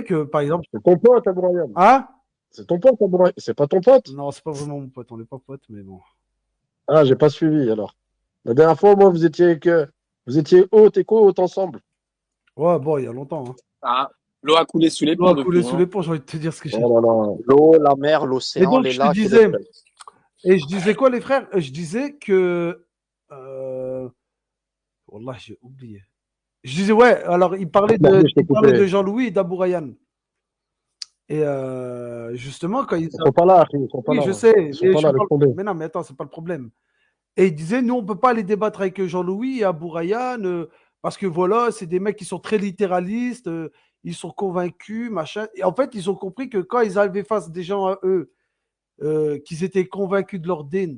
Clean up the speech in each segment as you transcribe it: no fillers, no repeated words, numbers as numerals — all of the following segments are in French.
que, par exemple, C'est ton pote, Abou Ryan. hein? C'est ton pote, Abou Ryan. C'est pas ton pote? Non, c'est pas vraiment mon pote, on n'est pas potes, mais bon. Ah, j'ai pas suivi alors. La dernière fois, moi, vous étiez haute et co-haute ensemble. Ouais, bon, il y a longtemps, hein. Ah, l'eau a coulé sous les L'eau a ponts coulé depuis. sous Hein. les ponts, j'ai envie de te dire ce que j'ai. Oh là là. L'eau, la mer, Et l'océan, donc, les je te lacs et les disais, fleuves. et je disais quoi, les frères? Je disais que. Wallah, j'ai oublié. Je disais, ouais, alors Je t'ai il parlait coupé. de Jean-Louis et d'Abou Ryan. Et justement, quand ils. Ils sont pas là, Achille, ils sont pas Oui, là. je sais, Ils sont pas là, laisse tomber. mais non, mais attends, c'est pas le problème. Et il disait, nous, on peut pas aller débattre avec Jean-Louis et Abou Ryan, parce que voilà, c'est des mecs qui sont très littéralistes, ils sont convaincus, machin. Et en fait, ils ont compris que quand ils arrivaient face à des gens à eux, qu'ils étaient convaincus de leur din.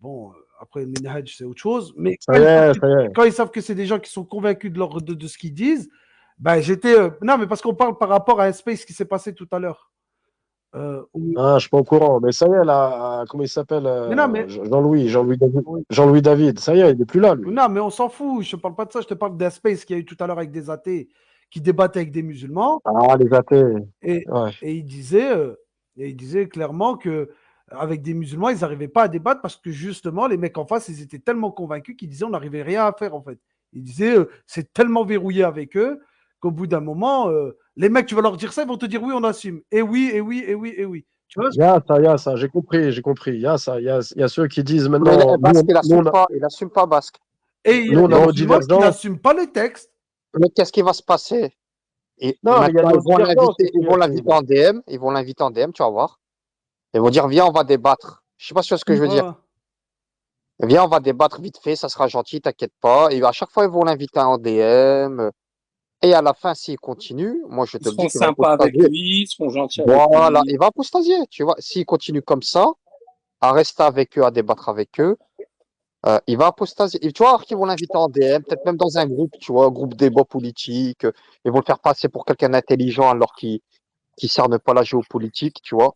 Bon, après, le minhaj, c'est autre chose. Mais Ça y est, ça y est. quand ils savent que c'est des gens qui sont convaincus de ce qu'ils disent, ben j'étais. Non, mais parce qu'on parle par rapport à un space qui s'est passé tout à l'heure. Ah, je suis pas au courant. Mais ça y est, là, comment il s'appelle Mais non, mais. Jean-Louis David. Oui. Jean-Louis David. Ça y est, il est plus là, lui. Non, mais on s'en fout. Je ne parle pas de ça. Je te parle d'un space qu'il y a eu tout à l'heure avec des athées qui débattaient avec des musulmans. Ah, les athées. Et, Ouais. et il disait clairement que avec des musulmans, ils n'arrivaient pas à débattre parce que justement, les mecs en face, ils étaient tellement convaincus qu'ils disaient on n'arrivait rien à faire en fait. Ils disaient c'est tellement verrouillé avec eux qu'au bout d'un moment, les mecs, tu vas leur dire ça, ils vont te dire oui, on assume. Et oui, et oui, et oui, et oui. Tu vois, Il y a ça, j'ai compris, j'ai compris. Il y a ça, il y a ceux qui disent Mais maintenant, Basque, il assume pas Basque. et il y nous, a on des a nos musulmans qui divergences. n'assument pas les textes. Mais qu'est-ce qui va se passer? Et Non, mais il y a maintenant, nos divergences. ils vont l'inviter en DM, ils vont l'inviter en DM, tu vas voir. Ils vont dire, viens, on va débattre. Je sais pas si tu vois ce que je veux dire. Viens, on va débattre vite fait, ça sera gentil, t'inquiète pas. Et à chaque fois, ils vont l'inviter en DM. Et à la fin, s'il continue, moi, je Ils te le dis seront qu'il va sympas avec apostasier. lui, ils seront gentils avec Voilà, lui. il va apostasier, tu vois. S'il continue comme ça, à rester avec eux, à débattre avec eux, il va apostasier. Et tu vois, alors qu'ils vont l'inviter en DM, peut-être même dans un groupe, tu vois, un groupe débat politique. Ils vont le faire passer pour quelqu'un d'intelligent alors qu'il cerne pas la géopolitique, tu vois.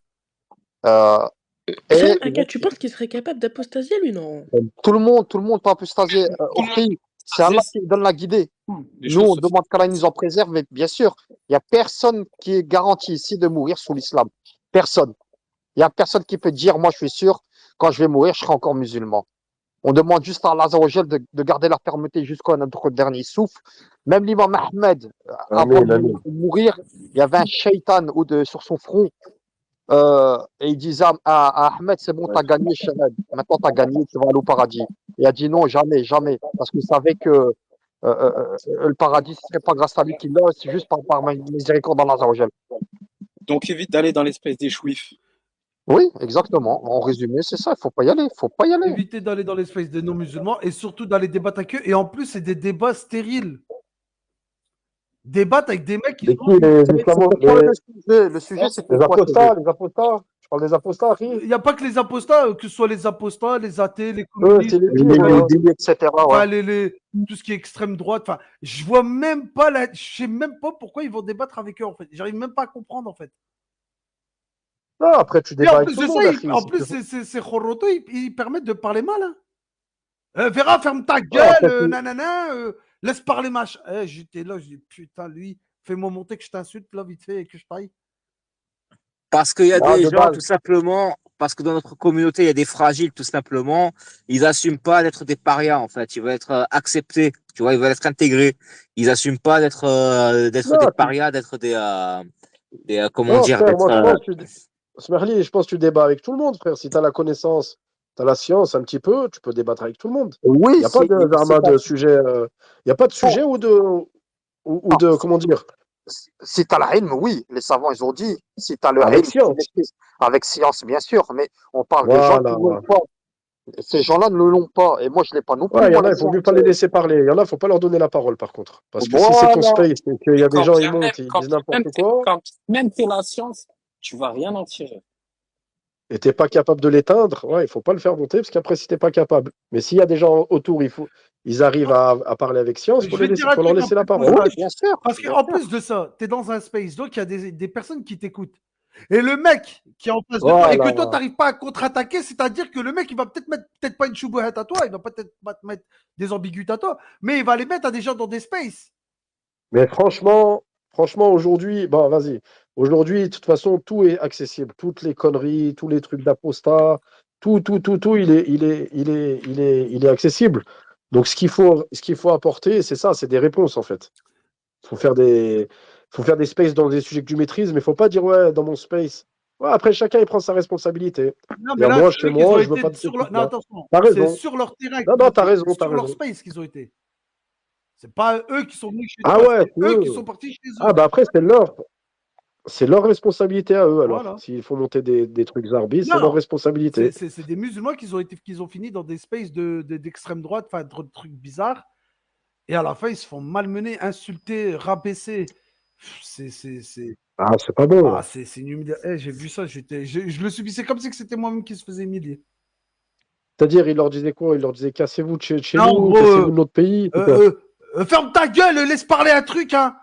Sérieux, Et Aka, tu penses qu'il serait capable d'apostasier, lui, non? tout le monde peut apostasier. Orti, c'est Allah qui donne la guidée. Nous, on demande qu'Allah nous en préserve, mais bien sûr, il n'y a personne qui est garanti ici de mourir sous l'islam. Personne. Il n'y a personne qui peut dire, moi, je suis sûr, quand je vais mourir, je serai encore musulman. On demande juste à Allah Azza wa Jal de garder la fermeté jusqu'à notre dernier souffle. Même l'imam Ahmed, avant de mourir, il y avait un shaitan sur son front. Et il disait à Ahmed, c'est bon, t'as gagné, Shahad. Maintenant, t'as gagné, tu vas aller au paradis. Il a dit non, jamais, jamais. Parce qu'il savait que le paradis, ce serait pas grâce à lui qu'il l'a, c'est juste par miséricorde d'Allah Azza wa Jal. Donc évite d'aller dans l'espèce des chouifs. Oui, exactement. En résumé, c'est ça. Il faut pas y aller. Faut pas y aller. Éviter d'aller dans l'espace des non-musulmans et surtout d'aller débattre avec eux. Et en plus, c'est des débats stériles. Débattre avec des mecs qui sont. Le sujet, c'est les apostats, les apostats. Je parle des apostats, Il n'y a pas que les apostats, que ce soit les apostats, les athées, les communistes, les etc. Enfin, tout ce qui est extrême droite. Enfin, je vois même pas je sais même pas pourquoi ils vont débattre avec eux en fait. J'arrive même pas à comprendre en fait. Non, après tu débats avec tout le monde. En plus, ces Khoroto, ils permettent de parler mal. Hein. Vera, ferme ta gueule, nanana, laisse parler machin. J'étais là, je dis putain, lui, fais-moi monter que je t'insulte là vite fait et que je taille. Parce qu'il y a des gens, tout simplement, parce que dans notre communauté, il y a des fragiles, tout simplement, ils n'assument pas d'être des parias, en fait. Ils veulent être acceptés, tu vois, ils veulent être intégrés. Ils n'assument pas d'être des parias, d'être des comment dire, Smerli, je pense que tu débats avec tout le monde, frère. Si tu as la connaissance, tu as la science un petit peu, tu peux débattre avec tout le monde. Oui, il n'y a pas de sujet. Il n'y a pas de sujet ou de comment dire. Si tu as la ilm, oui, les savants, ils ont dit. Si tu as le ilm, avec science, bien sûr, mais on parle de gens qui ne l'ont pas. Ces gens-là ne l'ont pas, et moi, je ne l'ai pas non plus. Il y en a, il ne faut mieux pas les laisser parler. Il y en a, il ne faut pas leur donner la parole, par contre. Parce que si c'est ton space et qu'il y a des gens, ils montent, ils disent n'importe quoi. Quand même tu es la science, tu ne vas rien en tirer. Et tu n'es pas capable de l'éteindre, il ne faut pas le faire monter, parce qu'après, si tu n'es pas capable. Mais s'il y a des gens autour, ils arrivent à parler avec science, il faut leur laisser la parole. Oui, bien sûr. Parce qu'en plus de ça, tu es dans un space, donc il y a des personnes qui t'écoutent. Et le mec qui est en face de toi et que toi, tu n'arrives pas à contre-attaquer, c'est-à-dire que le mec, il va peut-être mettre peut-être pas une choubouette à toi, il va peut-être pas te mettre des ambiguïtés à toi, mais il va les mettre à des gens dans des spaces. Mais franchement, Franchement, aujourd'hui, bon, vas-y. Aujourd'hui, de toute façon, tout est accessible. Toutes les conneries, tous les trucs d'apostat, tout, il est accessible. Donc, ce qu'il faut apporter, c'est ça, c'est des réponses, en fait. Il faut faire des spaces dans des sujets que tu maîtrises, mais il ne faut pas dire, ouais, dans mon space. Ouais, après, chacun, il prend sa responsabilité. Non, mais là, Moi, c'est chez eux qu'ils ont moi, je veux été pas de ces sur leur... Non, trucs-là. attention. T'as C'est raison. sur leur terrain Non, qu'ils ont non, t'as été. raison, C'est t'as sur leur raison. space qu'ils ont été. C'est pas eux qui sont venus chez Ah toi, ouais, c'est eux qui eux. sont partis chez eux. Ah, bah après, c'est leur responsabilité à eux, alors. Voilà. S'il faut monter des trucs zarbis, c'est leur Non, responsabilité. c'est des musulmans qu'ils ont fini dans des spaces d'extrême droite, enfin, de trucs bizarres. Et à la fin, ils se font malmener, insulter, rabaisser. C'est Ah, c'est pas bon. c'est une humiliation. J'ai vu ça, je le subissais comme si c'était moi-même qui se faisais humilier. C'est-à-dire, il leur disait quoi? Il leur disait cassez-vous de chez Non, en nous, gros, cassez-vous de notre pays. ferme ta gueule, laisse parler un truc, hein.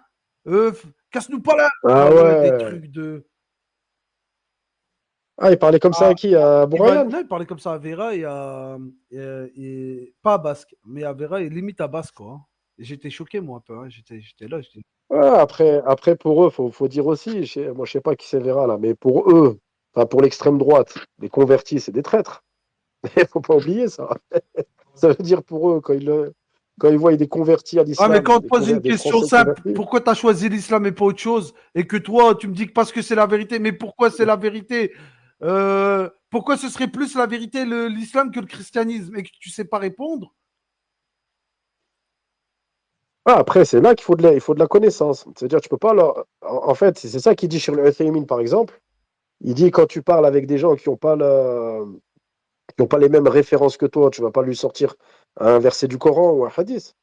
Casse-nous pas là. Ah Des ouais. trucs de. Ah, il parlait comme ça à qui? À Bourayan? Non, il parlait comme ça à Vera pas à Basque, mais à Vera et limite à Basque, quoi. J'étais choqué, moi, un peu. Hein. J'étais là. Ouais, après, pour eux, faut dire aussi, moi, je sais pas qui c'est Vera, là, mais pour eux, enfin, pour l'extrême droite, les convertis, c'est des traîtres. Il faut pas oublier ça. Ça veut dire pour eux, quand ils voient des convertis à l'islam. Ah, mais quand on te pose une des question Français simple, convertis, pourquoi tu as choisi l'islam et pas autre chose? Et que toi, tu me dis que parce que c'est la vérité, mais pourquoi c'est la vérité? Pourquoi ce serait plus la vérité l'islam que le christianisme et que tu sais pas répondre? ah, après, c'est là il faut de la connaissance. C'est-à-dire, tu peux pas en fait, c'est ça qu'il dit sur le Uthaymin, par exemple. Il dit quand tu parles avec des gens qui n'ont pas les mêmes références que toi, tu vas pas lui sortir un verset du Coran ou un hadith.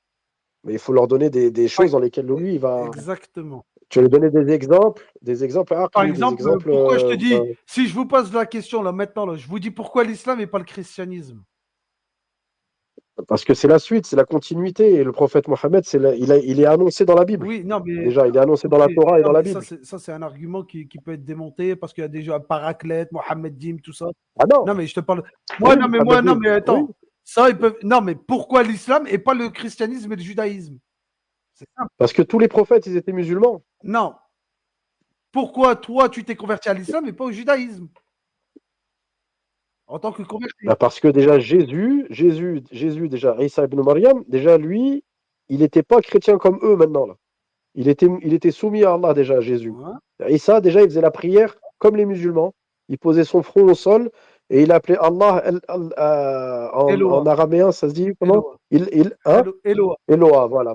Mais il faut leur donner des choses dans lesquelles lui, il va. Exactement. Tu vas lui donner des exemples Par aqli, des exemple, exemples. pourquoi je te dis, si je vous pose la question là maintenant, là, je vous dis pourquoi l'islam et pas le christianisme? Parce que c'est la suite, c'est la continuité. Et le prophète Mohammed, il est annoncé dans la Bible. Oui, non, mais. Déjà, il est annoncé dans la Torah et dans la Bible. Ça, c'est un argument qui peut être démonté parce qu'il y a déjà Paraclète, Mohamed Dim, tout ça. Ah non. Non, mais je te parle. Oui, Non, mais attends. oui. Ça, ils peuvent. Non, mais pourquoi l'islam et pas le christianisme et le judaïsme? C'est simple. Parce que tous les prophètes, ils étaient musulmans. Non. Pourquoi toi, tu t'es converti à l'islam et pas au judaïsme? En tant que converti. Bah parce que déjà, Jésus, déjà, Isa ibn Maryam, déjà, lui, il n'était pas chrétien comme eux maintenant. Là. Il était soumis à Allah déjà, Jésus. Ouais. Isa, déjà, il faisait la prière comme les musulmans. Il posait son front au sol et il appelait Allah en araméen, ça se dit comment? Eloa, voilà.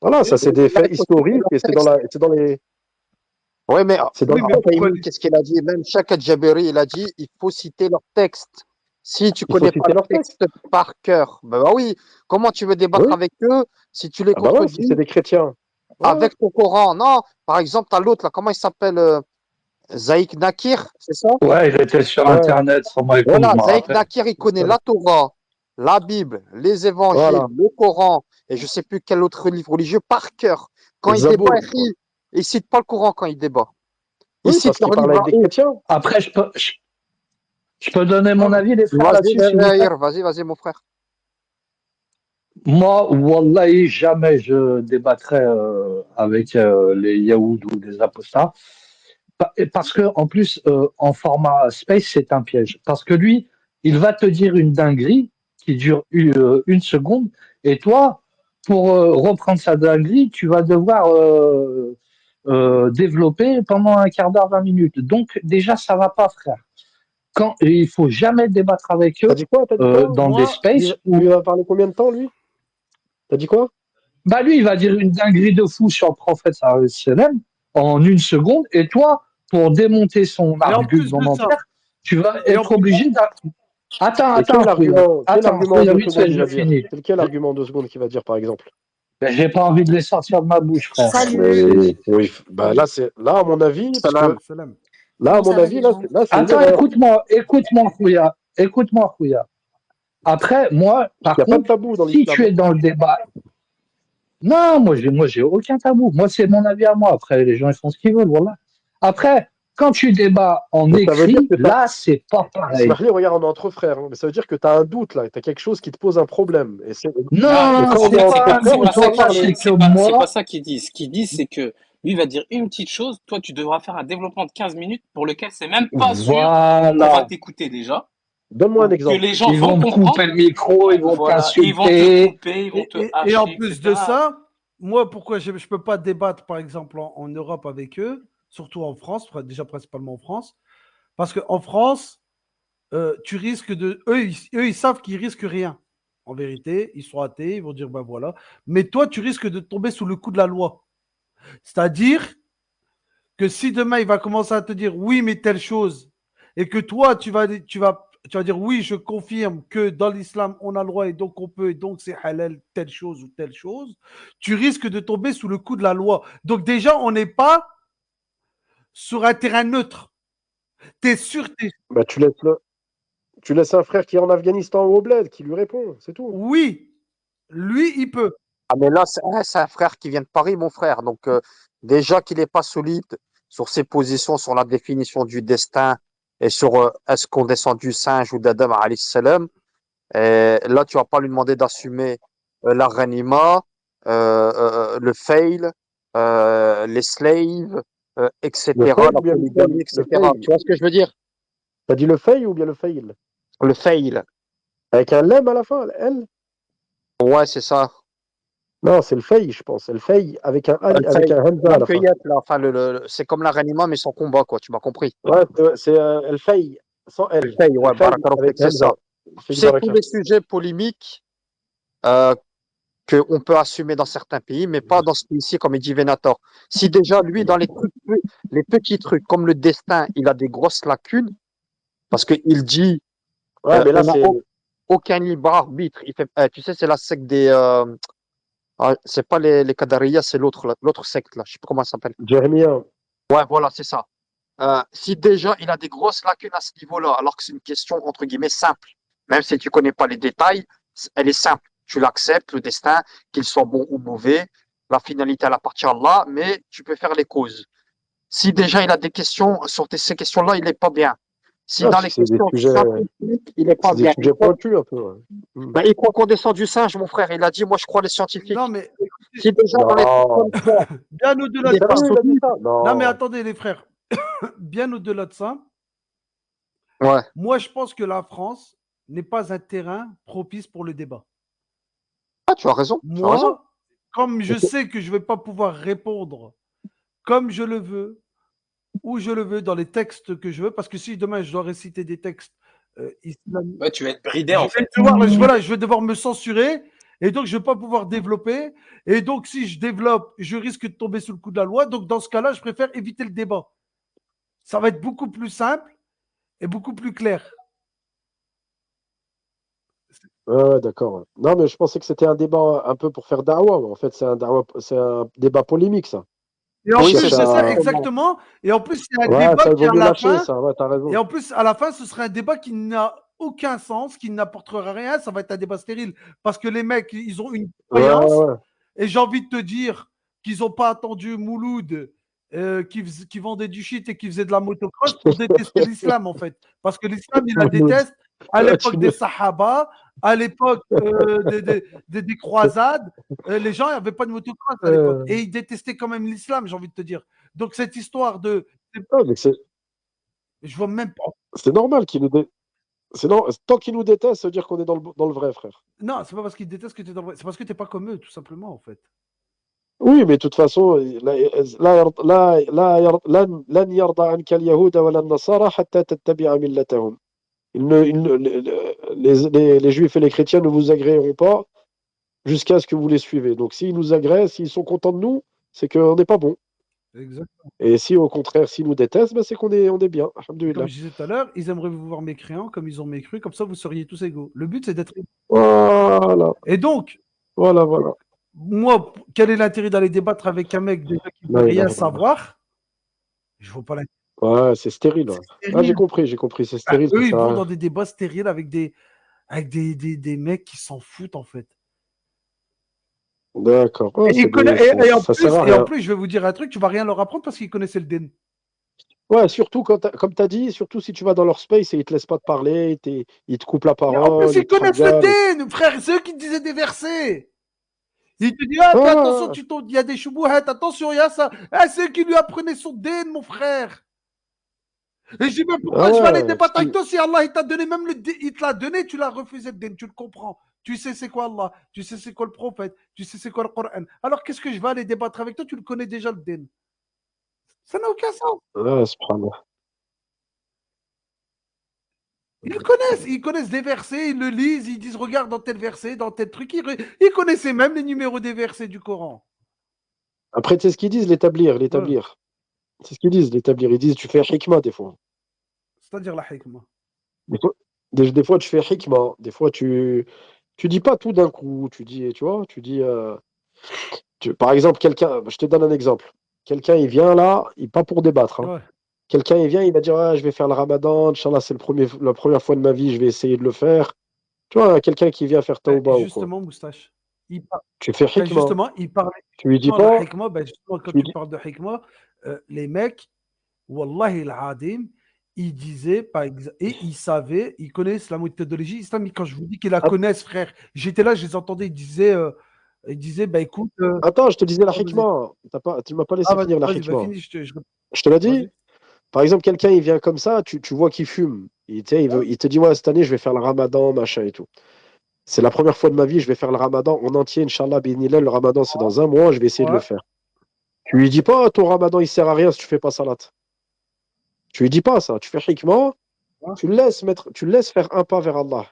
Voilà, ça c'est des faits historiques et c'est dans les. Oui, mais Oui, qu'est-ce qu'il a dit? Même Shaka Djaberi, il a dit il faut citer leur texte. Si tu connais pas leur texte par cœur, bah oui, comment tu veux débattre avec eux si tu les contredis? Si c'est des chrétiens. Avec ton Coran, non. Par exemple, tu as l'autre, là, comment il s'appelle? Zaïk Nakir, c'est ça? Ouais, il était sur Internet. Voilà, Zaïk Nakir, il connaît la Torah, la Bible, les évangiles, le Coran, et je ne sais plus quel autre livre religieux par cœur. Quand il débat, il ne cite pas le Coran quand il débat. Il cite leur livre avec des chrétiens. Après, je peux donner mon avis, les frères, là-dessus. Vas-y, mon frère. Moi, wallahi, jamais je débattrai avec les Yaouds ou les apostats. Parce que, en plus, en format space, c'est un piège. Parce que lui, il va te dire une dinguerie qui dure une seconde, et toi, pour reprendre sa dinguerie, tu vas devoir développer pendant un quart d'heure, 20 minutes. Donc, déjà, ça va pas, frère. Il faut jamais débattre avec eux. T'as dit quoi dans des spaces. Il va parler combien de temps, lui? T'as dit quoi? Bah, lui, il va dire une dinguerie de fou sur le prophète sallam en une seconde, et toi, pour démonter son argument entière, tu vas être obligé Attends, quel argument c'est quel argument 2 secondes qu'il va dire, par exemple? Ben, j'ai pas envie de les sortir de ma bouche, frère. Oui. Bah, là, à mon avis, attends, écoute-moi, Khouya. Après, moi, par contre, si tu es dans le débat, non, moi, j'ai aucun tabou. Moi, c'est mon avis à moi. Après, les gens, ils font ce qu'ils veulent, voilà. Après, quand tu débats en Mais ça veut dire écrit, que là, c'est pas pareil. Ismaili, regarde, on est entre frères, hein, mais ça veut dire que tu as un doute là, tu as quelque chose qui te pose un problème. Et Non, Non, quand on c'est est pas entre un frères, on doute. peut en Regarde, parler. c'est que c'est pas moi, ça qu'il dit. Ce qu'il dit, c'est que lui il va dire une petite chose, toi tu devras faire un développement de 15 minutes pour lequel c'est même pas sûr qu'on va voilà. t'écouter déjà, Donne-moi un que exemple. les gens Ils vont vont me couper comprendre, le micro, ils vont voilà, et ils vont te t'insulter. couper, ils vont te Et en hacher, plus de etc. ça, moi, pourquoi je ne peux pas débattre, par exemple, en Europe avec eux, surtout en France, déjà principalement en France, parce qu'en France, tu risques de. Eux, ils savent qu'ils risquent rien. En vérité, ils sont athées, ils vont dire ben voilà. Mais toi, tu risques de tomber sous le coup de la loi. C'est-à-dire que si demain il va commencer à te dire oui, mais telle chose, et que toi, tu vas dire oui, je confirme que dans l'islam, on a le droit et donc on peut, et donc c'est halal telle chose ou telle chose, tu risques de tomber sous le coup de la loi. Donc déjà, on n'est pas sur un terrain neutre. Tu es sûr, Bah, tu laisses un frère qui est en Afghanistan ou au bled qui lui répond, c'est tout. oui, lui, il peut. Ah, mais là, c'est un frère qui vient de Paris, mon frère. Donc, déjà qu'il n'est pas solide sur ses positions, sur la définition du destin et sur est-ce qu'on descend du singe ou d'Adam, alayhi salam. Et là, tu vas pas lui demander d'assumer la ranima, le fail, les slaves, Le etc., fail la ou bien le polygamie, fail? Le etc. fail. Tu vois ce que je veux dire? T'as dit le fail ou bien le fail? Le fail. Avec un lemme à la fin, L? Ouais, c'est ça. Non, c'est le fail, je pense. C'est le fail avec un, Le avec fail. un hamza à Même la que fin. Yet, là, enfin, c'est comme la ranima, mais sans combat, quoi. Tu m'as compris. Ouais, c'est el fail, sans Le L. fail, ouais, El fail barakallahu avec fik, c'est hamza. ça. Tu Fik sais, tous baraka. les sujets polémiques qu'on peut assumer dans certains pays, mais pas dans ce pays-ci, comme il dit Venator. Si déjà, lui, dans les petits trucs, comme le destin, il a des grosses lacunes, parce qu'il dit, Ouais, mais là, on n'a c'est aucun libre arbitre. Il fait, tu sais, c'est la secte des, c'est pas les Qadariyas, c'est l'autre secte, là. Je sais pas comment ça s'appelle. Jeremia. Ouais, voilà, c'est ça. Si déjà, il a des grosses lacunes à ce niveau-là, alors que c'est une question, entre guillemets, simple, même si tu connais pas les détails, elle est simple. Tu l'acceptes, le destin, qu'il soit bon ou mauvais, la finalité, elle appartient à Allah, mais tu peux faire les causes. Si déjà, il a des questions, sur ces questions-là, il n'est pas bien. Si Ah, dans parce que les questions scientifiques, il n'est pas c'est des bien. sujets pointus un peu. Ouais. Ben, il croit qu'on descend du singe, mon frère. Il a dit, moi, je crois les Non, scientifiques. mais Si déjà, dans les trucs Non, comme ça, bien il au-delà n'est de pas ça. sérieux, il a dit solide. ça? Non, mais Non. attendez, les frères. Bien au-delà de ça, Ouais. moi, je pense que la France n'est pas un terrain propice pour le débat. Ah, tu as raison. Tu as raison. Moi, comme je sais que je ne vais pas pouvoir répondre comme je le veux, où je le veux, dans les textes que je veux, parce que si demain je dois réciter des textes islamiques, Ouais, tu vas être bridé je en vais fait. je vais devoir me censurer, et donc je ne vais pas pouvoir développer. Et donc, si je développe, je risque de tomber sous le coup de la loi. Donc, dans ce cas-là, je préfère éviter le débat. Ça va être beaucoup plus simple et beaucoup plus clair. Ouais, d'accord. Non, mais je pensais que c'était un débat un peu pour faire dawa. Mais en fait, c'est un débat polémique, ça. Et en Il Oui, plus, c'est cherche ça. c'est ça, à. exactement. Et en plus, c'est un Ouais, débat ça, il qui, vaut à mieux la lâcher, fin, ça. Ouais, t'as et raison. en plus, à la fin, ce sera un débat qui n'a aucun sens, qui n'apportera rien. Ça va être un débat stérile. Parce que les mecs, ils ont une Ouais, croyance. ouais, ouais. Et j'ai envie de te dire qu'ils n'ont pas attendu Mouloud, qui vendait du shit et qui faisait de la motocross pour détester l'islam, en fait. Parce que l'islam, il la déteste à l'époque des Sahaba, à l'époque des croisades. Les gens n'avaient pas de motocross à l'époque. Euh, Et ils détestaient quand même l'islam, j'ai envie de te dire. Donc, cette histoire de. ah, mais Je vois même pas. c'est normal qu'il nous tant qu'il nous déteste, ça veut dire qu'on est dans le vrai, frère. Non, c'est pas parce qu'ils détestent que tu es dans le vrai. C'est parce que tu n'es pas comme eux, tout simplement, en fait. Oui, mais de toute façon, لن يرضى عنك اليهود ولا النصارى حتى تتبع ملتهم. Les juifs et les chrétiens ne vous agréeront pas jusqu'à ce que vous les suivez. Donc, s'ils nous agrègent, s'ils sont contents de nous, c'est qu'on n'est pas bon. Exactement. Et si, au contraire, s'ils nous détestent, ben, c'est on est bien. Comme Alhamdoulilah. je disais tout à l'heure, ils aimeraient vous voir mécréants comme ils ont mécru, comme ça vous seriez tous égaux. Le but, c'est d'être. Voilà, Et donc, voilà. moi, quel est l'intérêt d'aller débattre avec un mec déjà qui ne veut Là, rien savoir? Je vois pas l'intérêt. ouais, c'est stérile. Ouais. C'est Ah, j'ai stérile. compris, c'est stérile. Eux, Ça ils sert à vont rien. dans des débats stériles avec des mecs qui s'en foutent, en fait. D'accord. Ouais, Et, ils connaissent- ça sert à et en rien. plus, je vais vous dire un truc, tu vas rien leur apprendre parce qu'ils connaissaient le din. Ouais, surtout comme tu as dit, surtout si tu vas dans leur space et ils te laissent pas te parler, ils te coupent la Mais en plus, parole, ils ils te connaissent le regardent. dîn, frère. C'est eux qui disaient des versets. Il te dit, ah, Ouais, fais ouais, attention, ouais. il y a des choubouhettes, attention, il y a ça. Ah, c'est eux qui lui apprenaient son dîn, mon frère. Et je dis, mais Ah pourquoi je vais aller ouais, débattre avec toi si Allah il t'a donné même il te l'a donné, tu l'as refusé le dîn, tu le comprends. Tu sais c'est quoi Allah, tu sais c'est quoi le prophète, tu sais c'est quoi le Coran. Alors qu'est-ce que je vais aller débattre avec toi, tu le connais déjà le dîn. Ça n'a aucun sens. ouais, subhanallah. Ils connaissent des versets, ils le lisent, ils disent regarde dans tel verset, dans tel truc. Ils connaissaient même les numéros des versets du Coran. Après, tu sais ce qu'ils disent, l'établir, Ouais. l'établir. C'est ce qu'ils disent, l'établir. Ils disent, tu fais hikmah des fois. C'est-à-dire la hikmah. Des fois, des fois, tu fais hikmah. Des fois, tu dis pas tout d'un coup. Tu dis, tu vois, tu dis, par exemple, quelqu'un, je te donne un exemple. Quelqu'un, il vient là, pas pour débattre, hein. Ouais. Quelqu'un, il vient, il va dire, ah, je vais faire le ramadan, Inch'Allah, c'est la première fois de ma vie, je vais essayer de le faire. Tu vois, quelqu'un qui vient faire Ben, tauba ou quoi. justement, Moustache, Tu fais ben, hikmah. justement, il parle Tu lui dis justement la pas, hikmah, ben, justement, quand tu lui tu dis, parles de hikmah, les mecs, Wallahi al-Adim, ils disaient, par exemple, et ils savaient, ils connaissent la méthodologie islamique. Quand je vous dis qu'ils la ah, connaissent, frère, j'étais là, je les entendais, ils disaient, bah écoute, attends, je te disais la ah, vas-y, hikmah. Tu m'as pas ah, laissé finir la vas-y, bah, hikmah. finis, Je te l'ai dit. vas-y. Par exemple, quelqu'un, il vient comme ça, tu vois qu'il fume. Tu sais, il te dit, ouais, cette année, je vais faire le ramadan, machin et tout. C'est la première fois de ma vie, je vais faire le ramadan en entier, Inch'Allah, bénillah, le ramadan, c'est dans un mois, je vais essayer de le Ouais, faire. Tu lui dis pas, ton ramadan, il sert à rien si tu fais pas salat. Tu lui dis pas ça. Tu fais hikmah, ouais, tu le laisses faire un pas vers Allah.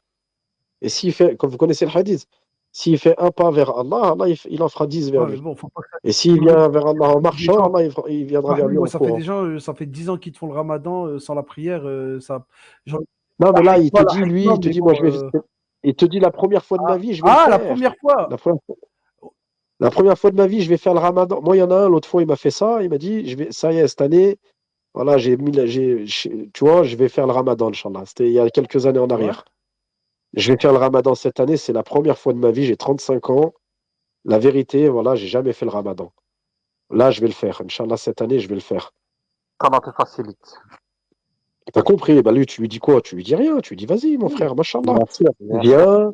Et s'il fait, comme vous connaissez le hadith, s'il fait un pas vers Allah, Allah, il en fera 10 vers ouais, mais lui. bon, faut pas que ça. Et s'il vient vers Allah en Des marchant, gens, Allah, il viendra vers lui moi, en courant. ça fait 10 ans qu'ils te font le ramadan sans la prière. Genre, Non, mais là, il te la dit, lui, hikmah, il te mais dit, moi, bon. il te dit, la première fois de ma vie, je vais le La faire. première fois. La première, la première fois de ma vie, je vais faire le ramadan. Moi, il y en a un, l'autre fois, il m'a fait ça. Il m'a dit, ça y est, cette année, voilà, tu vois, je vais faire le ramadan, Inch'Allah. C'était il y a quelques années en Ouais. arrière. Je vais faire le ramadan cette année. C'est la première fois de ma vie. J'ai 35 ans. La vérité, voilà, j'ai jamais fait le ramadan. Là, je vais le faire. Inch'Allah, cette année, je vais le faire. Qu'Allah te facilite. T'as compris? Bah, lui, tu lui dis quoi? Tu lui dis rien. Tu lui dis, vas-y, mon Oui. frère, machallah. Bien sûr, bien sûr. Viens.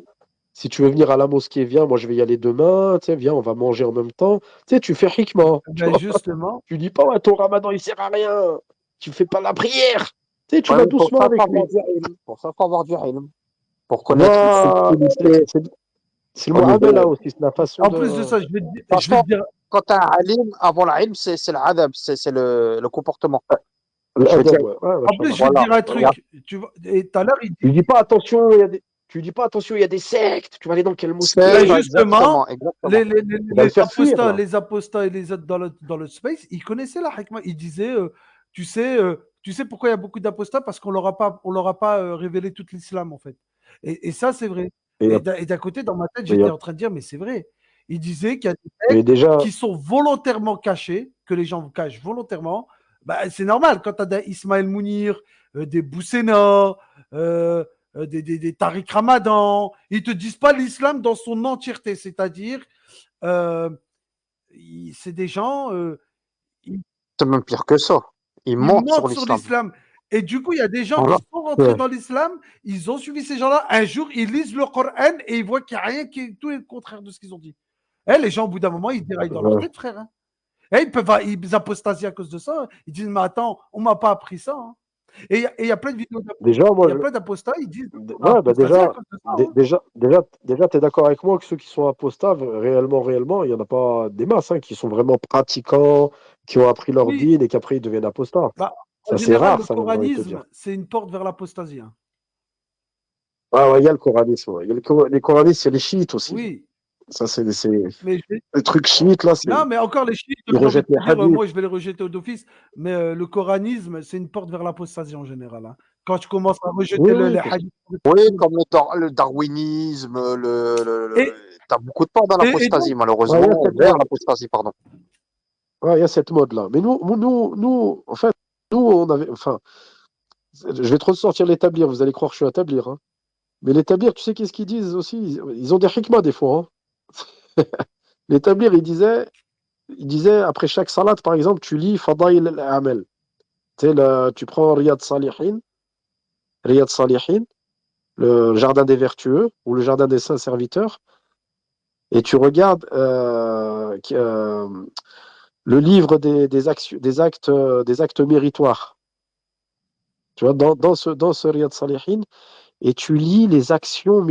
Si tu veux venir à la mosquée, viens. Moi, je vais y aller demain. Tu sais, viens, on va manger en même temps. Tu sais, tu fais hikmah. Tu Ben vois? justement, Tu dis pas, ouais, ton ramadan, il sert à rien. Tu fais pas la prière. Tu sais, tu Ouais, vas mais pour doucement ça, avec faut lui. avoir du ilm. Pour ça, faut avoir du ilm. Pour connaître les Voilà. subtilités C'est le au mu'amala niveau. aussi. C'est la façon en plus de de. ça, De toute je vais façon, te dire, quand tu as un alim, avant l'ilm, c'est l'adab, c'est le comportement. Je vais dire, L'adab, ouais. Ouais, en plus, machallah. je vais te voilà. dire un Il y a- truc. Tu vois, et tout à l'heure, il Tu lui dit, dis pas, attention, tu lui dis pas, attention, il y a des sectes. Tu vas aller dans quelle ben C'est mosquée? ça, justement, exactement, exactement. Il va le faire fuir, là. les apostats et les autres dans le space, ils connaissaient la hikmah. Ils disaient, tu sais pourquoi il y a beaucoup d'apostats? Parce on leur a pas révélé tout l'islam, en fait. Et ça, c'est vrai. Et, Et d'un côté, dans ma tête, et- j'étais en train de dire, mais c'est vrai. Il disait qu'il y a des mais sectes déjà, qui sont volontairement cachés, que les gens cachent volontairement. Bah, c'est normal, quand tu as des Ismaël Mounir, des Boussena, euh, des Tariq Ramadan, ils te disent pas l'islam dans son entièreté, c'est-à-dire, euh, c'est des gens, ils, C'est même pire que ça. Ils ils mentent sur mentent sur l'islam. l'islam. Et du coup, il y a des gens qui Voilà. sont rentrés ouais, dans l'islam, ils ont suivi ces gens-là. Un jour, ils lisent le Coran et ils voient qu'il n'y a rien qui est tout est le contraire de ce qu'ils ont dit. Eh, les gens, au bout d'un moment, ils déraillent dans leur ouais. tête, frère. Hein. Et ils apostasient à cause de ça. Ils disent, mais attends, on m'a pas appris ça. Hein. Et il y a plein de vidéos Déjà, il moi, y a plein d'apostats, ils disent, on a ouais, bah apostasié à déjà, cause de ça. Hein. déjà, t'es d'accord avec moi que ceux qui sont apostats, réellement, il n'y en a pas des masses, hein, qui sont vraiment pratiquants, qui ont appris leur Oui, dîne et qu'après ils deviennent apostats. bah, en Ça, c'est général, rare, le ça, même, j'ai envie de te dire. coranisme, c'est une porte vers l'apostasie. Hein. Ah, ouais, il y a le coranisme, ouais. Il y a les coranistes, il y a les chiites aussi. Oui, Ça, c'est mais les trucs chiites, là, non, mais encore les chiites, ils j'ai envie de rejettent les te dire, hadiths. moi, je vais les rejeter d'office, mais le coranisme, c'est une porte vers l'apostasie en général. Hein. Quand tu commences à rejeter Oui, oui, les hadiths. Oui, comme le darwinisme, Et, t'as beaucoup de pas dans donc, l'apostasie, ouais, il y a malheureusement, cette vers mode. l'apostasie, pardon. Ouais, il y a cette mode-là. Mais en fait, on avait, enfin, je vais trop sortir l'établir, vous allez croire que je suis établir, hein. Mais l'établir, tu sais qu'est-ce qu'ils disent aussi? Ils ont des hikmas des fois, hein. L'établir, il disait, après chaque salat, par exemple, tu lis Fadail al-Amal. Tu prends Riyad Salihin, le jardin des vertueux ou le jardin des saints serviteurs, et tu regardes le livre des actes méritoires. Tu vois, dans ce Riyad Salihin, et tu lis les actions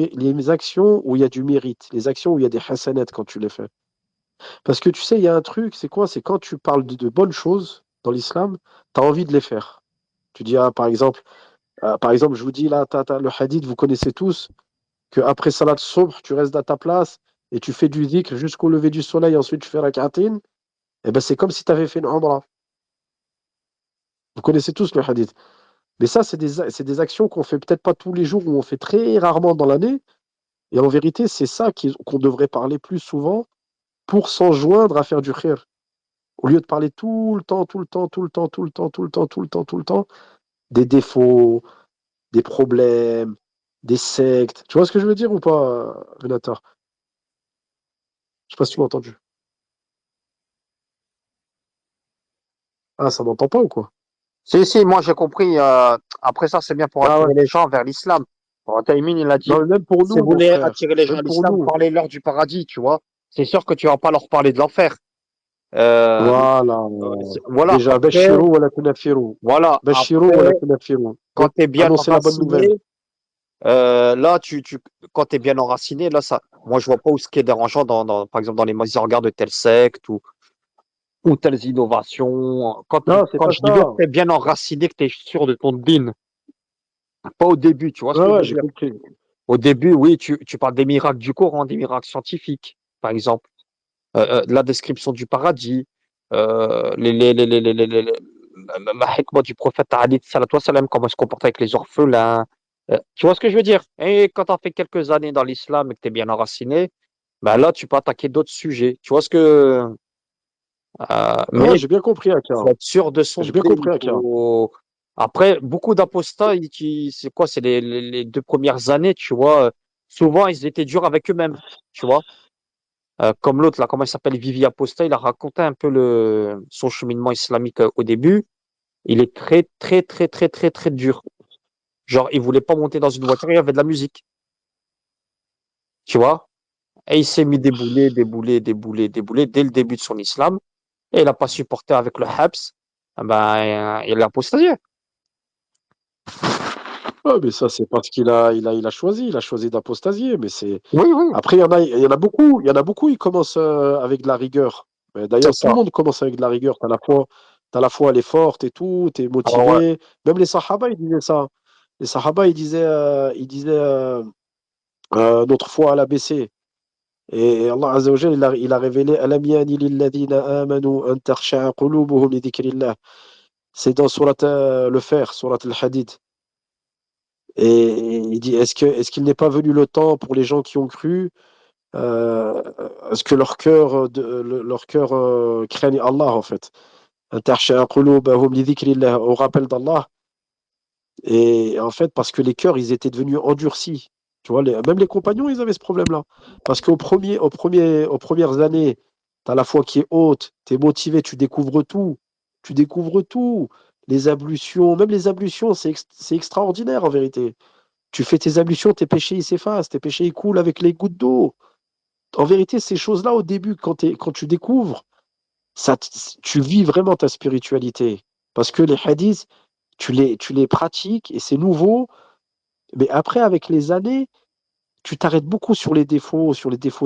où il y a du mérite, les actions où il y a des hasanat quand tu les fais. Parce que tu sais, il y a un truc, c'est quoi? C'est quand tu parles de bonnes choses dans l'islam, tu as envie de les faire. Tu dis, par exemple, je vous dis là, le hadith, vous connaissez tous, qu'après Salat Subh, tu restes à ta place et tu fais du dhikr jusqu'au lever du soleil, ensuite tu fais la rak'atayn, et ben c'est comme si tu avais fait une umrah. Vous connaissez tous le hadith. Mais ça, c'est des actions qu'on fait peut-être pas tous les jours, ou on fait très rarement dans l'année. Et en vérité, c'est ça qu'on devrait parler plus souvent pour s'enjoindre à faire du khair. Au lieu de parler tout le temps, tout le temps, tout le temps, tout le temps, tout le temps, tout le temps, tout le temps, des défauts, des problèmes, des sectes. Tu vois ce que je veux dire ou pas, Benatar? Je sais pas si tu m'as entendu. Ah, ça m'entend pas ou quoi? Si, moi j'ai compris. Après ça, c'est bien pour Ah attirer ouais. les gens vers l'islam. Bon, Taïmin, il a dit, Non, mais même pour si vous nous, mon voulez frère. attirer les gens à Même pour l'islam, nous. parlez-leur du paradis, tu vois. C'est sûr que tu vas pas leur parler de l'enfer. Euh, Voilà. voilà. Déjà, Après, Bashiru wa la tunafiru. voilà. Bashiru wa la Après, tunafiru. quand tu es bien Annoncer la bonne nouvelle. enraciné, là, quand tu es bien enraciné, là, ça, moi, je vois pas où ce qui est dérangeant par exemple, dans les regards de telle secte ou telles innovations. Non, c'est Quand pas je dis bien que ça. tu es bien enraciné, que tu es sûr de ton din, pas au début, tu vois ce Ouais, que je ouais, veux j'ai dire. compris. Au début, oui, tu parles des miracles du Coran, des miracles scientifiques, par exemple, la description du paradis, la hikmah du prophète alayhi salatu wassalam, comment il se comporte avec les orphelins. Tu vois ce que je veux dire? Et quand tu as fait quelques années dans l'islam et que tu es bien enraciné, ben là, tu peux attaquer d'autres sujets. Tu vois ce que. Ouais, Mais j'ai bien compris, il faut Akira. être sûr de son J'ai bien dé. compris, Akira. Après, beaucoup d'apostats, c'est quoi? C'est les 2 premières années, tu vois. Souvent, ils étaient durs avec eux-mêmes, tu vois. Comme l'autre, là, comment il s'appelle? Vivi Apostat, il a raconté un peu son cheminement islamique au début. Il est très, très, très, très, très, très dur. Genre, il voulait pas monter dans une voiture, il y avait de la musique, tu vois. Et il s'est mis des boulets, des boulets, des boulets, des boulets dès le début de son islam. Et il n'a pas supporté avec le Habs. Ah ben, il a apostasié. Ouais, mais ça, c'est parce il a choisi d'apostasier. Mais c'est. Oui, oui, Après, il y en a beaucoup, ils commencent avec de la rigueur. Mais c'est d'ailleurs, tout le ça. monde commence avec de la rigueur. T'as la foi, elle est forte et tout, t'es Ah ouais. motivé. Même les Sahaba, ils disaient ça. Les Sahaba, notre foi, elle a baissé. Et Allah Azza wa Jalla, il a révélé Alam yani lilladhina amanu an takhsha'a qulubuhum li dhikrillah. C'est dans Surat le Fer, Surat al-Hadid. Et il dit est-ce qu'il n'est pas venu le temps pour les gens qui ont cru, à ce que leur cœur craigne Allah, en fait. An takhsha'a qulubuhum li dhikrillah, au rappel d'Allah. Et en fait, parce que les cœurs, ils étaient devenus endurcis. Tu vois, même les compagnons, ils avaient ce problème-là. Parce aux premières années, tu as la foi qui est haute, tu es motivé, tu découvres tout. Tu découvres tout. Les ablutions, même les ablutions, c'est extraordinaire en vérité. Tu fais tes ablutions, tes péchés, ils s'effacent, tes péchés, ils coulent avec les gouttes d'eau. En vérité, ces choses-là, au début, quand tu découvres, tu vis vraiment ta spiritualité. Parce que les hadiths, tu les pratiques et c'est nouveau. Mais après, avec les années, tu t'arrêtes beaucoup sur les défauts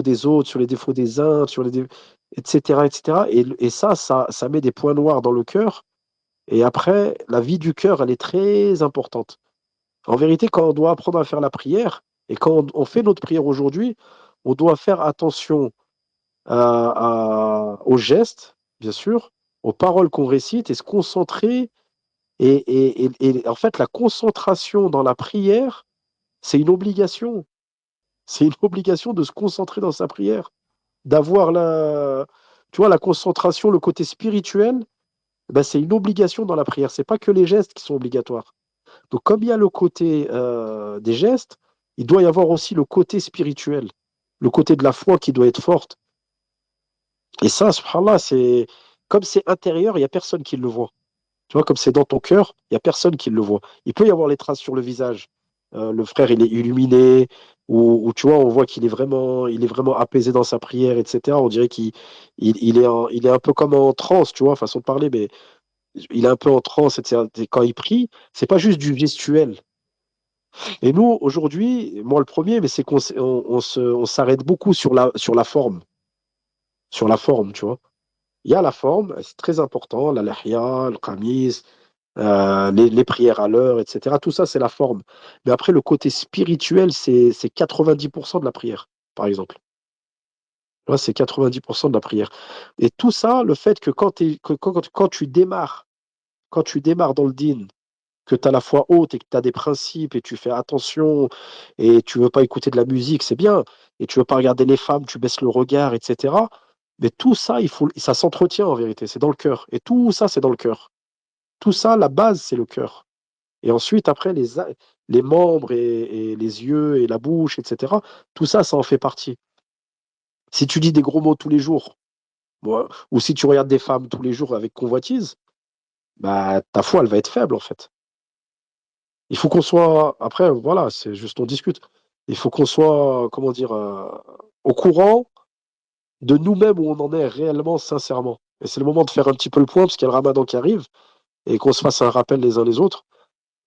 des autres, sur les défauts des uns, etc., etc. Et ça met des points noirs dans le cœur. Et après, la vie du cœur, elle est très importante. En vérité, quand on doit apprendre à faire la prière, et quand on fait notre prière aujourd'hui, on doit faire attention aux gestes, bien sûr, aux paroles qu'on récite et se concentrer. Et en fait, la concentration dans la prière, c'est une obligation. C'est une obligation de se concentrer dans sa prière, d'avoir tu vois, la concentration, le côté spirituel, ben, c'est une obligation dans la prière. C'est pas que les gestes qui sont obligatoires. Donc, comme il y a le côté des gestes, il doit y avoir aussi le côté spirituel, le côté de la foi qui doit être forte. Et ça, subhanallah, comme c'est intérieur, il n'y a personne qui le voit. Tu vois, comme c'est dans ton cœur, il n'y a personne qui le voit. Il peut y avoir les traces sur le visage. Le frère, il est illuminé, ou tu vois, on voit il est vraiment apaisé dans sa prière, etc. On dirait qu'il est un peu comme en transe, tu vois, façon de parler, mais il est un peu en transe, etc. Et quand il prie, c'est pas juste du gestuel. Et nous, aujourd'hui, moi le premier, mais c'est on s'arrête beaucoup sur la forme. Sur la forme, tu vois. Il y a la forme, c'est très important, la lahya, le qamis, les prières à l'heure, etc. Tout ça, c'est la forme. Mais après, le côté spirituel, c'est 90% de la prière, par exemple. Là, c'est 90% de la prière. Et tout ça, le fait que quand tu démarres dans le din, que tu as la foi haute et que tu as des principes et tu fais attention et tu veux pas écouter de la musique, c'est bien. Et tu veux pas regarder les femmes, tu baisses le regard, etc. Mais tout ça, ça s'entretient en vérité, c'est dans le cœur. Et tout ça, c'est dans le cœur. Tout ça, la base, c'est le cœur. Et ensuite, après, les membres et les yeux et la bouche, etc., tout ça, ça en fait partie. Si tu dis des gros mots tous les jours, ou si tu regardes des femmes tous les jours avec convoitise, bah, ta foi, elle va être faible, en fait. Il faut qu'on soit, après, voilà, c'est juste, on discute. Il faut qu'on soit, comment dire, au courant de nous-mêmes où on en est réellement, sincèrement. Et c'est le moment de faire un petit peu le point, parce qu'il y a le ramadan qui arrive, et qu'on se fasse un rappel les uns les autres.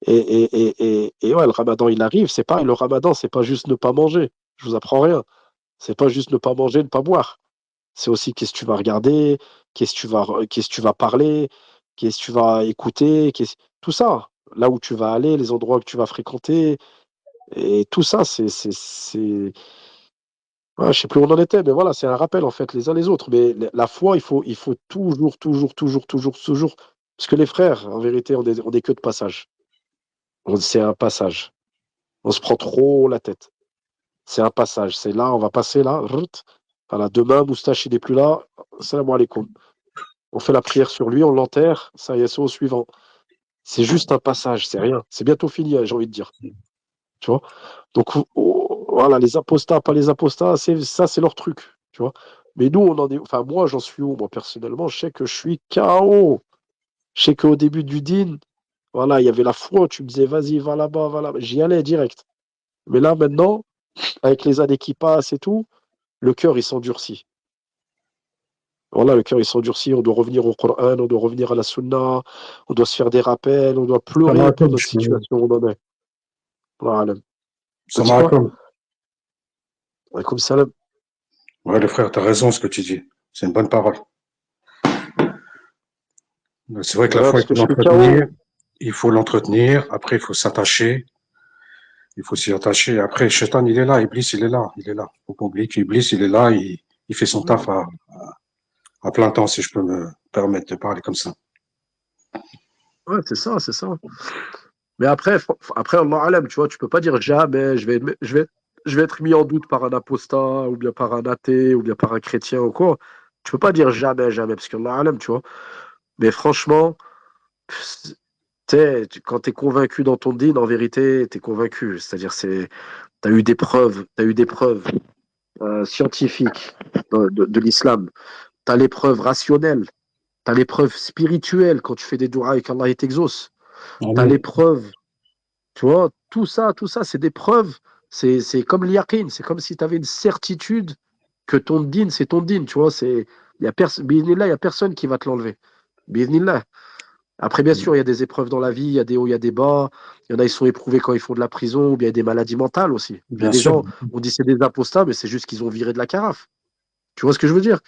Et ouais, le ramadan, il arrive. C'est pas, le ramadan, c'est pas juste ne pas manger. Je vous apprends rien. C'est pas juste ne pas manger, ne pas boire. C'est aussi qu'est-ce que tu vas regarder, qu'est-ce que tu vas parler, qu'est-ce que tu vas écouter, tout ça. Là où tu vas aller, les endroits que tu vas fréquenter. Et tout ça, ouais, je sais plus où on en était, mais voilà, c'est un rappel, en fait, les uns les autres. Mais la foi, il faut toujours, toujours, toujours, toujours, toujours. Parce que les frères, en vérité, on est que de passage. C'est un passage. On se prend trop la tête. C'est un passage. C'est là, on va passer là. Voilà, demain, Moustache, il n'est plus là. Salam alaikum. On fait la prière sur lui, on l'enterre. Ça y est, c'est au suivant. C'est juste un passage, c'est rien. C'est bientôt fini, j'ai envie de dire. Tu vois? Donc, voilà, les apostats, pas les apostats, ça, c'est leur truc. Tu vois? Mais nous, on en est. Enfin, moi, j'en suis où? Moi, personnellement, je sais que je suis KO. Je sais qu'au début du din, voilà, il y avait la foi. Tu me disais, vas-y, va là-bas, va là-bas. J'y allais direct. Mais là, maintenant, avec les années qui passent et tout, le cœur, il s'endurcit. Voilà, le cœur, il s'endurcit. On doit revenir au Coran, on doit revenir à la Sunna, on doit se faire des rappels, on doit pleurer pour notre situation où on en est. Voilà. Salam alaikum. Comme salam. Ouais, le frère, tu as raison ce que tu dis. C'est une bonne parole. C'est vrai que la foi, il faut l'entretenir. Après, il faut s'attacher. Il faut s'y attacher. Après, Shaitan, il est là. Iblis, il est là. Il est là. Il faut pas oublier qu'Iblis, il est là. Il fait son taf à plein temps, si je peux me permettre de parler comme ça. Ouais, c'est ça, c'est ça. Mais après, Allah alam, tu vois, tu peux pas dire jamais, je vais être mis en doute par un apostat, ou bien par un athée, ou bien par un chrétien, ou quoi. Tu peux pas dire jamais, jamais, parce qu'Allah alam, tu vois. Mais franchement, quand tu es convaincu dans ton dîne, en vérité, tu es convaincu. C'est-à-dire, tu as eu des preuves, scientifiques de l'islam. Tu as les preuves rationnelles. Tu as les preuves spirituelles quand tu fais des doigts et qu'Allah t'exauce. Tu as les preuves. Tu vois, tout ça, c'est des preuves. C'est comme l'yaqin. C'est comme si tu avais une certitude que ton dîne, c'est ton dîne. Tu vois, il n'y a personne qui va te l'enlever. Bismillah. Après, bien sûr, il y a des épreuves dans la vie, il y a des hauts, il y a des bas. Il y en a, ils sont éprouvés quand ils font de la prison, ou bien il y a des maladies mentales aussi. Il y a des gens, on dit c'est des apostats, mais c'est juste qu'ils ont viré de la carafe. Tu vois ce que je veux dire?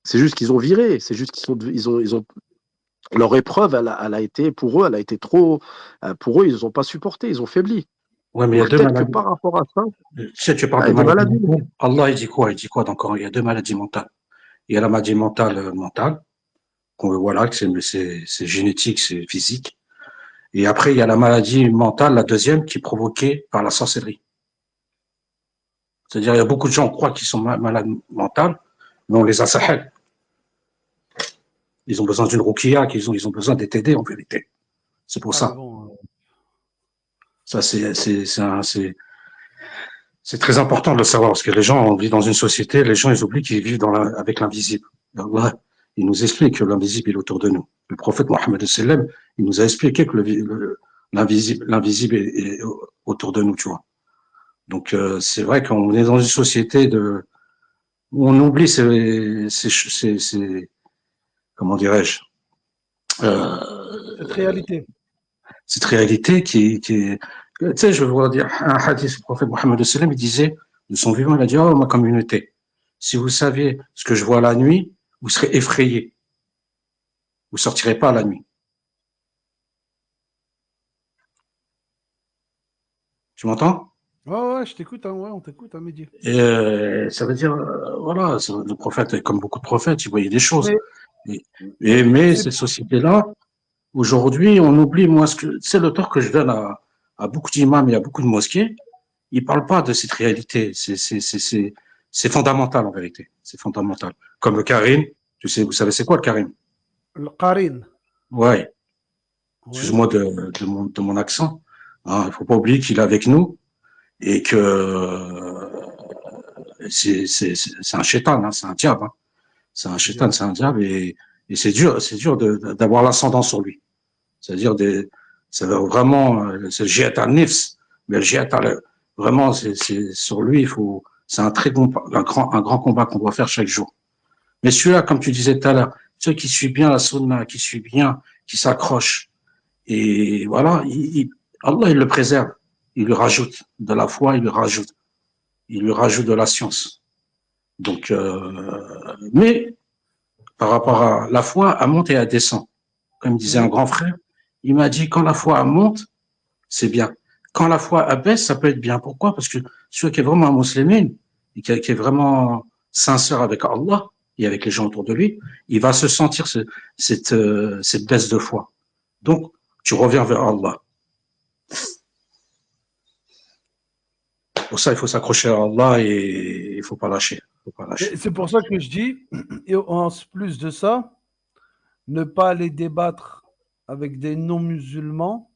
C'est juste qu'ils ont viré. C'est juste ils ont leur épreuve, elle a été, pour eux, elle a été trop. Pour eux, ils n'ont pas supporté, ils ont faibli. Ouais, mais il y a deux maladies. Que par rapport à ça. Si tu parles de maladies, Allah, il dit quoi? Il dit quoi dans le Coran? Il y a deux maladies mentales. Il y a la maladie mentale, voilà, c'est génétique, c'est physique. Et après, il y a la maladie mentale, la deuxième, qui est provoquée par la sorcellerie. C'est-à-dire, il y a beaucoup de gens qui croient qu'ils sont malades mentales, mais on les a sahel. Ils ont besoin d'une ruqya, ils ont besoin d'être aidés, en vérité. C'est pour ça. Bon, ça, c'est très important de le savoir, parce que les gens, on vit dans une société, les gens, ils oublient qu'ils vivent avec l'invisible. Allah, il nous explique que l'invisible est autour de nous. Le prophète Mohammed sallam, il nous a expliqué que l'invisible est autour de nous, tu vois. Donc, c'est vrai qu'on est dans une société où on oublie comment dirais-je, Cette réalité. cette réalité qui est, tu sais, je vais vous dire un hadith du prophète Mohammed sallam, il disait, de son vivant, il a dit, oh, ma communauté, si vous saviez ce que je vois la nuit, vous serez effrayés. Vous sortirez pas la nuit. Tu m'entends? Ouais, je t'écoute, hein, ouais, on t'écoute, hein, Mehdi. Et ça veut dire, voilà, le prophète, comme beaucoup de prophètes, il voyait des choses. Mais Mais cette société-là, aujourd'hui, on oublie, moi, c'est le tort que je donne à beaucoup d'imams et à beaucoup de mosquées. Ils parlent pas de cette réalité. C'est fondamental, en vérité. C'est fondamental. Comme le Karim. Vous savez, c'est quoi le Karim? Le Qarin. Ouais. Ouais. Excuse-moi de mon accent. Hein, il faut pas oublier qu'il est avec nous et que c'est un chétan, hein, c'est un diable. Hein. C'est un chétan, c'est un diable et c'est dur d'avoir l'ascendant sur lui. C'est-à-dire ça va vraiment, c'est le jihad al-nifs, mais le jihad vraiment, c'est sur lui, c'est un grand combat qu'on doit faire chaque jour. Mais celui-là, comme tu disais tout à l'heure, ceux qui suivent bien la sunna, qui suivent bien, qui s'accrochent, et voilà, Allah, il le préserve. Il lui rajoute de la foi, il lui rajoute de la science. Donc, mais par rapport à la foi, elle monte et elle descend. Comme disait un grand frère, il m'a dit, quand la foi elle monte, c'est bien. Quand la foi elle baisse, ça peut être bien. Pourquoi? Parce que celui qui est vraiment un musulman, et qui est vraiment sincère avec Allah et avec les gens autour de lui, il va se sentir cette baisse de foi. Donc, tu reviens vers Allah. Pour ça, il faut s'accrocher à Allah et il ne faut pas lâcher. C'est pour ça que je dis, et en plus de ça, ne pas aller débattre avec des non-musulmans,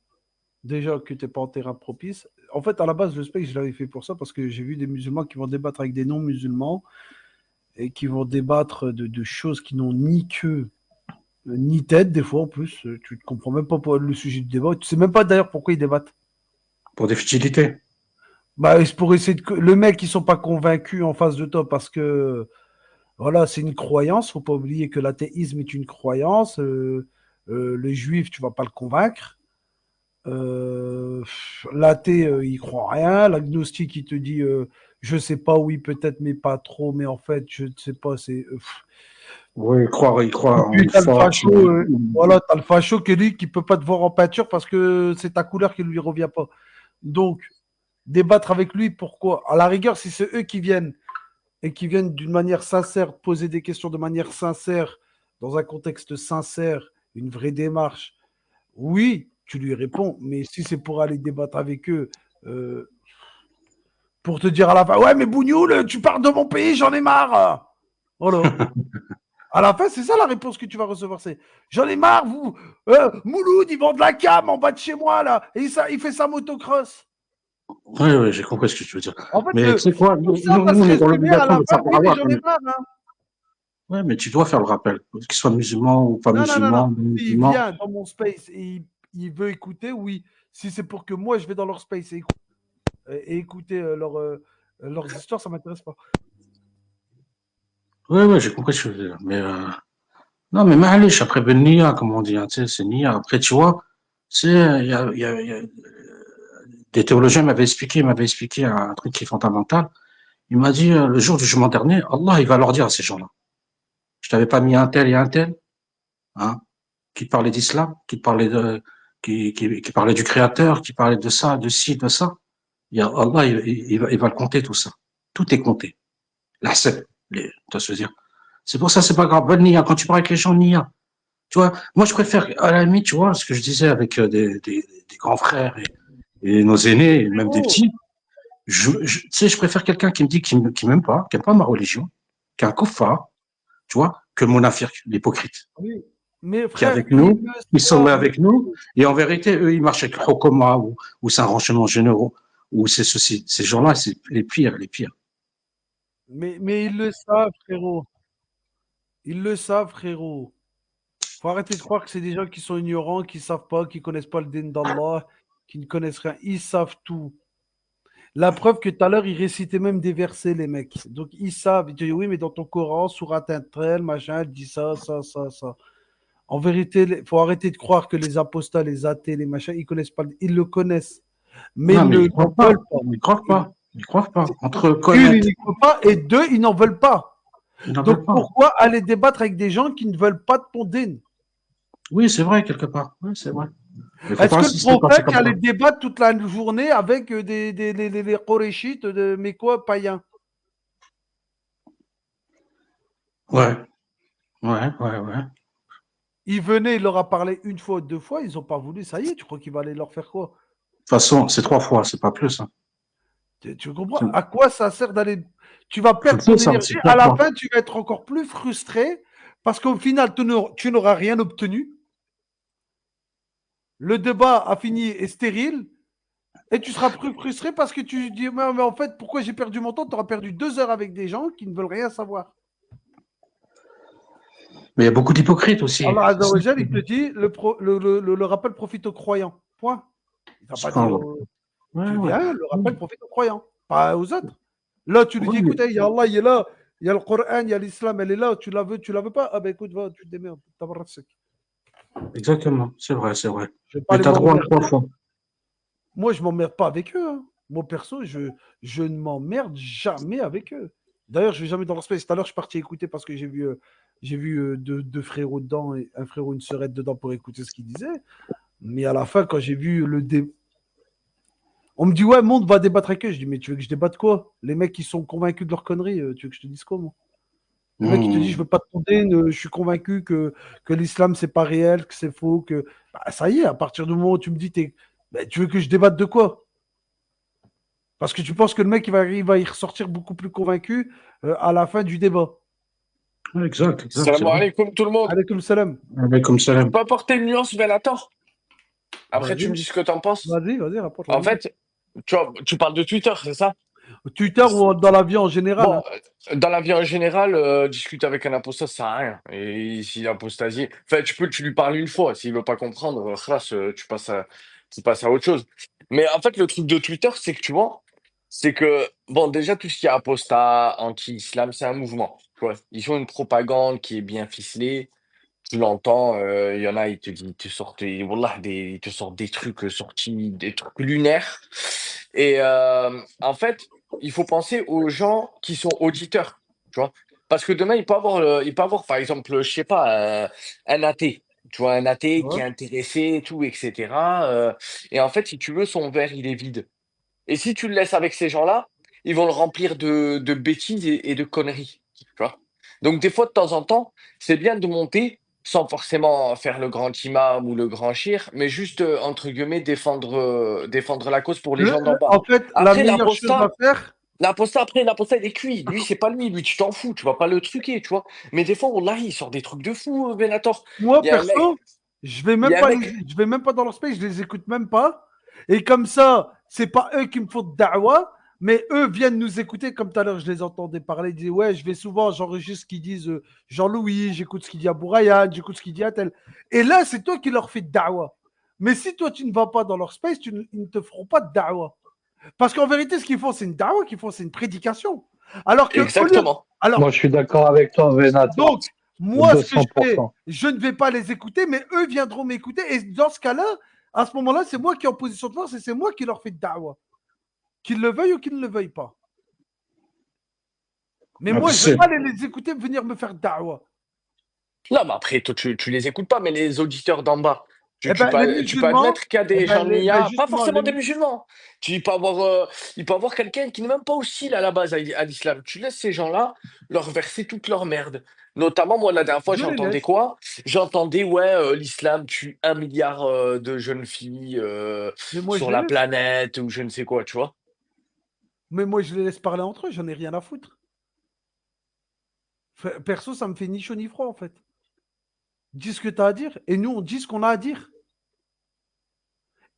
déjà que tu n'es pas en terrain propice. En fait, à la base, le space, je l'avais fait pour ça, parce que j'ai vu des musulmans qui vont débattre avec des non-musulmans et qui vont débattre de choses qui n'ont ni queue, ni tête, des fois en plus. Tu ne comprends même pas le sujet du débat. Tu ne sais même pas d'ailleurs pourquoi ils débattent. Pour des futilités. Bah, c'est pour essayer de. Le mec, ils sont pas convaincus en face de toi parce que voilà, c'est une croyance. Faut pas oublier que l'athéisme est une croyance. Le juif, tu vas pas le convaincre. L'athée, il croit rien. L'agnostique, il te dit je sais pas, oui, peut-être, mais pas trop. Mais en fait, je ne sais pas. C'est. Oui, il croit en Puis une t'as le foi. facho, voilà, t'as le facho qui lui qui peut pas te voir en peinture parce que c'est ta couleur qui lui revient pas. Donc, débattre avec lui, pourquoi? À la rigueur, si c'est eux qui viennent et qui viennent d'une manière sincère, poser des questions de manière sincère, dans un contexte sincère, une vraie démarche, oui, tu lui réponds. Mais si c'est pour aller débattre avec eux, pour te dire à la fin, ouais, mais Bougnoul, tu pars de mon pays, j'en ai marre. Voilà. À la fin, c'est ça la réponse que tu vas recevoir. C'est j'en ai marre, vous. Mouloud, ils vendent de la cam en bas de chez moi, là. Et ça, il fait sa motocross. Oui, j'ai compris ce que tu veux dire. En fait, Mais tu sais quoi, nous, ça va se on est dans résumer à l'obligation la de fin. faire Oui, mais avoir. j'en ai marre. Hein. Oui, mais tu dois faire le rappel. Qu'il soit musulman ou pas Non. musulman, S'il musulman. vient dans mon space et il veut écouter, oui. Si c'est pour que moi, je vais dans leur space et écouter leurs histoires, ça ne m'intéresse pas. Oui, j'ai compris ce que tu veux dire. Mais non, mais معليش, après ben nia, comme on dit, hein, tu sais, c'est nia. Après, tu vois, il y a des théologiens m'avaient expliqué un truc qui est fondamental. Il m'a dit, le jour du jugement dernier, Allah, il va leur dire à ces gens-là, je t'avais pas mis un tel et un tel, hein, qui parlait d'islam, qui parlait du créateur, qui parlait de ça, de ci, de ça. Allah, il va le compter tout ça. Tout est compté. L'asset, tu vois ce que je veux dire. C'est pour ça, c'est pas grave. Bonne nia. Quand tu parles avec les gens, nia. Tu vois, moi, je préfère, à la limite, tu vois, ce que je disais avec des grands frères et nos aînés, et même des petits. Tu sais, je préfère quelqu'un qui me dit qu'il m'aime pas, qui n'aime pas ma religion, qui est un kuffar, tu vois, que mon infirme, l'hypocrite. Oui. Mais Qui est frère, avec nous, qui sont là avec nous, et en vérité, eux, ils marchent avec le Hokoma ou c'est un renseignement généraux, ou c'est ceci. Ces gens-là, c'est les pires, les pires. Mais ils le savent, frérot. Ils le savent, frérot. Faut arrêter de croire que c'est des gens qui sont ignorants, qui savent pas, qui connaissent pas le din d'Allah, qui ne connaissent rien. Ils savent tout. La preuve que tout à l'heure, ils récitaient même des versets, les mecs. Donc, ils savent. Ils te disent, oui, mais dans ton Coran, sourate un tel, machin, elle dit ça, ça, ça, ça. En vérité, il faut arrêter de croire que les apostats, les athées, les machins, ils connaissent pas. Ils le connaissent. Mais Non, ils mais ne ils croient n'en pas. veulent pas. Ils croient pas. Ils croient pas. Entre Une, ils connaître, n'y croient pas, et deux, ils n'en veulent pas. ils n'en Donc, veulent pas. pourquoi aller débattre avec des gens qui ne veulent pas de ton din? Oui, c'est vrai, quelque part. Oui, c'est vrai. Mais faut Est-ce pas que le insister quand c'est prophète comme allait ça. débattre toute la journée avec les Koréchites, mais quoi, païens? Ouais, ouais. Il venait, il leur a parlé une fois, deux fois, ils n'ont pas voulu, ça y est, tu crois qu'il va aller leur faire quoi? De toute façon, c'est 3 fois, c'est pas plus. Hein. Tu comprends? À quoi ça sert d'aller. Tu vas C'est perdre ton plus, ça, énergie, c'est à la 3 fois. fin, tu vas être encore plus frustré parce qu'au final, tu n'auras rien obtenu. Le débat a fini est stérile et tu seras plus frustré parce que tu dis, mais en fait, pourquoi j'ai perdu mon temps? Tu auras perdu 2 heures avec des gens qui ne veulent rien savoir. Mais il y a beaucoup d'hypocrites aussi. Allah Azza wa Jal, il te dit, le rappel profite aux croyants. Point. Il t'a pas dit, Ouais, tu ouais. viens, le rappel profite aux croyants, pas aux autres. Là, tu lui dis, Oui, écoute, il y a Allah, il est là, il y a le Coran, il y a l'islam, elle est là, tu la veux pas? Ah ben écoute, va, tu te démerdes. exactement. C'est vrai, c'est vrai. Je vais pas Mais aller t'as droit à m'emmerder. 3 fois. Moi, je m'emmerde pas avec eux. Hein. Moi, perso, je ne m'emmerde jamais avec eux. D'ailleurs, je vais jamais dans leur space. Tout à l'heure, je suis parti écouter parce que j'ai vu deux frérots dedans et un frérot, une sœurette dedans pour écouter ce qu'ils disaient. Mais à la fin, quand j'ai vu le débat, on me dit, ouais, monde va débattre avec eux. Je dis, mais tu veux que je débatte quoi? Les mecs qui sont convaincus de leur connerie, tu veux que je te dise quoi, moi? Le mec qui te dit, je veux pas te condamner, je suis convaincu que l'islam, c'est pas réel, que c'est faux, que. Bah, ça y est, à partir du moment où tu me dis, bah, tu veux que je débatte de quoi? Parce que tu penses que le mec, il va y ressortir beaucoup plus convaincu à la fin du débat. Exact, c'est Salam vrai. alaikum tout le monde. Alaykoum salam. Comme Je salam. peux apporter une nuance, Bellator? Après, tu me Vas-y, dis ce que t'en penses. vas-y, rapporte la En nuance. fait, tu parles de Twitter, c'est ça? Twitter ou dans la vie en général. Bon, Hein. dans la vie en général, discuter avec un apostat, ça sert à rien. Et s'il apostasie, enfin, tu lui parles une fois. S'il veut pas comprendre, khlas, tu passes à autre chose. Mais en fait, le truc de Twitter, c'est que tu vois, c'est que, bon, déjà, tout ce qui est apostat, anti-islam, c'est un mouvement. Tu vois, ils ont une propagande qui est bien ficelée. Tu l'entends, il y en a, ils te sortent wallah, ils te sortent des trucs, sortis des trucs lunaires et en fait, il faut penser aux gens qui sont auditeurs, tu vois? Parce que demain, il peut avoir, par exemple, je sais pas, un athée, tu vois? Un athée qui Ouais. est intéressé et tout et cetera, et en fait, si tu veux, son verre, il est vide et si tu le laisses avec ces gens-là, ils vont le remplir de bêtises et de conneries, tu vois? Donc des fois, de temps en temps, c'est bien de monter sans forcément faire le grand imam ou le grand shir, mais juste, entre guillemets, défendre la cause pour les gens d'en bas. En fait, la Après meilleure chose à faire, l'apostat, il est cuit. Lui, c'est pas lui, tu t'en fous, tu vas pas le truquer, tu vois? Mais des fois, wallah, il sort des trucs de fou, Bellator. moi, Il y a un mec perso, je vais il y même a un pas mec je vais même pas dans leur space, je les écoute même pas. Et comme ça, c'est pas eux qui me font de da'wa, mais eux viennent nous écouter. Comme tout à l'heure, je les entendais parler. Ils disaient, ouais, je vais souvent, j'enregistre ce qu'ils disent Jean-Louis, j'écoute ce qu'il dit à Bourayan, j'écoute ce qu'il dit à tel. Et là, c'est toi qui leur fais de da'wa. Mais si toi, tu ne vas pas dans leur space, ils ne te feront pas de da'wa. Parce qu'en vérité, ce qu'ils font, c'est une da'wa, qu'ils font, c'est une prédication. Alors que, au lieu. exactement. Alors, Moi, je suis d'accord avec toi, Venator. donc, moi, ce que je fais, 200%. je ne vais pas les écouter, mais eux viendront m'écouter. Et dans ce cas-là, à ce moment-là, c'est moi qui est en position de force et c'est moi qui leur fais de da'wa. Qu'ils le veuillent ou qu'ils ne le veuillent pas. Mais moi, je ne vais pas les écouter venir me faire da'wa. Non, mais après, toi, tu les écoutes pas, mais les auditeurs d'en bas, Eh ben, les tu peux musulmans, admettre qu'il y a des gens de ben, l'IA, pas justement, forcément des musulmans. Il peut avoir quelqu'un qui n'est même pas hostile à la base à l'islam. Tu laisses ces gens-là leur verser toute leur merde. Notamment, moi, la dernière fois, je les j'entendais laisse. quoi? J'entendais, ouais, l'islam tue 1 milliard de jeunes filles Mais moi, je sur les la laisse. planète ou je ne sais quoi, tu vois? Mais moi, je les laisse parler entre eux, j'en ai rien à foutre. Perso, ça me fait ni chaud ni froid, en fait. Dis ce que tu as à dire, et nous, on dit ce qu'on a à dire.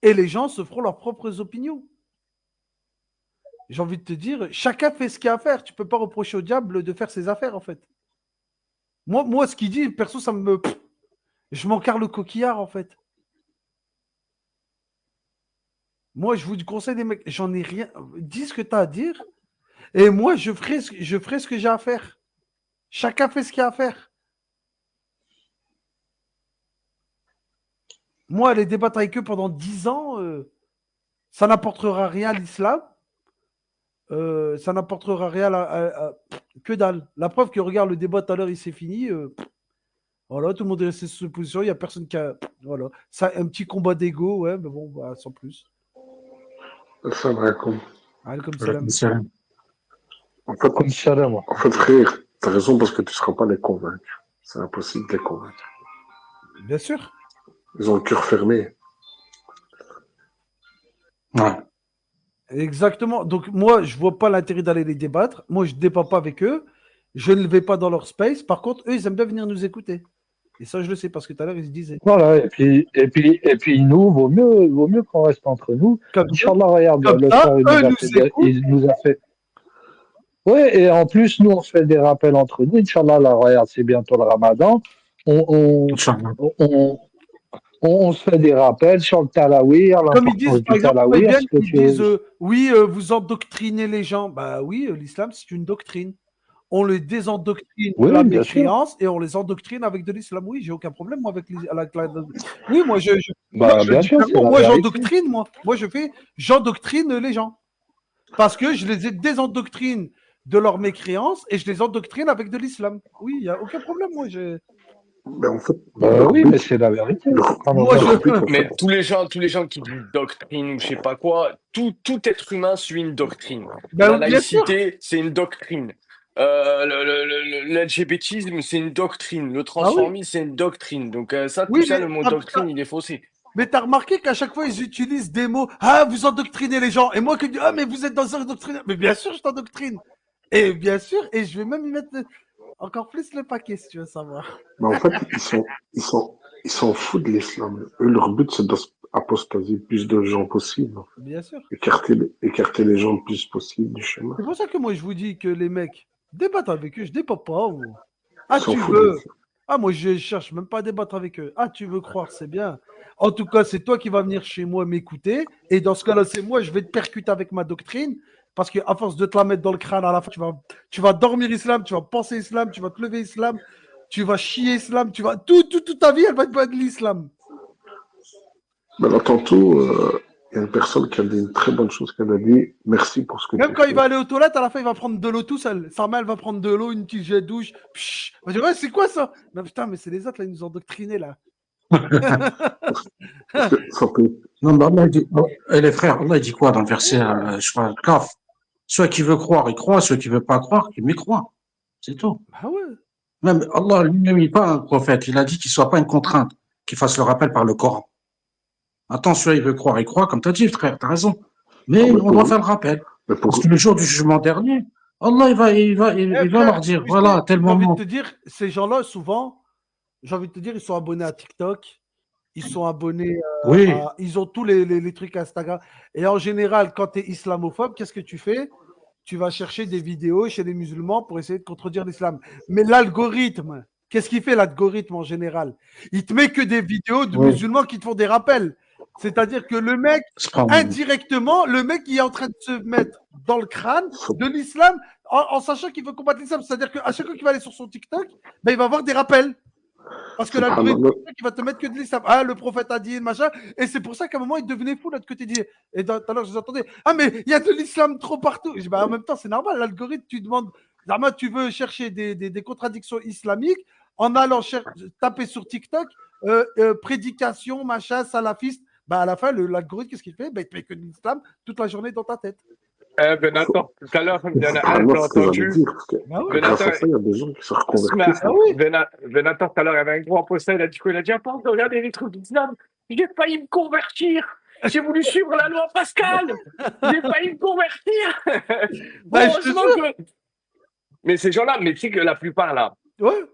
Et les gens se feront leurs propres opinions. J'ai envie de te dire, chacun fait ce qu'il a à faire. Tu ne peux pas reprocher au diable de faire ses affaires, en fait. Moi ce qu'il dit, perso, ça me. Je m'en carre le coquillard, en fait. Moi, je vous conseille des mecs, j'en ai rien. Dis ce que tu as à dire. Et moi, je ferai ce que j'ai à faire. Chacun fait ce qu'il a à faire. Moi, aller débattre avec eux pendant 10 ans, ça n'apportera rien à l'islam. Ça n'apportera rien que dalle. La preuve que, regarde, le débat tout à l'heure, il s'est fini. Voilà, tout le monde est resté sur sa position. Il n'y a personne qui a. Voilà. Ça, un petit combat d'ego, ouais, mais bon, bah, sans plus. Assalamu alaikum. Alaikum Alaikum salam. salam. En fait, frère, t'as raison parce que tu ne seras pas les convaincre. C'est impossible de les convaincre. Bien sûr. Ils ont le cœur fermé. Ouais. Exactement. Donc, moi, je ne vois pas l'intérêt d'aller les débattre. Moi, je ne débat pas avec eux. Je ne vais pas dans leur space. Par contre, eux, ils aiment bien venir nous écouter. Et ça, je le sais parce que tout à l'heure, ils se disaient. Voilà, et puis nous, vaut mieux qu'on reste entre nous. Inch'Allah, regarde, le soir, il nous a fait. Oui, et en plus, nous, on se fait des rappels entre nous. Inch'Allah, là, regarde, c'est bientôt le Ramadan. On se fait des rappels sur le Talawi. Comme ils disent, par exemple, ils disent oui, vous endoctrinez les gens. Bah oui, l'islam, c'est une doctrine. On les désendoctrine de la mécréance et on les endoctrine avec de l'islam. Oui, j'ai aucun problème, moi, avec oui, moi, moi, j'endoctrine, moi. Moi, j'endoctrine les gens. Parce que je les désendoctrine de leur mécréance et je les endoctrine avec de l'islam. Oui, il n'y a aucun problème, moi. Mais en fait, oui, mais c'est la vérité. Mais tous les gens qui disent doctrine ou je sais pas quoi, tout être humain suit une doctrine. La laïcité, c'est une doctrine. L'LGBTisme, c'est une doctrine. Le transformisme, c'est une doctrine. Donc ça, tout ça, le mot doctrine, il est faussé. Mais t'as remarqué qu'à chaque fois, ils utilisent des mots. Ah, vous endoctrinez les gens. Et moi qui dis, ah, mais vous êtes dans un doctrine. Mais bien sûr, je t'endoctrine. Et bien sûr, et je vais même y mettre encore plus le paquet si tu veux savoir. Mais en fait, ils s'en foutent de l'islam. Eux, leur but, c'est d'apostasier plus de gens possible. En fait. Bien sûr. Écarter les gens le plus possible du chemin. C'est pour ça que moi, je vous dis que les mecs, débattent avec eux. Je débatte pas. Ah, tu veux. Ah, moi, je cherche même pas à débattre avec eux. Ah, tu veux croire, c'est bien. En tout cas, c'est toi qui vas venir chez moi m'écouter. Et dans ce cas-là, c'est moi, je vais te percuter avec ma doctrine. Parce qu'à force de te la mettre dans le crâne, à la fin, tu vas dormir islam, tu vas penser islam, tu vas te lever islam, tu vas chier islam, tu vas. Toute ta vie, elle va être de l'islam. Mais là, tantôt, il y a une personne qui a dit une très bonne chose, qu'elle a dit merci pour ce que tu as fait. Même quand il va aller aux toilettes, à la fin, il va prendre de l'eau tout seul. Sa mère, elle va prendre de l'eau, une petite jet de douche. Psh, on va dire, ouais, c'est quoi ça? Non, putain, mais c'est les autres, là, ils nous ont endoctrinés, là. Non, mais Allah dit, et les frères, Allah dit quoi dans le verset, je crois, Kaf? Soit qui veut croire, il croit, soit qui veut pas croire, il mécroit. C'est tout. Bah ouais. Même Allah lui-même n'est pas un prophète. Il a dit qu'il ne soit pas une contrainte, qu'il fasse le rappel par le Coran. Attends, celui-là, il veut croire, il croit, comme tu as dit, frère, tu as raison. Mais on doit faire le rappel. Parce que le jour du jugement dernier, Allah, il va leur dire, voilà, à tel moment. J'ai envie de te dire, ces gens-là, souvent, j'ai envie de te dire, ils sont abonnés à TikTok. Ils sont abonnés ils ont tous les trucs Instagram. Et en général, quand tu es islamophobe, qu'est-ce que tu fais? Tu vas chercher des vidéos chez les musulmans pour essayer de contredire l'islam. Mais l'algorithme, qu'est-ce qu'il fait l'algorithme en général? Il te met que des vidéos de musulmans qui te font des rappels. C'est-à-dire que le mec, indirectement, le mec il est en train de se mettre dans le crâne de l'islam en sachant qu'il veut combattre l'islam. C'est-à-dire qu'à chaque fois qu'il va aller sur son TikTok, ben, il va avoir des rappels. Parce que l'algorithme, il va te mettre que de l'islam. Ah, le prophète a dit, machin. Et c'est pour ça qu'à un moment, il devenait fou de l'autre côté. Et tout à l'heure, je vous entendais. Ah, mais il y a de l'islam trop partout. Je dis, bah, en même temps, c'est normal. L'algorithme, tu demandes. Normalement, tu veux chercher des contradictions islamiques en allant taper sur TikTok, prédication, machin, salafiste. Bah, à la fin, l'algorithme, qu'est-ce qu'il fait? Bah, il te met que de l'islam toute la journée dans ta tête. Benator, tout à l'heure, il y en a un, j'ai entendu. Il y a des gens qui se reconvertissent. Benator, tout à l'heure, il y avait un gros apostat, il a dit quoi? Il a dit, à force de regarder les trucs d'islam, j'ai failli me convertir. J'ai voulu suivre la loi Pascal. J'ai failli me convertir. Mais ces gens-là, mais tu sais que la plupart, là. Ouais.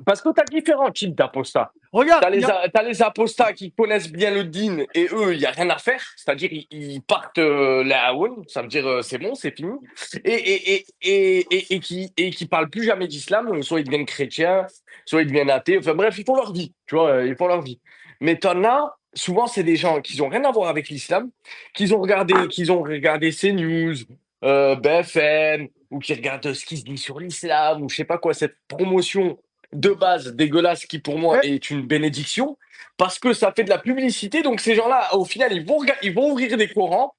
Parce que tu as différents types d'apostats. Regarde, T'as les apostats qui connaissent bien le din et eux, il n'y a rien à faire. C'est-à-dire, ils partent la Haoun, ça veut dire c'est bon, c'est fini. Et qui parlent plus jamais d'islam. Soit ils deviennent chrétiens, soit ils deviennent athées. Enfin bref, ils font leur vie. Tu vois, ils font leur vie. Mais t'en as, souvent, c'est des gens qui n'ont rien à voir avec l'islam, qui ont regardé CNews, BFM, ou qui regardent ce qui se dit sur l'islam, ou je sais pas quoi, cette promotion de base dégueulasse qui pour moi est une bénédiction parce que ça fait de la publicité. Donc ces gens-là, au final, ils vont ouvrir des courants,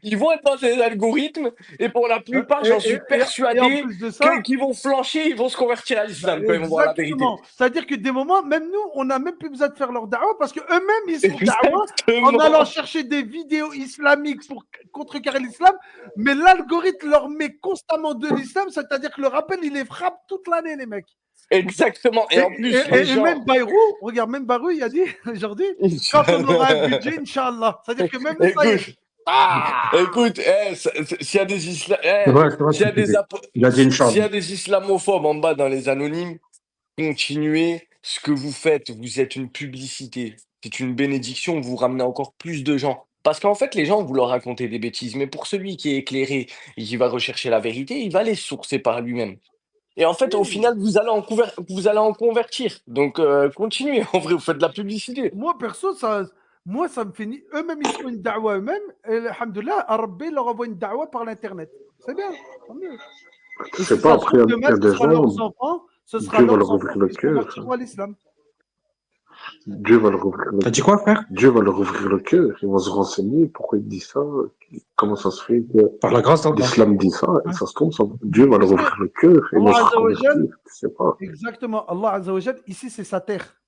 ils vont être dans ces algorithmes et pour la plupart, j'en suis et en persuadé plus de ça, qu'ils vont flancher, ils vont se convertir à l'islam quand ils vont voir la vérité. exactement. C'est-à-dire que des moments, même nous, on n'a même plus besoin de faire leur da'wa parce qu'eux-mêmes, ils sont da'wa en allant chercher des vidéos islamiques pour contrecarrer l'islam, mais l'algorithme leur met constamment de l'islam, c'est-à-dire que le rappel, il les frappe toute l'année, les mecs. Exactement. Et en plus, et même Bayrou, regarde, même Bayrou, il a dit aujourd'hui, quand on aura un budget, Inch'Allah. C'est-à-dire que même ça y est. Écoute, s'il y a des s'il y a des islamophobes en bas dans les anonymes, continuez ce que vous faites. Vous êtes une publicité. C'est une bénédiction. Vous ramenez encore plus de gens. Parce qu'en fait, les gens, vous leur racontez des bêtises. Mais pour celui qui est éclairé et qui va rechercher la vérité, il va les sourcer par lui-même. Et en fait, au final, vous allez en convertir. Donc, continuez. En vrai, vous faites de la publicité. Moi, perso, ça me fait ni... Eux-mêmes, ils font une da'wa eux-mêmes. Et alhamdoulilah, Rabbi leur envoie une da'wa par l'Internet. C'est bien. Tant mieux. Je sais pas, après, il y a des gens, leurs enfants, ce sera Dieu va leurs leur enfants ouvrir le qui se cœur. convertiront à l'islam. Dieu va leur ouvrir le cœur. T'as dit quoi, frère? Dieu va leur ouvrir le cœur. Ils vont se renseigner. Pourquoi il dit ça? Comment ça se fait que Par la grâce d'Allah. l'islam dit ça? Et ça se tombe. Dieu va leur ouvrir le cœur. Ils vont se reconvertir. Je sais pas. Exactement. Allah Azza wa Jal, ici, c'est sa terre.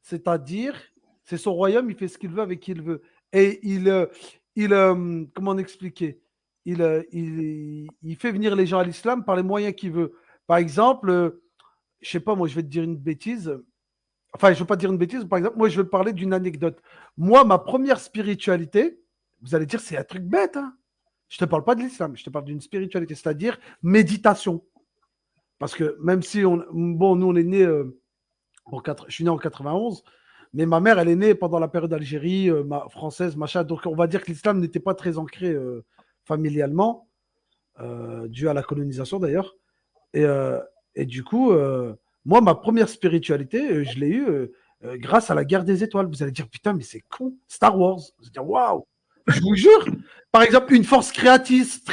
C'est-à-dire, c'est son royaume, il fait ce qu'il veut avec qui il veut. Et comment expliquer? Il fait venir les gens à l'islam par les moyens qu'il veut. Par exemple, je sais pas, moi, je vais te dire une bêtise. Enfin, je ne veux pas dire une bêtise. Par exemple, moi, je vais te parler d'une anecdote. Moi, ma première spiritualité, vous allez dire, c'est un truc bête. Hein, je ne te parle pas de l'islam, je te parle d'une spiritualité, c'est-à-dire méditation. Parce que même si, nous, on est né, je suis né en 91, mais ma mère, elle est née pendant la période d'Algérie, française, machin. Donc, on va dire que l'islam n'était pas très ancré familialement, dû à la colonisation d'ailleurs. Et du coup, moi, ma première spiritualité, je l'ai eue grâce à la guerre des étoiles. Vous allez dire, putain, mais c'est con, Star Wars. Vous allez dire, waouh, je vous jure. Par exemple, une force créatrice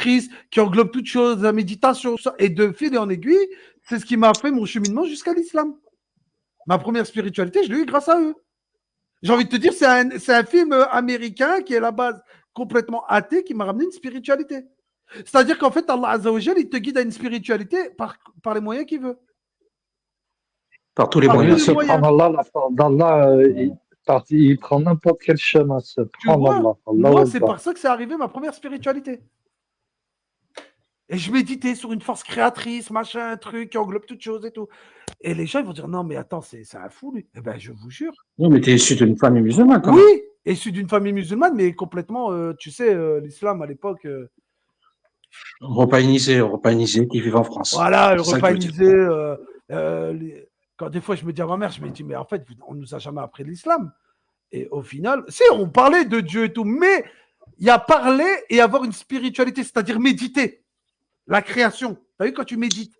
qui englobe toutes choses, la méditation, ça, et de fil en aiguille, c'est ce qui m'a fait mon cheminement jusqu'à l'islam. Ma première spiritualité, je l'ai eue grâce à eux. J'ai envie de te dire, c'est un film américain qui est à la base complètement athée qui m'a ramené une spiritualité. C'est-à-dire qu'en fait, Allah Azza wa Jal, il te guide à une spiritualité par les moyens qu'il veut. Par tous les moyens. Subhanallah, la force d'Allah, il prend n'importe quel chemin. Moi, c'est par ça que c'est arrivé ma première spiritualité. Et je méditais sur une force créatrice, machin, un truc qui englobe toutes choses et tout. Et les gens, ils vont dire, non, mais attends, c'est un fou, lui. Eh bien, je vous jure. Non, mais tu es issu d'une famille musulmane, quand même. Oui, même. issu d'une famille musulmane, mais complètement, tu sais, l'islam à l'époque. Européanisé, qui vivent en France. Voilà, européanisé. Quand des fois, je me dis à ma mère, je me dis, mais en fait, on ne nous a jamais appris l'islam. Et au final, si, on parlait de Dieu et tout, mais il y a parler et avoir une spiritualité, c'est-à-dire méditer. La création. Tu as vu quand tu médites?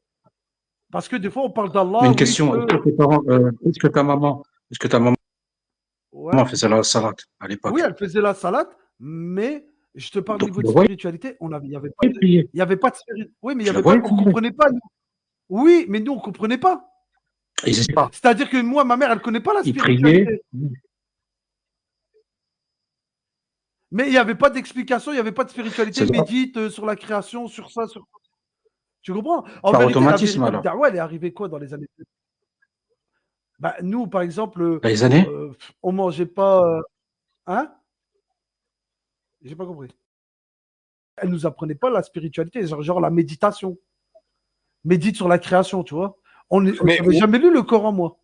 Parce que des fois, on parle d'Allah. Mais une question, est-ce que ta maman faisait la salade à l'époque? Oui, elle faisait la salade, mais je te parle du niveau de spiritualité. Il n'y avait pas de spiritualité. Oui, mais on ne comprenait pas. Nous. Oui, mais nous, on ne comprenait pas. C'est-à-dire que moi, ma mère, elle ne connaît pas la spiritualité. Mais il n'y avait pas d'explication, il n'y avait pas de spiritualité. Médite sur la création, sur ça, sur ça. Tu comprends? En vérité, la véritable da'wa, elle est arrivée quoi dans les années? Bah, nous, par exemple, les années on ne mangeait pas. Hein? J'ai pas compris. Elle ne nous apprenait pas la spiritualité, genre la méditation. Médite sur la création, tu vois. On n'avait jamais lu le Coran, moi.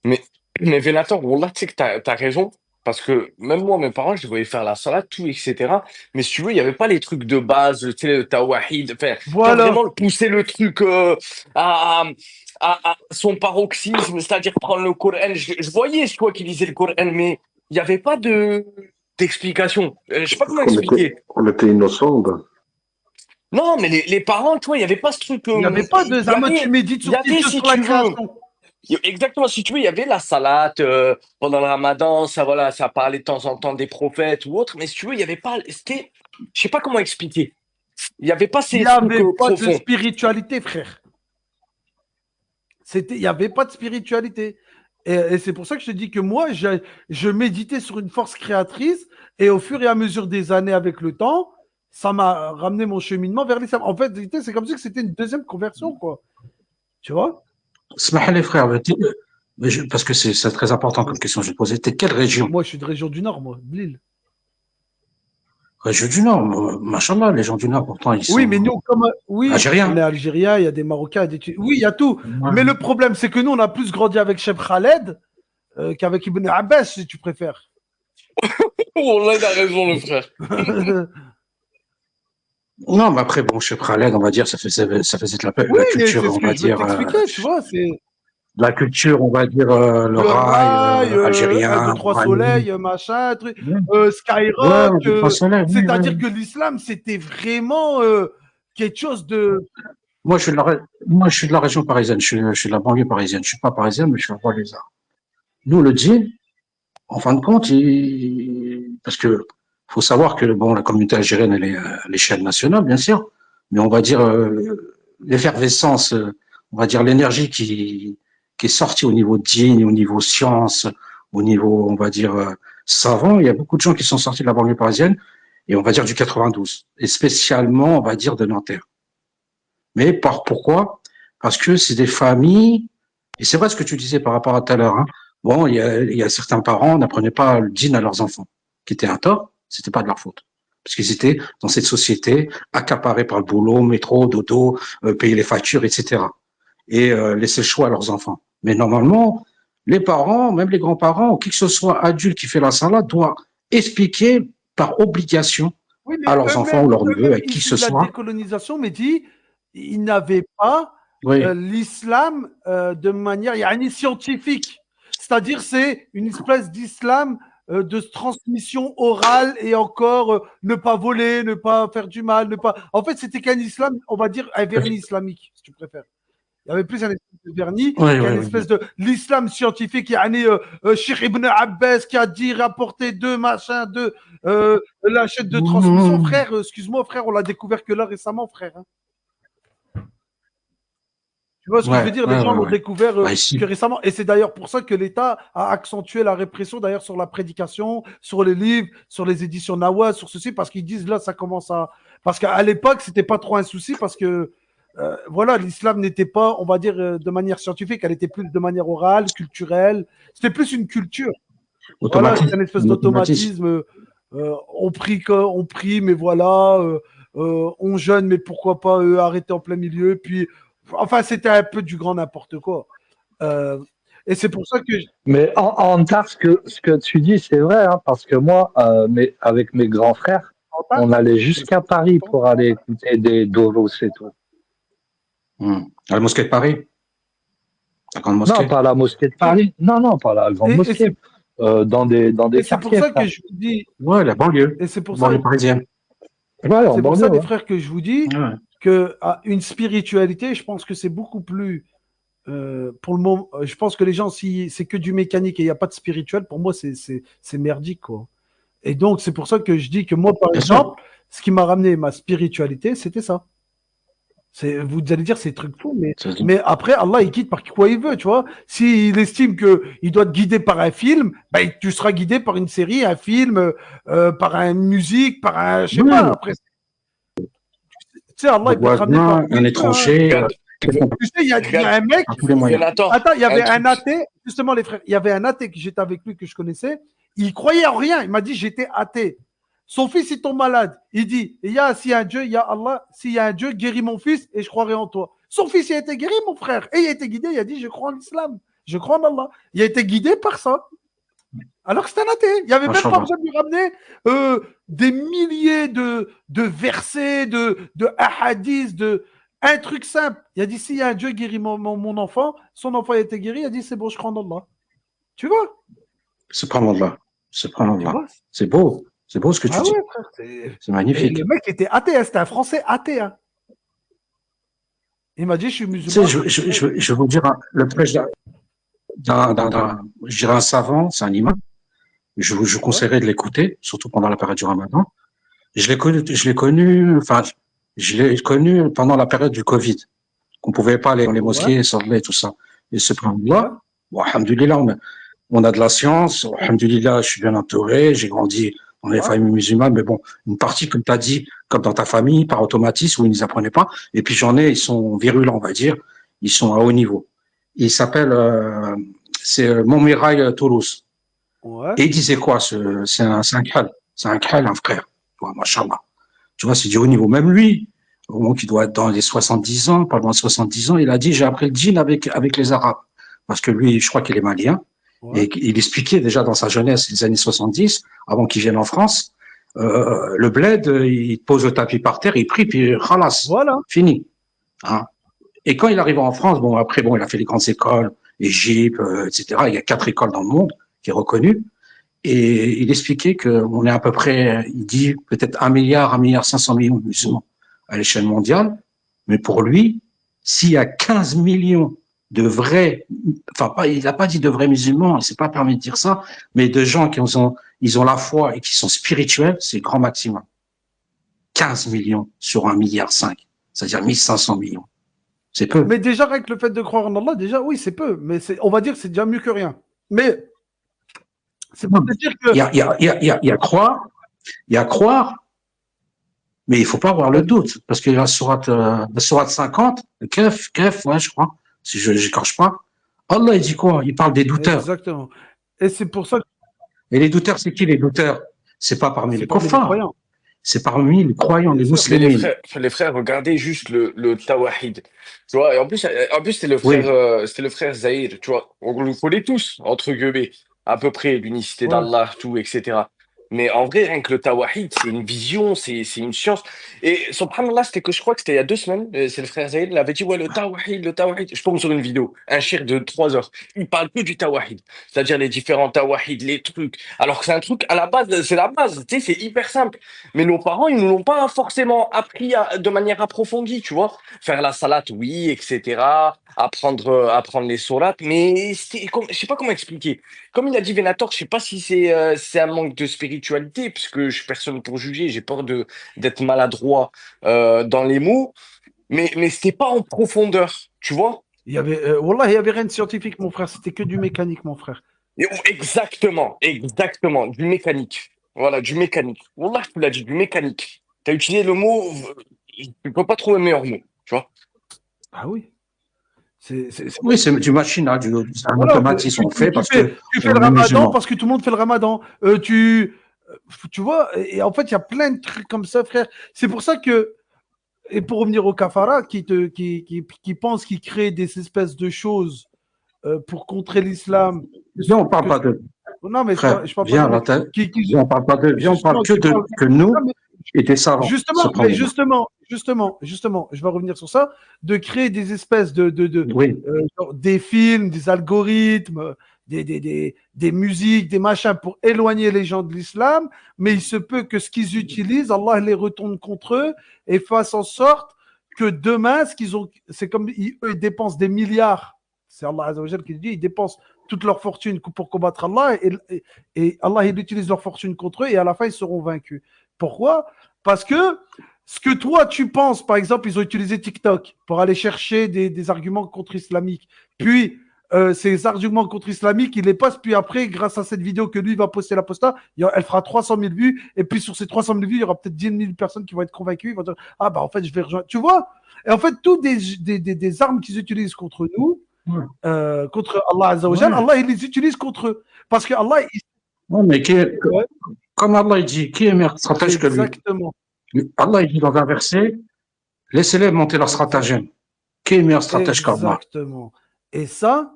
Mais Vénator, là, tu sais que tu as raison. Parce que même moi, mes parents, je les voyais faire la salade, tout, etc. Mais si tu veux, il n'y avait pas les trucs de base, tu sais, le tawahid, enfin, tu vois, Voilà. vraiment pousser le truc à, à son paroxysme, c'est-à-dire prendre le Coran. Je voyais, toi, qui lisais le Coran, mais il n'y avait pas d'explication. Je sais pas comment expliquer. On était innocents. Ben. Non, mais les parents, tu vois, il n'y avait pas ce truc. Il n'y avait pas de Zama, tu médites Il y avait, si sur la tu veux. création. Exactement, si tu veux, il y avait la salate pendant le ramadan, ça, voilà, ça parlait de temps en temps des prophètes ou autre, mais si tu veux, il n'y avait pas, c'était, je sais pas comment expliquer. Il n'y avait pas Il ces n'y trucs avait pas de profonds. spiritualité, frère. Il n'y avait pas de spiritualité. Et c'est pour ça que je te dis que moi, je méditais sur une force créatrice et au fur et à mesure des années avec le temps, ça m'a ramené mon cheminement vers l'islam. En fait, c'est comme si c'était une deuxième conversion, quoi. Tu vois? Smahel les frères, parce que c'est très important comme question que je vais te poser. T'es de quelle région? Moi, je suis de région du Nord, moi, de Lille. Région du Nord, machallah, les gens du Nord, pourtant, ils sont Oui, mais nous, comme oui, algériens. on est algériens, il y a des Marocains, oui, il y a tout. Ouais. Mais le problème, c'est que nous, on a plus grandi avec Cheb Khaled qu'avec Ibn Abbas, si tu préfères. Oh, là, il a raison, le frère. Non, mais après, bon, Cheb Khaled, on va dire, ça faisait de la Oui, culture, c'est ce on que va je veux dire. t'expliquer, tu vois, c'est La culture, on va dire, le le rail, rail, 1, 2, algérien, 3 Brahimi. soleils, machin, truc, Ouais, Skyrock. 1, 2, 3 soleils. C'est-à-dire Ouais. que l'islam, c'était vraiment quelque chose de. Moi, je suis de la région parisienne, je suis de la banlieue parisienne. Je suis pas parisien, mais je suis en banlieue. Nous, le djinn, en fin de compte, parce que faut savoir que bon, la communauté algérienne, elle est à l'échelle nationale, bien sûr, mais on va dire l'effervescence, on va dire l'énergie qui est sortie au niveau djinn, au niveau science, au niveau, on va dire savant. Il y a beaucoup de gens qui sont sortis de la banlieue parisienne et on va dire du 92, et spécialement, on va dire de Nanterre. Mais pourquoi? Parce que c'est des familles, et c'est vrai ce que tu disais par rapport à tout à l'heure, hein. Bon, il y a certains parents n'apprenaient pas le djinn à leurs enfants, qui était un tort, c'était pas de leur faute. Parce qu'ils étaient dans cette société, accaparés par le boulot, métro, dodo, payer les factures, etc. Et laisser le choix à leurs enfants. Mais normalement, les parents, même les grands-parents, ou qui que ce soit adulte qui fait la salade, doit expliquer par obligation Oui, mais à leurs enfants ou leurs neveux, à qui que issus ce de la soit. décolonisation, mais ils n'avaient pas Oui. l'islam de manière scientifique. C'est-à-dire, c'est une espèce d'islam de transmission orale et encore ne pas voler, ne pas faire du mal, ne pas. En fait, c'était qu'un islam, on va dire, un vernis islamique, si tu préfères. Il y avait plus un espèce de vernis qu'un espèce de l'islam scientifique. Il y a Cheikh Ibn Abbas qui a dit rapporter deux machins, la chaîne de transmission. Frère, excuse-moi, frère, on l'a découvert que là récemment, frère. Hein. Tu vois ce que je veux dire? Les gens l'ont découvert que récemment. Et c'est d'ailleurs pour ça que l'État a accentué la répression, d'ailleurs, sur la prédication, sur les livres, sur les éditions Nawa, sur ceci, parce qu'ils disent là, ça commence à. Parce qu'à l'époque, c'était pas trop un souci, parce que voilà, l'islam n'était pas, on va dire, de manière scientifique, elle était plus de manière orale, culturelle. C'était plus une culture. Voilà, c'est une espèce d'automatisme. On prie, mais voilà, on jeûne, mais pourquoi pas arrêter en plein milieu. Puis, enfin, c'était un peu du grand n'importe quoi. Et c'est pour ça que. Mais en tard, ce que tu dis, c'est vrai, hein, parce que moi, avec mes grands frères, on allait jusqu'à Paris pour aller écouter des Doros et tout. À la mosquée de Paris? La grande mosquée? Non, pas la mosquée de Paris. Non, pas la grande mosquée. Dans des quartiers. C'est pour ça que je vous dis. Ouais, la banlieue. Et c'est pour banlieue parisienne. Ouais, c'est pour ça, les frères, que je vous dis que une spiritualité, je pense que c'est beaucoup plus. Pour le moment, je pense que les gens, si c'est que du mécanique et il n'y a pas de spirituel, pour moi, c'est merdique, quoi. Et donc, c'est pour ça que je dis que moi, par exemple, ce qui m'a ramené ma spiritualité, c'était ça. Vous allez dire c'est truc fou, mais après Allah il guide par quoi il veut, tu vois. S'il estime que il doit te guider par un film, ben tu seras guidé par une série, un film, par une musique, par un, je sais pas. Après, tu sais, Allah il peut te ramener par un étranger. Tu sais, il y a un mec. Attends, il y avait un athée, justement les frères. Il y avait un athée que j'étais avec lui que je connaissais. Il croyait en rien. Il m'a dit j'étais athée. Son fils, il tombe malade. Il dit, s'il y a un Dieu, il y a Allah. S'il y a un Dieu, guéris mon fils et je croirai en toi. Son fils, il a été guéri, mon frère. Et il a été guidé, il a dit, je crois en l'islam. Je crois en Allah. Il a été guidé par ça. Alors que c'est un athée. Il n'y avait même pas Machallah. besoin de lui ramener des milliers de versets, de hadiths, un truc simple. Il a dit, s'il y a un Dieu guérit mon enfant, son enfant a été guéri, il a dit, c'est bon, je crois en Allah. Tu vois? Subhanallah. Tu Subhanallah. vois? C'est beau. C'est beau ce que tu Ah dis. ouais, frère. C'est Et magnifique. le mec était athée, hein, c'était un Français athée. Hein. Il m'a dit, je suis Tu musulman. sais, je vais vous dire, le prêche je dirais un savant, c'est un imam. Je vous conseillerais de l'écouter, surtout pendant la période du Ramadan. Je l'ai connu pendant la période du Covid, qu'on pouvait pas aller dans les mosquées, sortir, tout ça. Et ce point-là, bon, alhamdoulilah, on a de la science, alhamdoulilah, je suis bien entouré, j'ai grandi dans les familles musulmanes, mais bon, une partie, comme tu as dit, comme dans ta famille, par automatisme, où ils ne nous apprenaient pas. Et puis j'en ai, ils sont virulents, on va dire, ils sont à haut niveau. Il s'appelle, c'est Montmirail Toulouse. Ouais. Et il disait quoi, c'est un khal, un frère. Ouais, machallah. Tu vois, c'est du haut niveau. Même lui, au moment qu'il doit être dans les 70 ans, pas loin de 70 ans, il a dit, j'ai appris le djinn avec les Arabes. Parce que lui, je crois qu'il est malien. Ouais. Et il expliquait déjà dans sa jeunesse, les années 70, avant qu'il vienne en France, le bled, il pose le tapis par terre, il prie, puis khalas, voilà. Fini. Hein. Et quand il arrive en France, bon, après, bon, il a fait les grandes écoles, Égypte, etc. Il y a 4 écoles dans le monde qui est reconnues. Et il expliquait qu'on est à peu près, il dit peut-être 1 milliard 500 millions de musulmans à l'échelle mondiale. Mais pour lui, s'il y a 15 millions de vrais, enfin, il n'a pas dit de vrais musulmans, il s'est pas permis de dire ça, mais de gens ils ont la foi et qui sont spirituels, c'est le grand maximum. 15 millions sur 1,5 milliard, c'est-à-dire 1500 millions. C'est peu. Mais déjà, avec le fait de croire en Allah, déjà, oui, c'est peu. Mais on va dire que c'est déjà mieux que rien. Mais c'est pour te dire que. Il y a croire, mais il faut pas avoir le doute, parce que la sourate 50, Kef, ouais, je crois, si je n'écorche pas, Allah, il dit quoi? Il parle des douteurs. Exactement. Et c'est pour ça que. Et les douteurs, c'est qui les douteurs? C'est pas parmi les kuffars. C'est parmi les croyants, les musulmans. Les frères, regardez juste le Tawahid. Tu vois, et en plus, c'était le frère, c'était le frère Zahir, tu vois. On le connaît tous, entre guillemets, à peu près, l'unicité d'Allah, tout, etc. Mais en vrai, rien que le Tawahid, c'est une vision, c'est une science. Et subhanallah, je crois que c'était il y a 2 semaines, c'est le frère Zahir, il avait dit, ouais, le Tawahid. Je tombe sur une vidéo, un shir de 3 heures. Il parle que du Tawahid. C'est-à-dire les différents Tawahid, les trucs. Alors que c'est un truc, à la base, c'est la base, tu sais, c'est hyper simple. Mais nos parents, ils nous l'ont pas forcément appris de manière approfondie, tu vois. Faire la salat, oui, etc. Apprendre les sourates, mais je sais pas comment expliquer. Comme il a dit Venator, je sais pas si c'est un manque de spiritualité, puisque je suis personne pour juger, j'ai peur d'être maladroit dans les mots, mais c'était pas en profondeur, tu vois. Il y avait rien de scientifique, mon frère, c'était que du mécanique, mon frère. Exactement, du mécanique. Voilà, du mécanique. Wallah, tu l'as dit, du mécanique. Tu as utilisé le mot, je ne peux pas trouver un meilleur mot, tu vois. Ah oui. Oui, c'est du machinal, c'est un automatisme on fait parce que tu fais le ramadan parce que tout le monde fait le ramadan. Tu vois, et en fait, il y a plein de trucs comme ça, frère. C'est pour ça que, et pour revenir au kafara, qui pense qu'il crée des espèces de choses pour contrer l'islam. Viens, on ne parle pas d'eux. Non, mais frère, je parle viens, pas on parle pas d'eux. Viens, on parle que nous et des savants. Justement, je vais revenir sur ça, de créer des espèces genre des films, des algorithmes, des musiques, des machins pour éloigner les gens de l'islam, mais il se peut que ce qu'ils utilisent, Allah les retourne contre eux et fasse en sorte que demain, c'est comme ils dépensent des milliards. C'est Allah Azzawajal qui dit, ils dépensent toute leur fortune pour combattre Allah et Allah il utilise leur fortune contre eux et à la fin ils seront vaincus. Pourquoi? Parce que ce que toi tu penses, par exemple, ils ont utilisé TikTok pour aller chercher des arguments contre-islamiques. Puis ces arguments contre-islamiques, il les passe. Puis après, grâce à cette vidéo que lui va poster l'apostat, elle fera 300 000 vues. Et puis sur ces 300 000 vues, il y aura peut-être 10 000 personnes qui vont être convaincues. Ils vont dire ah bah en fait je vais rejoindre. Tu vois? Et en fait, toutes des armes qu'ils utilisent contre nous. Contre Allah Azzawajal, Allah il les utilise contre eux parce que Allah non, mais comme Allah il dit, qui est meilleur stratège que lui? Exactement. Allah il dit dans un verset, laissez-les monter leur stratagème. Qui est meilleur stratège qu'Allah? Exactement. Et ça,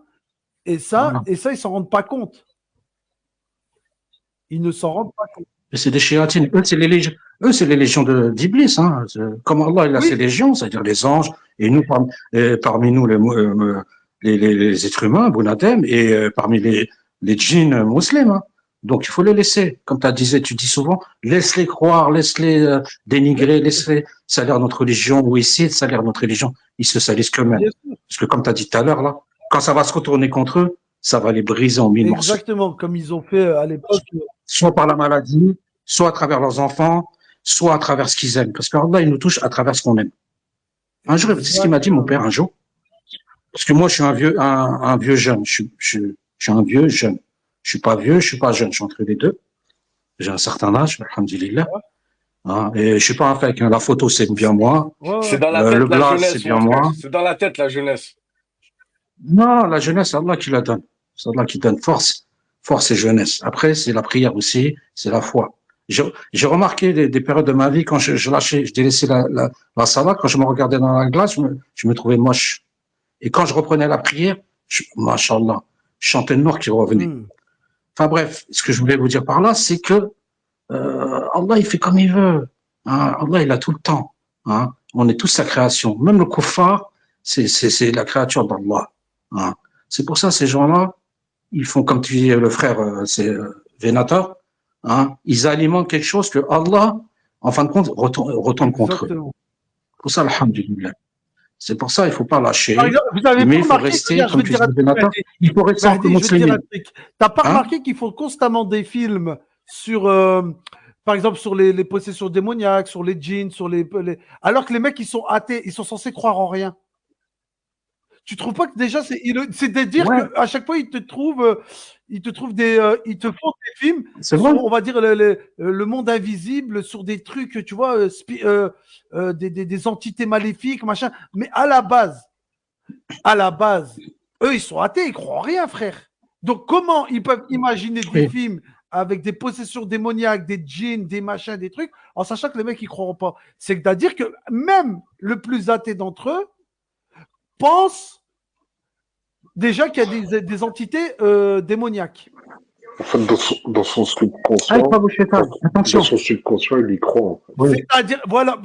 ils s'en rendent pas compte. Ils ne s'en rendent pas compte. Mais c'est des chiatines. Eux, c'est les légions d'Iblis. Hein. Comme Allah, il a ses légions, c'est-à-dire les anges, et nous, parmi nous, les êtres humains, Bunadem, et parmi les djinns musulmans. Hein. Donc, il faut les laisser. Comme tu dis souvent, laisse-les croire, laisse-les dénigrer, laisse-les salir notre religion, ou essayer de salir notre religion. Ils se salissent eux-mêmes. Parce que, comme tu as dit tout à l'heure, là, quand ça va se retourner contre eux, ça va les briser en mille morceaux. Exactement, comme ils ont fait à l'époque. Soit par la maladie, soit à travers leurs enfants, soit à travers ce qu'ils aiment. Parce qu'Allah, il nous touche à travers ce qu'on aime. Un jour, c'est ce qu'il m'a dit mon père un jour. Parce que moi, je suis un vieux jeune. Je suis un vieux jeune. Je suis pas vieux, je suis pas jeune. Je suis entre les deux. J'ai un certain âge, alhamdulillah. Hein, et je suis pas un fake. Hein. La photo, c'est bien moi. C'est dans la tête, le la blas, jeunesse. c'est bien moi. C'est dans la tête, la jeunesse. Non, la jeunesse, c'est Allah qui la donne. C'est Allah qui donne force et jeunesse. Après, c'est la prière aussi, c'est la foi. J'ai remarqué des périodes de ma vie quand je délaissais la salat, quand je me regardais dans la glace, je me trouvais moche. Et quand je reprenais la prière, machallah, je chantais le noir qui revenait. Enfin bref, ce que je voulais vous dire par là, c'est que Allah, il fait comme il veut. Hein. Allah, il a tout le temps. Hein. On est tous sa création. Même le kuffar, c'est la créature d'Allah. Hein. C'est pour ça, ces gens-là, ils font, comme tu dis, le frère, c'est Venator, hein, ils alimentent quelque chose que Allah, en fin de compte, retourne contre eux. Pour ça, alhamdulillah. C'est pour ça, il ne faut pas lâcher. Vous avez mais il faut remarqué, rester, comme tu dis, Venator, il faut rester en musulman. Tu n'as pas remarqué qu'ils font constamment des films sur, par exemple, sur les possessions démoniaques, sur les djinns, sur alors que les mecs, ils sont athées, ils sont censés croire en rien. Tu trouves pas que déjà c'est de dire qu'à chaque fois ils te font des films sur, on va dire le monde invisible, sur des trucs, tu vois, des entités maléfiques, machin. Mais à la base, eux ils sont athées, ils croient en rien, frère. Donc comment ils peuvent imaginer des films avec des possessions démoniaques, des djinns, des machins, des trucs, en sachant que les mecs ils croient pas? C'est-à-dire que même le plus athée d'entre eux pense déjà qu'il y a des entités démoniaques. En fait, dans son subconscient, il y croit. En fait. Oui.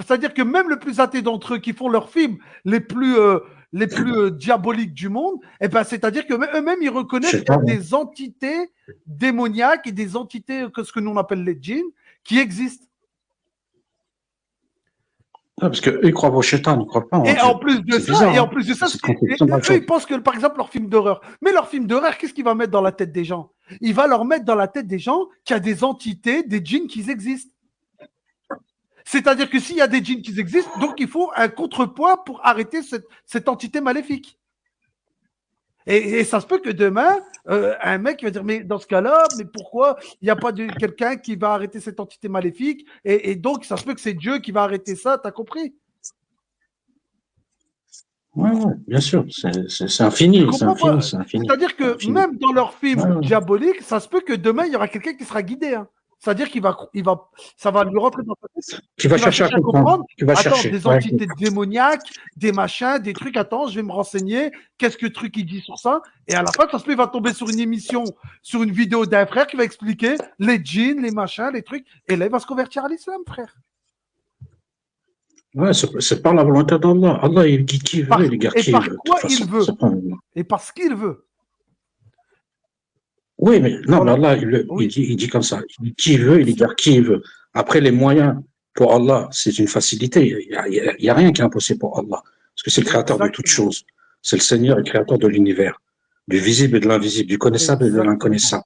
C'est-à-dire que même le plus athée d'entre eux qui font leurs films les plus diaboliques du monde, eh ben, c'est-à-dire que eux-mêmes ils reconnaissent qu'il y a des entités démoniaques et des entités ce que nous on appelle les djinns qui existent. Ah, parce qu'eux, ils croient au shaitan, ils ne croient pas. Et en plus de ça, eux, ils pensent que, par exemple, leur film d'horreur. Mais leur film d'horreur, qu'est-ce qu'il va mettre dans la tête des gens? Il va leur mettre dans la tête des gens qu'il y a des entités, des djinns qui existent. C'est-à-dire que s'il y a des djinns qui existent, donc il faut un contrepoids pour arrêter cette entité maléfique. Et ça se peut que demain, un mec va dire, mais dans ce cas-là, mais pourquoi il n'y a pas quelqu'un qui va arrêter cette entité maléfique et donc, ça se peut que c'est Dieu qui va arrêter ça, t'as compris? Oui, bien sûr, c'est infini. C'est-à-dire que même dans leur film diabolique, ça se peut que demain, il y aura quelqu'un qui sera guidé. Hein. C'est-à-dire ça va lui rentrer dans sa tête. Qui va chercher à comprendre. Des entités démoniaques, des machins, des trucs. Attends, je vais me renseigner. Qu'est-ce que le truc il dit sur ça? Et à la fin, ça se peut, il va tomber sur une émission, sur une vidéo d'un frère qui va expliquer les djinns, les machins, les trucs. Et là, il va se convertir à l'islam, frère. Ouais, c'est par la volonté d'Allah. Allah, il guide qui veut, il garde qui veut. Et par quoi il veut. Et parce qu'il veut. Oui, mais non, mais Allah, il dit comme ça. Il dit qui veut, il garde qui veut. Après, les moyens, pour Allah, c'est une facilité. Il n'y a rien qui est impossible pour Allah. Parce que c'est le créateur de toutes choses. C'est le Seigneur et le créateur de l'univers. Du visible et de l'invisible, du connaissable et de l'inconnaissable.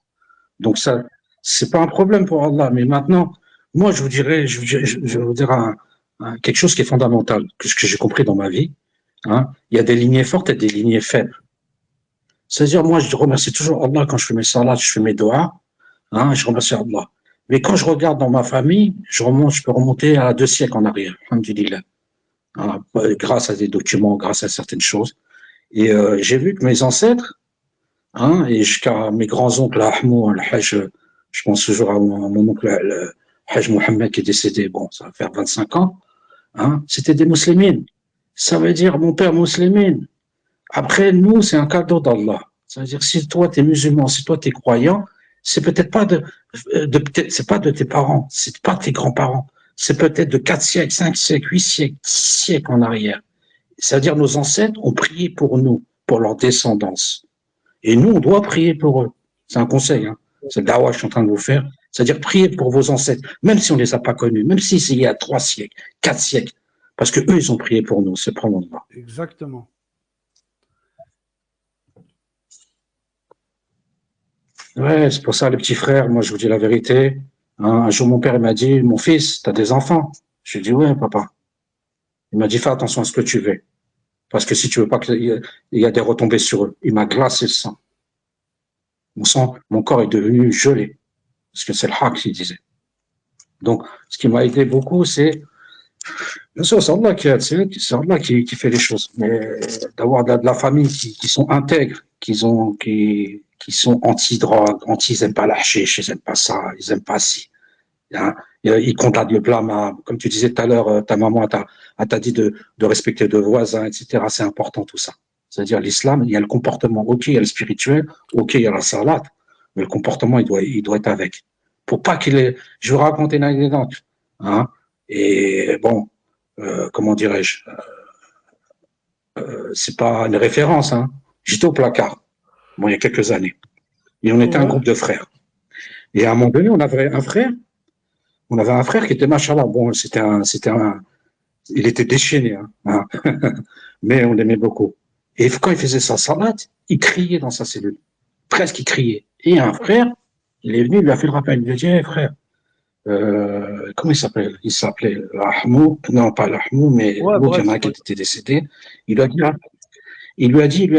Donc ça, c'est pas un problème pour Allah. Mais maintenant, moi, je vous dirais quelque chose qui est fondamental, ce que j'ai compris dans ma vie. Hein. Il y a des lignées fortes et des lignées faibles. C'est-à-dire, moi, je remercie toujours Allah quand je fais mes salats, je fais mes doigts, hein, je remercie Allah. Mais quand je regarde dans ma famille, je peux remonter à 2 siècles en arrière, alhamdulillah. Hein, grâce à des documents, grâce à certaines choses. Et j'ai vu que mes ancêtres, hein, et jusqu'à mes grands-oncles, Ahmou, le Hajj, je pense toujours à mon oncle, le Hajj Mohammed qui est décédé, bon, ça va faire 25 ans, hein, c'était des musulmans. Ça veut dire mon père musulman. Après, nous, c'est un cadeau d'Allah. C'est-à-dire, si toi, tu es musulman, si toi, tu es croyant, c'est peut-être pas c'est pas de tes parents, c'est pas de tes grands-parents, c'est peut-être de 4 siècles, 5 siècles, 8 siècles, 10 siècles en arrière. C'est-à-dire nos ancêtres ont prié pour nous, pour leur descendance. Et nous, on doit prier pour eux. C'est un conseil, hein. C'est le dawa que je suis en train de vous faire. C'est-à-dire prier pour vos ancêtres, même si on ne les a pas connus, même si c'est il y a 3 siècles, 4 siècles. Parce que eux, ils ont prié pour nous, c'est probablement. Exactement. Ouais, c'est pour ça, les petits frères, moi, je vous dis la vérité. Hein, un jour, mon père, il m'a dit, mon fils, t'as des enfants? Je lui ai dit, ouais, papa. Il m'a dit, fais attention à ce que tu veux. Parce que si tu veux pas qu'il y a des retombées sur eux. Il m'a glacé le sang. Mon sang, mon corps est devenu gelé. Parce que c'est le haq qu'il disait. Donc, ce qui m'a aidé beaucoup, c'est, bien sûr, c'est Allah qui aide, c'est Allah qui fait les choses. Mais d'avoir de la famille qui sont intègres, qui sont anti-drogue, ils aiment pas la hashish, ils aiment pas ça, ils aiment pas ci. Hein, ils condamnent le blâme. Comme tu disais tout à l'heure, ta maman t'a dit de respecter le voisin, etc. C'est important tout ça. C'est-à-dire l'islam, il y a le comportement, ok, il y a le spirituel, ok, il y a la salat, mais le comportement, il doit être avec. Pour pas qu'il ait... Je vais vous raconter une anecdote. Hein, et bon, comment dirais-je, c'est pas une référence. Hein. J'étais au placard, bon, il y a quelques années. Et on était un groupe de frères. Et à un moment donné, on avait un frère qui était machallah. Bon, il était déchaîné, hein. Mais on l'aimait beaucoup. Et quand il faisait sa salade, il criait dans sa cellule. Presque, il criait. Et un frère, il est venu, il lui a fait le rappel. Il lui a dit, hey, frère, comment il s'appelle? Il s'appelait Lahmou. Non, pas Lahmou, mais l'autre, il y en a un qui était décédé. Il lui a dit,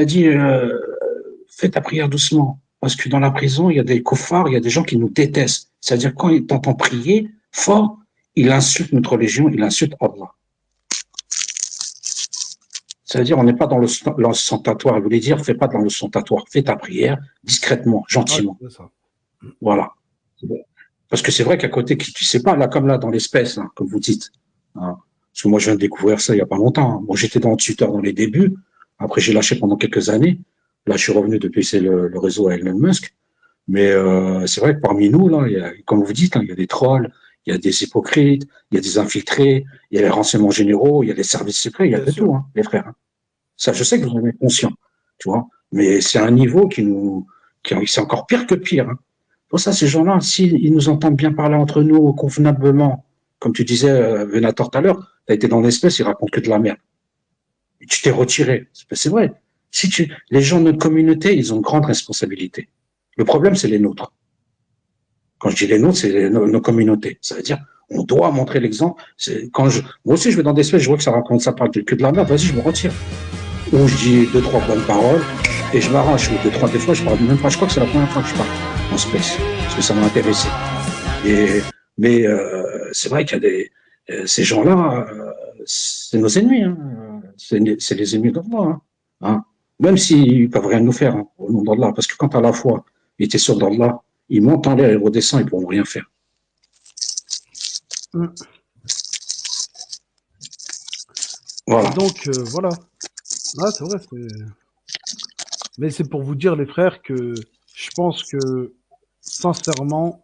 fais ta prière doucement. Parce que dans la prison, il y a des koufars, il y a des gens qui nous détestent. C'est-à-dire, quand ils t'entendent prier fort, il insulte notre religion, il insulte Allah. C'est-à-dire, on n'est pas dans l'ostentatoire. Il voulait dire, fais pas dans l'ostentatoire. Fais ta prière discrètement, gentiment. Ouais, voilà. Parce que c'est vrai qu'à côté, tu sais pas, là, comme là, dans l'espèce, hein, comme vous dites. Hein, parce que moi, je viens de découvrir ça il y a pas longtemps. Hein. Bon, j'étais dans le tuteur dans les débuts. Après, j'ai lâché pendant quelques années. Là, je suis revenu depuis, c'est le réseau à Elon Musk. Mais c'est vrai que parmi nous, là, comme vous dites, hein, il y a des trolls, il y a des hypocrites, il y a des infiltrés, il y a les renseignements généraux, il y a les services secrets, il y a de tout, hein, les frères. Hein. Ça, je sais que vous en êtes conscient, tu vois. Mais c'est un niveau c'est encore pire que pire. Hein. Pour ça, ces gens-là, s'ils nous entendent bien parler entre nous convenablement, comme tu disais, Venator tout à l'heure, tu as été dans l'espèce, ils racontent que de la merde. Et tu t'es retiré. C'est vrai. Les gens de notre communauté, ils ont une grande responsabilité. Le problème, c'est les nôtres. Quand je dis les nôtres, c'est nos communautés. Ça veut dire, on doit montrer l'exemple. Moi aussi, je vais dans des espèces, je vois que ça raconte ça parle que de la merde, vas-y, je me retire. Ou je dis 2-3 bonnes paroles, et je m'arrache. Ou 2-3 des fois, je parle même pas. Je crois que c'est la première fois que je parle en space, parce que ça m'a intéressé. Mais c'est vrai qu'il y a ces gens-là, c'est nos ennemis. Hein. C'est les ennemis d'Allah. Hein. Même s'ils peuvent rien nous faire, hein, au nom d'Allah. Parce que quand à la fois, ils étaient sûrs d'Allah, ils montent en l'air, ils redescendent, ils ne pourront rien faire. Voilà. Donc, voilà. Ah, c'est vrai. Mais c'est pour vous dire, les frères, que je pense que, sincèrement,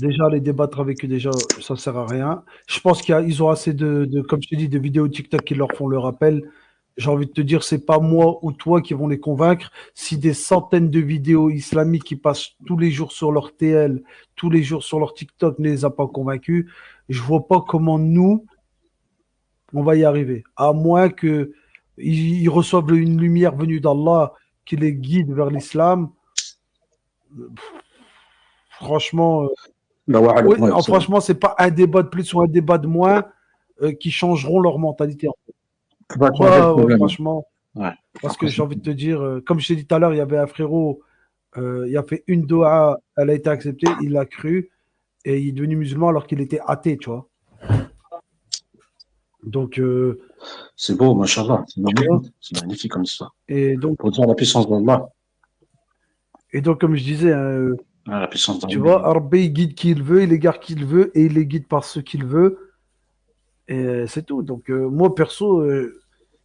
déjà, les débattre avec eux, déjà, ça ne sert à rien. Je pense qu'ils ont assez comme je te dis, de vidéos TikTok qui leur font le rappel. J'ai envie de te dire, c'est pas moi ou toi qui vont les convaincre. Si des centaines de vidéos islamiques qui passent tous les jours sur leur TL, tous les jours sur leur TikTok ne les a pas convaincus, je vois pas comment nous, on va y arriver. À moins qu'ils reçoivent une lumière venue d'Allah qui les guide vers l'islam. Franchement, franchement, c'est pas un débat de plus ou un débat de moins qui changeront leur mentalité. En fait. Franchement, ouais. Parce que j'ai envie de te dire, comme je t'ai dit tout à l'heure, il y avait un frérot, il a fait une doha, elle a été acceptée, il l'a cru, et il est devenu musulman alors qu'il était athée, tu vois. Donc, c'est beau, machallah, c'est magnifique comme ça. Et donc, pour dire la puissance d'Allah. Et donc, comme je disais, la puissance d'Allah. Tu vois, Rabbi, il guide qui il veut, il égare qui il veut, et il les guide par ce qu'il veut. Et c'est tout. Donc, moi, perso,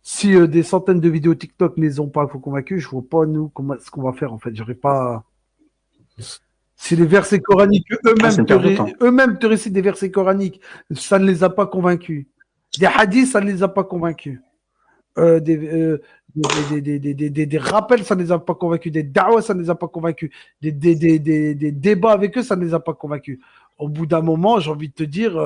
si des centaines de vidéos TikTok ne les ont pas convaincus, je vois pas, nous, ce qu'on va faire, en fait. J'aurais pas... Si les versets coraniques c'est eux-mêmes te récitent des versets coraniques, ça ne les a pas convaincus. Des hadiths, ça ne les a pas convaincus. Des rappels, ça ne les a pas convaincus. Des da'was, ça ne les a pas convaincus. Des débats avec eux, ça ne les a pas convaincus. Au bout d'un moment, j'ai envie de te dire,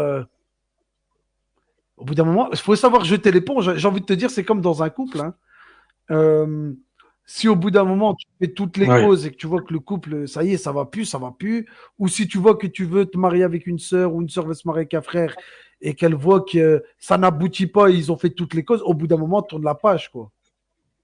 il faut savoir jeter l'éponge. J'ai envie de te dire, c'est comme dans un couple. Hein. Si au bout d'un moment, tu fais toutes les causes et que tu vois que le couple, ça y est, ça va plus, ou si tu vois que tu veux te marier avec une sœur ou une sœur veut se marier avec un frère et qu'elle voit que ça n'aboutit pas, ils ont fait toutes les causes, au bout d'un moment, tourne la page, quoi.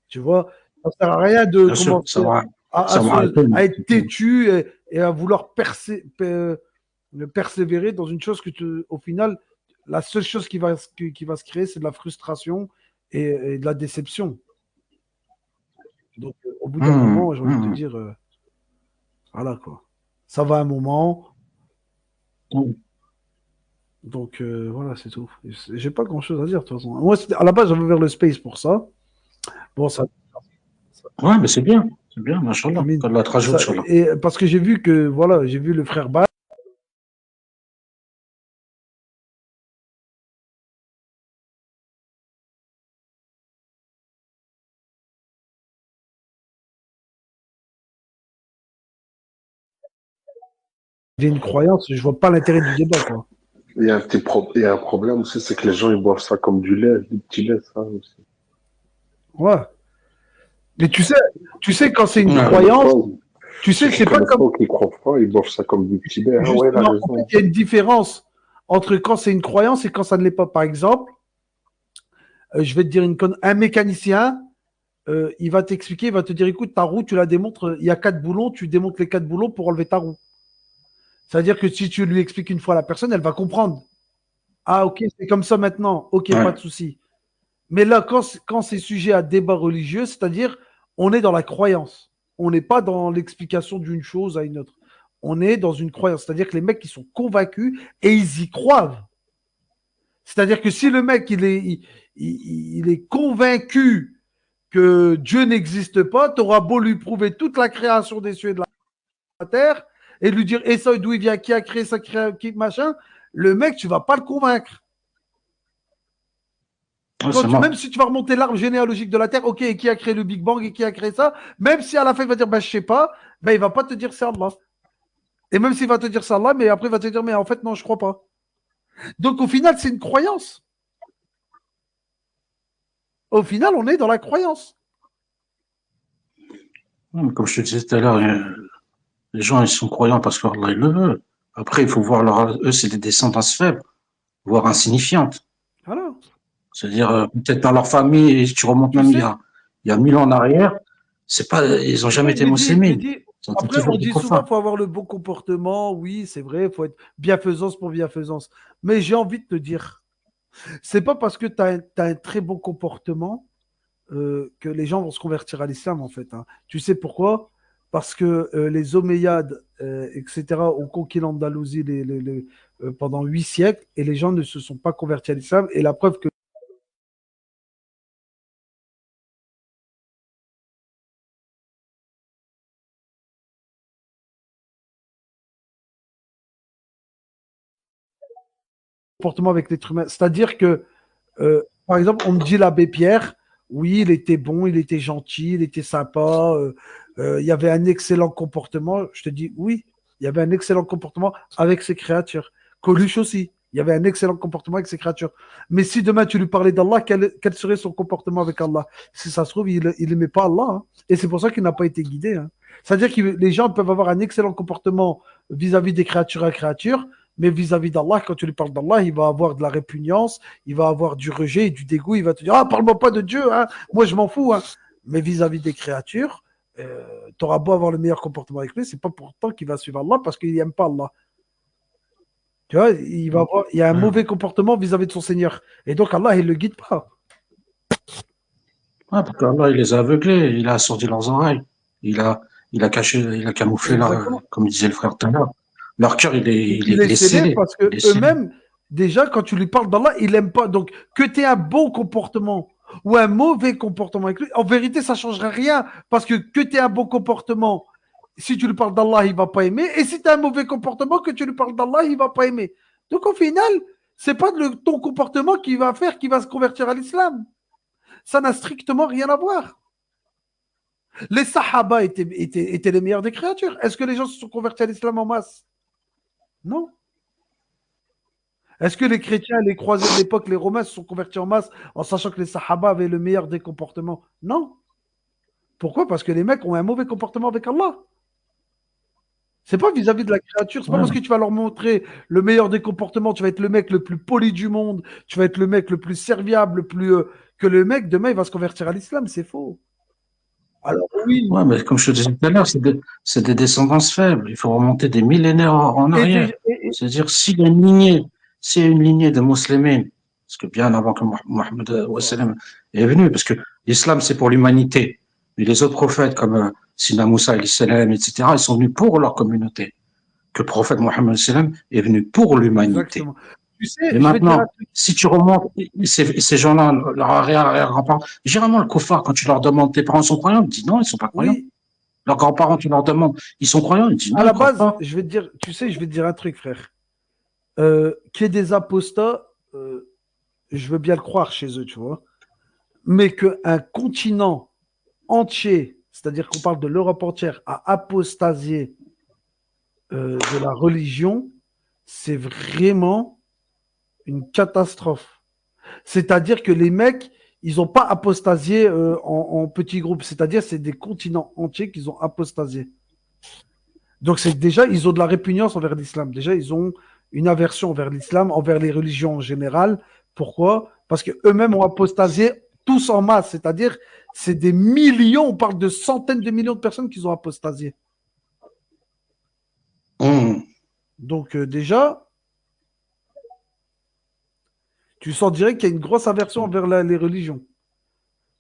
Tu vois, ça ne sert à rien de commencer à être têtu et à vouloir persévérer dans une chose au final, la seule chose qui va se créer, c'est de la frustration et de la déception. Donc, au bout d'un moment, j'ai envie de te dire, voilà quoi. Ça va un moment. Donc, voilà, c'est tout. J'ai pas grand chose à dire, de toute façon. Moi, à la base, j'avais ouvert le space pour ça. Bon, ça. Ouais, mais c'est bien. C'est bien, machallah. T'as de la trajectoire. Et parce que j'ai vu que, voilà, j'ai vu le frère Bas. J'ai une croyance, je vois pas l'intérêt du débat, quoi. Il y a un problème aussi, c'est que les gens, ils boivent ça comme du lait, du petit lait, ça aussi. Ouais. Mais tu sais, quand c'est une croyance, tu sais, c'est pas comme. Qui croient pas, ils boivent ça comme du petit lait. Ah ouais, en fait, il y a une différence entre quand c'est une croyance et quand ça ne l'est pas. Par exemple, je vais te dire un mécanicien, il va t'expliquer, il va te dire, écoute, ta roue, tu la démontres, il y a 4 boulons, tu démontes les 4 boulons pour enlever ta roue. C'est-à-dire que si tu lui expliques une fois à la personne, elle va comprendre. Ah, ok, c'est comme ça maintenant. Ok, pas de souci. Mais là, quand c'est sujet à débat religieux, c'est-à-dire, on est dans la croyance. On n'est pas dans l'explication d'une chose à une autre. On est dans une croyance. C'est-à-dire que les mecs, ils sont convaincus et ils y croient. C'est-à-dire que si le mec, il est convaincu que Dieu n'existe pas, tu auras beau lui prouver toute la création des cieux et de la terre, et lui dire, et ça, d'où il vient, qui a créé ça, qui machin, le mec, tu ne vas pas le convaincre. Même si tu vas remonter l'arbre généalogique de la Terre, ok, et qui a créé le Big Bang et qui a créé ça, même si à la fin il va dire, je sais pas, il ne va pas te dire c'est Allah. Et même s'il va te dire c'est Allah, mais après il va te dire, mais en fait, non, je ne crois pas. Donc au final, c'est une croyance. Au final, on est dans la croyance. Comme je te disais tout à l'heure, les gens, ils sont croyants parce qu'Allah, il le veut. Après, il faut voir eux, c'est des descendances faibles, voire insignifiantes. Voilà. C'est-à-dire, peut-être dans leur famille, et tu remontes même il y a 1000 ans en arrière, ils n'ont jamais été musulmans. Après, on dit souvent qu'il faut avoir le bon comportement. Oui, c'est vrai, il faut être bienfaisance pour bienfaisance. Mais j'ai envie de te dire, c'est pas parce que tu as un très bon comportement que les gens vont se convertir à l'islam, en fait. Hein. Tu sais pourquoi? Parce que les Omeyyades, etc., ont conquis l'Andalousie pendant 8 siècles et les gens ne se sont pas convertis à l'islam. Et la preuve que comportement avec l'être humain, c'est-à-dire que, par exemple, on me dit l'abbé Pierre, oui, il était bon, il était gentil, il était sympa, il y avait un excellent comportement. Je te dis, oui, il y avait un excellent comportement avec ses créatures. Coluche aussi, il y avait un excellent comportement avec ses créatures. Mais si demain tu lui parlais d'Allah, quel serait son comportement avec Allah? Si ça se trouve, il n'aimait pas Allah. Hein. Et c'est pour ça qu'il n'a pas été guidé. Hein. C'est-à-dire que les gens peuvent avoir un excellent comportement vis-à-vis des créatures à créatures, mais vis-à-vis d'Allah, quand tu lui parles d'Allah, il va avoir de la répugnance, il va avoir du rejet et du dégoût, il va te dire « Ah, parle-moi pas de Dieu, hein, moi je m'en fous. Hein. » Mais vis-à-vis des créatures, tu auras beau avoir le meilleur comportement avec lui, c'est pas pourtant qu'il va suivre Allah parce qu'il n'aime pas Allah. Tu vois, il y a un mauvais comportement vis-à-vis de son Seigneur. Et donc Allah, il ne le guide pas. Ouais, parce qu'Allah, il les a aveuglés, il a assourdi leurs oreilles, il a camouflé, comme disait le frère tout à l'heure. Leur cœur, il est scellé. Parce que eux-mêmes, déjà, quand tu lui parles d'Allah, ils n'aiment pas. Donc, que tu aies un bon comportement ou un mauvais comportement avec lui, en vérité, ça ne changera rien. Parce que tu aies un bon comportement si tu lui parles d'Allah, il ne va pas aimer. Et si tu as un mauvais comportement, que tu lui parles d'Allah, il ne va pas aimer. Donc au final, ce n'est pas ton comportement qui va faire qu'il va se convertir à l'islam. Ça n'a strictement rien à voir. Les Sahaba étaient les meilleurs des créatures. Est-ce que les gens se sont convertis à l'islam en masse? Non. Est-ce que les chrétiens, les croisés de l'époque, les Romains se sont convertis en masse en sachant que les Sahaba avaient le meilleur des comportements? Non. Pourquoi? Parce que les mecs ont un mauvais comportement avec Allah. C'est pas vis-à-vis de la créature. C'est pas parce que tu vas leur montrer le meilleur des comportements, tu vas être le mec le plus poli du monde, tu vas être le mec le plus serviable, le plus que le mec demain il va se convertir à l'islam. C'est faux. Alors oui. Ouais, mais comme je te disais tout à l'heure, c'est des descendances faibles. Il faut remonter des millénaires en arrière. C'est-à-dire s'il y a une lignée de musulmans, parce que bien avant que Mohammed est venu, parce que l'islam c'est pour l'humanité. Mais les autres prophètes comme Sina Moussa, etc., ils sont venus pour leur communauté. Que le prophète Mohammed est venu pour l'humanité. Tu sais, et maintenant, si tu remontes ces gens-là, leur arrière-grands-parents, généralement le kuffar, quand tu leur demandes tes parents sont croyants, ils disent non, ils sont pas croyants. Oui. Leurs grands-parents, tu leur demandes, ils sont croyants, ils disent non. À la base, je vais te dire, tu sais, je vais te dire un truc, frère. Qu'il y ait des apostats, je veux bien le croire chez eux, tu vois. Mais qu'un continent entier, c'est-à-dire qu'on parle de l'Europe entière, a apostasié de la religion, c'est vraiment une catastrophe. C'est-à-dire que les mecs, ils n'ont pas apostasié en petits groupes. C'est-à-dire c'est des continents entiers qu'ils ont apostasié. Donc c'est déjà, ils ont de la répugnance envers l'islam. Déjà, ils ont une aversion envers l'islam, envers les religions en général. Pourquoi? Parce qu'eux-mêmes ont apostasié tous en masse. C'est-à-dire, c'est des millions, on parle de centaines de millions de personnes qui ont apostasié. Donc déjà, tu sens direct qu'il y a une grosse aversion envers les religions.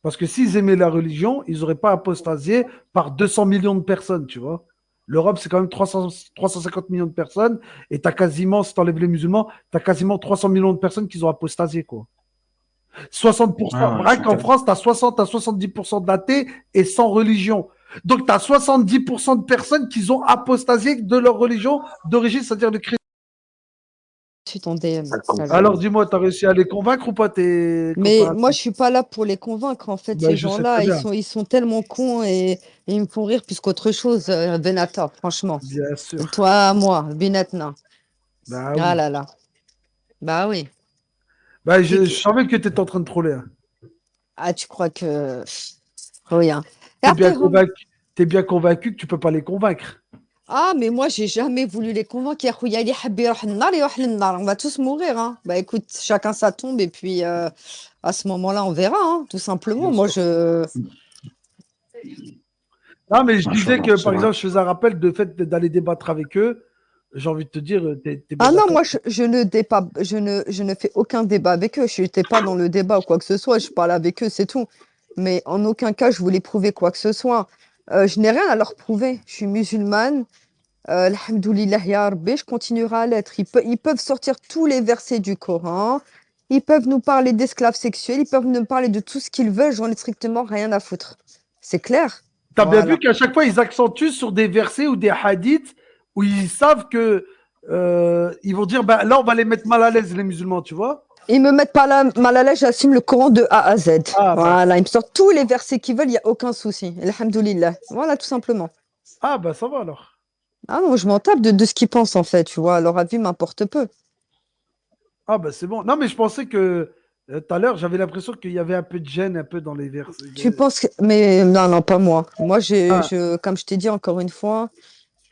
Parce que s'ils aimaient la religion, ils n'auraient pas apostasié par 200 millions de personnes, tu vois. L'Europe, c'est quand même 350 millions de personnes. Et tu as quasiment, si tu enlèves les musulmans, tu as quasiment 300 millions de personnes qui ont apostasié, quoi. 60%. Rien qu'en France, tu as 60 à 70% d'athées et sans religion. Donc, tu as 70% de personnes qui ont apostasié de leur religion d'origine, c'est-à-dire le christianisme. Ton DM. Alors dis-moi, tu as réussi à les convaincre ou pas tes Mais copains? moi, je suis pas là pour les convaincre. En fait, ces gens-là, ils sont tellement cons et ils me font rire plus qu'autre chose, Benata, franchement. Bien sûr. Toi, moi, Benatna. Bah oui. Ah là là. Bah oui. Bah, je savais que tu étais en train de troller. Hein. Ah, tu crois que... Rien. T'es bien convaincu que tu peux pas les convaincre. Ah, mais moi, j'ai jamais voulu les convaincre. On va tous mourir. Hein. Bah écoute, chacun sa tombe et puis à ce moment-là, on verra, hein, tout simplement. Bien moi, sûr. Non, mais je disais que, par exemple, je faisais un rappel de fait d'aller débattre avec eux. J'ai envie de te dire, t'es ah non, moi, je ne fais aucun débat avec eux. Je n'étais pas dans le débat ou quoi que ce soit. Je parle avec eux, c'est tout. Mais en aucun cas, je voulais prouver quoi que ce soit. Je n'ai rien à leur prouver. Je suis musulmane. Alhamdoulilah ya Rabbi, je continuerai à l'être. Ils peuvent sortir tous les versets du Coran. Ils peuvent nous parler d'esclaves sexuels. Ils peuvent nous parler de tout ce qu'ils veulent. J'en ai strictement rien à foutre. C'est clair? T'as bien vu qu'à chaque fois, ils accentuent sur des versets ou des hadiths où ils savent que ils vont dire, bah, là, on va les mettre mal à l'aise, les musulmans, tu vois. Ils me mettent pas mal à l'aise, j'assume le Coran de A à Z. Ah, voilà, ils me sortent tous les versets qu'ils veulent, il n'y a aucun souci. Alhamdoulilah. Voilà, tout simplement. Ah, bah ça va alors. Ah non, je m'en tape de ce qu'ils pensent, en fait, tu vois. Leur avis m'importe peu. Ah, bah c'est bon. Non, mais je pensais que tout à l'heure, j'avais l'impression qu'il y avait un peu de gêne, un peu dans les versets. Tu penses que... Mais non, pas moi. Moi, comme je t'ai dit encore une fois,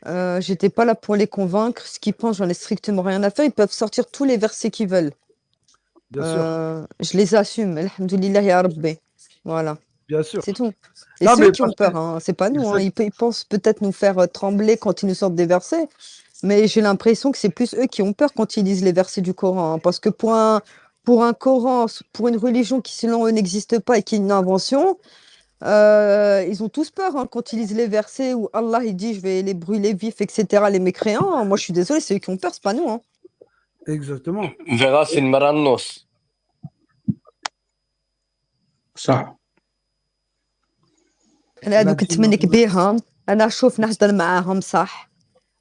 j'étais pas là pour les convaincre. Ce qu'ils pensent, j'en ai strictement rien à faire. Ils peuvent sortir tous les versets qu'ils veulent. Bien sûr. Je les assume. Alhamdoulilah ya Rabbi. Voilà. Bien sûr. C'est tout. Et ceux qui ont peur, hein, c'est pas nous. Hein. Ils pensent peut-être nous faire trembler quand ils nous sortent des versets. Mais j'ai l'impression que c'est plus eux qui ont peur quand ils lisent les versets du Coran. Hein, parce que pour un Coran, pour une religion qui selon eux n'existe pas et qui est une invention, ils ont tous peur hein, quand ils lisent les versets où Allah il dit je vais les brûler vifs, etc. Les mécréants. Hein. Moi je suis désolé, c'est eux qui ont peur, c'est pas nous. Hein. Exactement. Vera, c'est une marannos. Ça. هذوك الثمانية كبيرهم انا شوف نهضر معاهم صح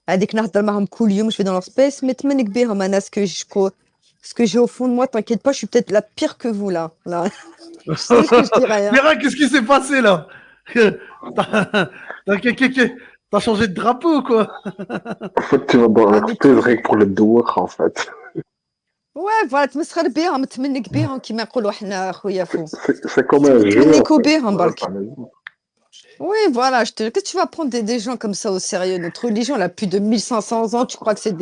هذيك نهضر معاهم كل يوم je vais dans leur space mais تمنك بهم انا ce que j'ai au fond de moi t'inquiète pas je suis peut-être la pire que vous là je sais ce que je dirais hein. Mira, qu'est-ce qui s'est passé là? T'as changé de drapeau ou quoi? En fait, tu vas dans leur thèse rien que pour le douar, en fait. ouais voilà تمسخر بهم تمنك بهم كيما نقولوا حنا خويا فو C'est comme un jeu. En تمنكوا fait. بهم Ouais, برك t'as raison. oui voilà qu'est-ce que tu vas prendre des gens comme ça au sérieux notre religion elle a plus de 1500 ans tu crois que c'est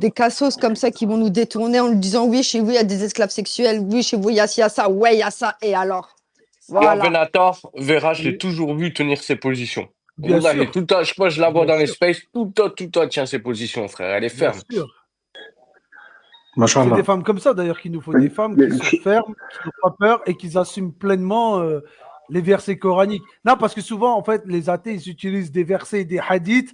des cassos comme ça qui vont nous détourner en nous disant oui chez vous il y a des esclaves sexuels oui chez vous il y a ça ouais il y a ça et alors Moi, voilà Benatar, Vera, je l'ai toujours vu tenir ses positions. Bien Wallahi, sûr, tout le temps, je crois que je la vois bien dans les sûr, spaces, tout le temps, elle tient ses positions, frère. Elle est bien ferme. sûr. C'est des Machallah. femmes comme ça d'ailleurs qu'il nous faut, des femmes Mais qui sont fermes, qui n'ont pas peur et qui assument pleinement les versets coraniques. Non, parce que souvent, en fait, les athées, ils utilisent des versets et des hadiths,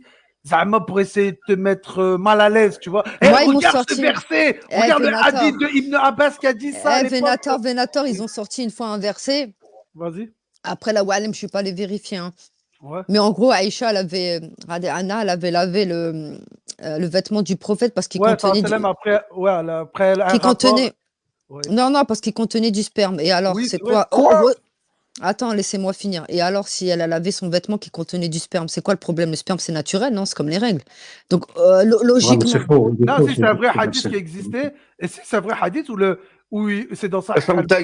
Zama, pour essayer de te mettre mal à l'aise, tu vois. Eh, moi ils m'ont regarde ce sorti verset, regarde le Venator hadith de Ibn Abbas qui a dit ça à l'époque. Venator ils ont sorti une fois un verset Vas-y. après la Walem je suis pas allée vérifier hein. Ouais. Mais en gros, Aïcha, Anna, elle avait lavé le vêtement du prophète parce qu'il Ouais, contenait sallam, après, ouais, après un qu'il rapport. contenait, Ouais. non, parce qu'il contenait du sperme. Et alors, Oui, c'est c'est vrai. quoi? Attends, laissez-moi finir. Et alors, si elle a lavé son vêtement qui contenait du sperme, c'est quoi le problème? Le sperme, c'est naturel, non? C'est comme les règles. Donc, Ouais, mais logiquement, c'est faux. Il est Non, faux, si ce c'est un vrai ce hadith verset. qui existait, et si c'est un vrai hadith c'est dans ça. Ferme ta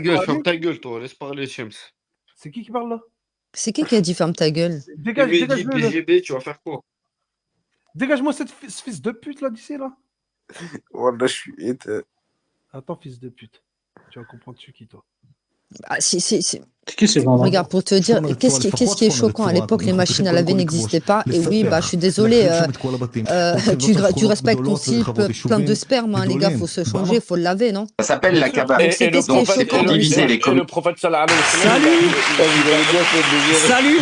gueule, toi, laisse parler Shams. C'est qui parle là? c'est qui a dit ferme ta gueule? Dégage-le. PGB, tu vas faire quoi? Dégage-moi ce fils de pute là d'ici là. Voilà, je suis éteint. Attends, fils de pute. Tu vas comprendre tu qui toi. Ah, si. C'est qui ces gens-là? Regarde, pour te dire, qu'est-ce qui est choquant à l'époque, les machines à laver n'existaient pas. Et oui, bah, je suis désolée, tu respectes ton cycle, plein de sperme, hein, les gars, faut se changer, faut le laver, non? Ça s'appelle la cabane. Donc, c'était ce qui est choquant dans diviser l'histoire. les Et communes. le prophète sallallahu alayhi wa sallam, Salut.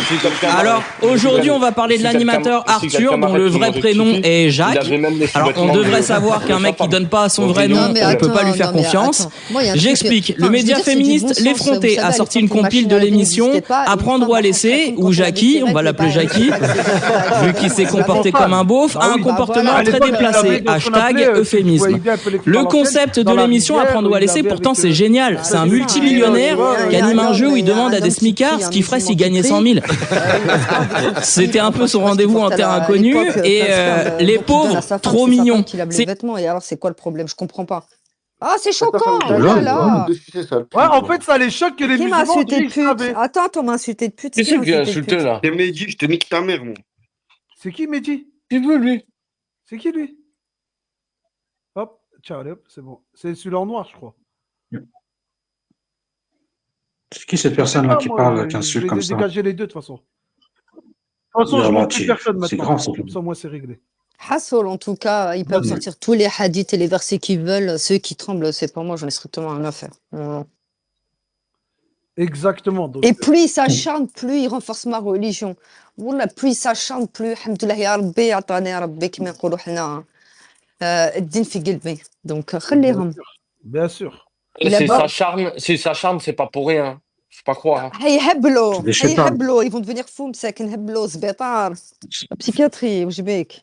Alors aujourd'hui on va parler de l'animateur Arthur dont le vrai prénom est Jacques. Alors on devrait savoir qu'un mec qui donne pas son vrai nom, on ne peut pas lui faire confiance. J'explique. Le média féministe L'Effronté a sorti une compile de l'émission Apprendre ou à laisser où Jackie, on va l'appeler Jackie, vu qu'il s'est comporté comme un beauf, a un comportement très déplacé. Hashtag euphémisme. Le concept de l'émission Apprendre ou à laisser, pourtant c'est génial. C'est un multimillionnaire qui anime un jeu où il demande à des smicards ce qu'il ferait s'il gagnait 100 000. C'était un peu son rendez-vous en terre inconnue et les pauvres, trop mignons. Et alors, c'est quoi le problème? Je comprends pas. Ah, c'est choquant! Ouais, en fait, ça les choque que les Qui m'a musulmans insulté de disent pute? savez. Attends, on m'a insulté de pute. Qui c'est qui a insulté là? C'est Mehdi, je te nique ta mère, moi. C'est qui Mehdi? Qui veut lui? C'est qui lui? Hop, tiens, allez, hop, c'est bon. C'est celui-là en noir, je crois. C'est qui cette personne-là qui Moi, parle, qui je insulte vais comme ça? dégager les deux de toute façon. De toute façon, je Voilà, montre plus personne c'est maintenant. grand, ça. Comme ça, moi, c'est réglé. Hassol, en tout cas, ils peuvent Vas-y. sortir tous les hadiths et les versets qu'ils veulent. Ceux qui tremblent, c'est pas moi, j'en ai strictement rien à faire. Non. Exactement. Donc, Et plus ils s'acharnent, plus ils renforcent ma religion. Wallah, plus ils s'acharnent, plus, alhamdoulilah, ya Rabbi, atani ya Rabbi, كما نقولوا حنا الدين في قلبي. Donc, خليهم. bien sûr. Si ça charme, c'est pas pour rien. Faut pas croire. Hein. هيهبلوا des chétans. هيهبلوا ils vont devenir fous مساكن هبلوا سبيطار psychiatrie واش بيك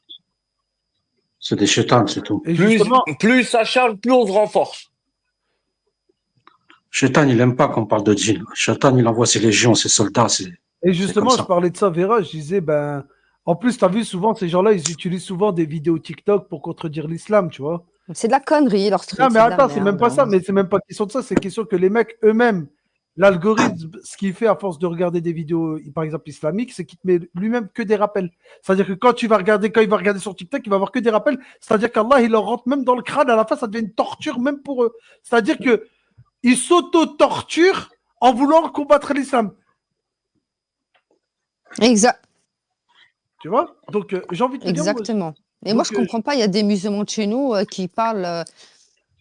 C'est des chétans, c'est tout. Et justement, Plus ça charme, plus on se renforce. Chétan, il aime pas qu'on parle de djinn. Chétan, il envoie ses légions, ses soldats. et justement, comme ça. je parlais de ça, Vera. Je disais, ben, en plus, tu as vu souvent, ces gens-là, ils utilisent souvent des vidéos TikTok pour contredire l'islam, tu vois. c'est de la connerie leur truc. Non, mais c'est de la attends, c'est même merde, pas ça, hein. mais c'est même pas question de ça, c'est question que les mecs eux-mêmes, l'algorithme, ce qu'il fait à force de regarder des vidéos, par exemple islamiques, c'est qu'il te met lui-même que des rappels. C'est-à-dire que quand il va regarder sur TikTok, il va avoir que des rappels. C'est-à-dire qu'Allah, il leur rentre même dans le crâne, à la fin, ça devient une torture même pour eux. C'est-à-dire que ils s'auto-torturent en voulant combattre l'islam. Exact. Tu vois? Donc, j'ai envie de te dire, moi, Exactement. Et moi, Donc, je comprends pas. Il y a des musulmans de chez nous qui parlent.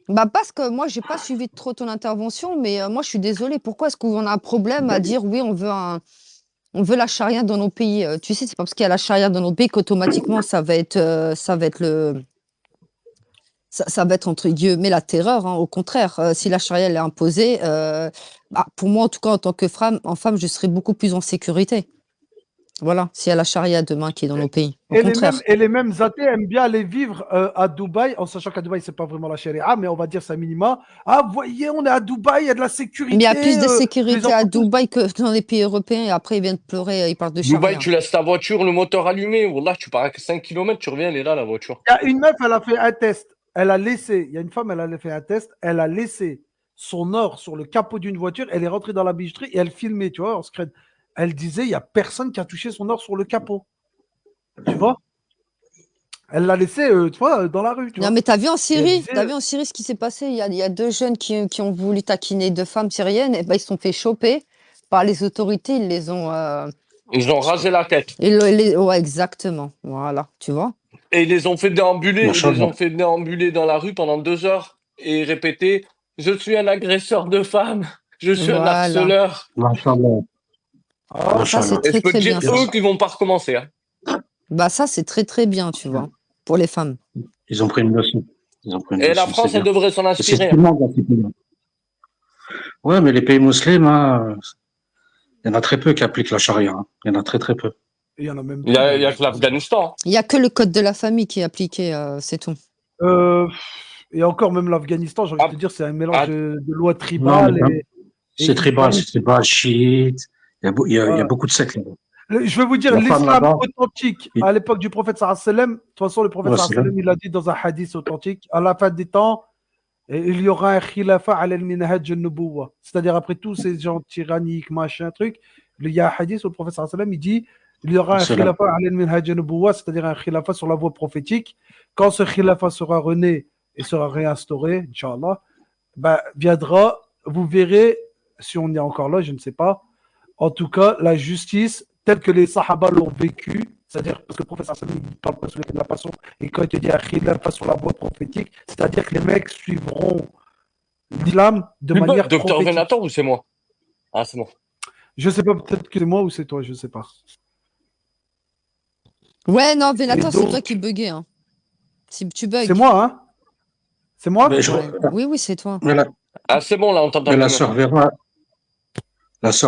Bah, parce que moi, j'ai pas suivi trop ton intervention, mais moi, je suis désolée. Pourquoi est-ce qu'on a un problème à dire oui, on veut la charia dans nos pays? Tu sais, c'est pas parce qu'il y a la charia dans nos pays qu'automatiquement ça va être ça va être entre guillemets la terreur. Hein. Au contraire, si la charia elle est imposée, pour moi en tout cas en tant que femme, je serais beaucoup plus en sécurité. Voilà, s'il y a la charia demain qui est dans nos pays. Au Et contraire. les mêmes athées aiment bien aller vivre à Dubaï, en sachant qu'à Dubaï, c'est pas vraiment la charia, mais on va dire c'est un minima. Ah, vous voyez, on est à Dubaï, il y a de la sécurité. Mais il y a plus de les sécurité à enfants- Dubaï que dans les pays européens et après ils viennent pleurer, ils parlent de Dubaï, charia. tu laisses ta voiture, le moteur allumé. Wallah, tu pars à 5 km, tu reviens, elle est là, la voiture. Il y a une meuf, elle a fait un test. Elle a laissé, il y a une femme, elle a fait un test. Elle a laissé son or sur le capot d'une voiture. Elle est rentrée dans la bijouterie et elle filmait, tu vois, en scred. Elle disait, il n'y a personne qui a touché son or sur le capot. Tu vois? Elle l'a laissé, tu vois, dans la rue. Tu Non, vois. mais t'as vu en Syrie, disait- t'as vu en Syrie ce qui s'est passé? Il y a deux jeunes qui ont voulu taquiner deux femmes syriennes, et ben ils se sont fait choper par les autorités, ils les ont. Ils ont rasé la tête. Ouais, exactement. Voilà, tu vois. Et ils les ont fait déambuler, Machallah. ils les ont fait déambuler dans la rue pendant 2 heures et répéter « Je suis un agresseur de femmes, je suis un Voilà. harceleur. Machallah. Ah, ça, c'est » Et je très, peux te très dire, bien. eux qui vont pas recommencer. Hein. Bah, ça, c'est très, très bien, tu vois, pour les femmes. Ils ont pris une leçon. Ils ont pris une Et la leçon, France, c'est elle bien. devrait s'en Et c'est inspirer. tout le monde dans ces pays-là. Ouais, mais les pays musulmans, hein, il y en a très peu qui appliquent la charia. Hein. Il y en a très, très peu. Il y en a même Il y a que l'Afghanistan. Il n'y a que le code de la famille qui est appliqué, c'est tout. Et encore, même l'Afghanistan, j'ai envie de te dire, c'est un mélange de lois Non, tribales. mais c'est tribal, chiite. Il y a beaucoup de sectes là-bas. Je vais vous dire, La femme l'islam là-bas, authentique, à l'époque du prophète sallallahu alayhi wa sallam, de toute façon, le prophète Ouais, sallallahu alayhi wa sallam, il a dit dans un hadith authentique, à la fin des temps, il y aura un khilafa ala al-minhaj al-nubuwwa. C'est-à-dire, après tous ces gens tyranniques, machin, truc, il y a un hadith où le prophète sallallahu alayhi wa sallam, il dit, il y aura un C'est là. khilafa ala al-minhaj al-nubuwwa, c'est-à-dire un khilafa sur la voie prophétique. Quand ce khilafa sera rené et sera réinstauré, Inch'Allah, ben, viendra, vous verrez, si on est encore là, je ne sais pas, en tout cas, la justice telle que les Sahaba l'ont vécu, c'est-à-dire parce que le professeur sallam il parle pas sur la passion, et quand il te dit khilafa sur la voie prophétique, c'est-à-dire que les mecs suivront l'islam de manière Docteur prophétique. Venator ou c'est moi? Ah, c'est moi. Je sais pas, peut-être que c'est moi ou c'est toi, je sais pas. Ouais, non, Venator, Et donc- c'est toi qui buguais. Hein. Si tu bugs. C'est moi, hein? C'est moi? Mais Ouais. Oui, oui, c'est toi. Mais Ah, c'est bon, là, on t'entend. mais la plus. sœur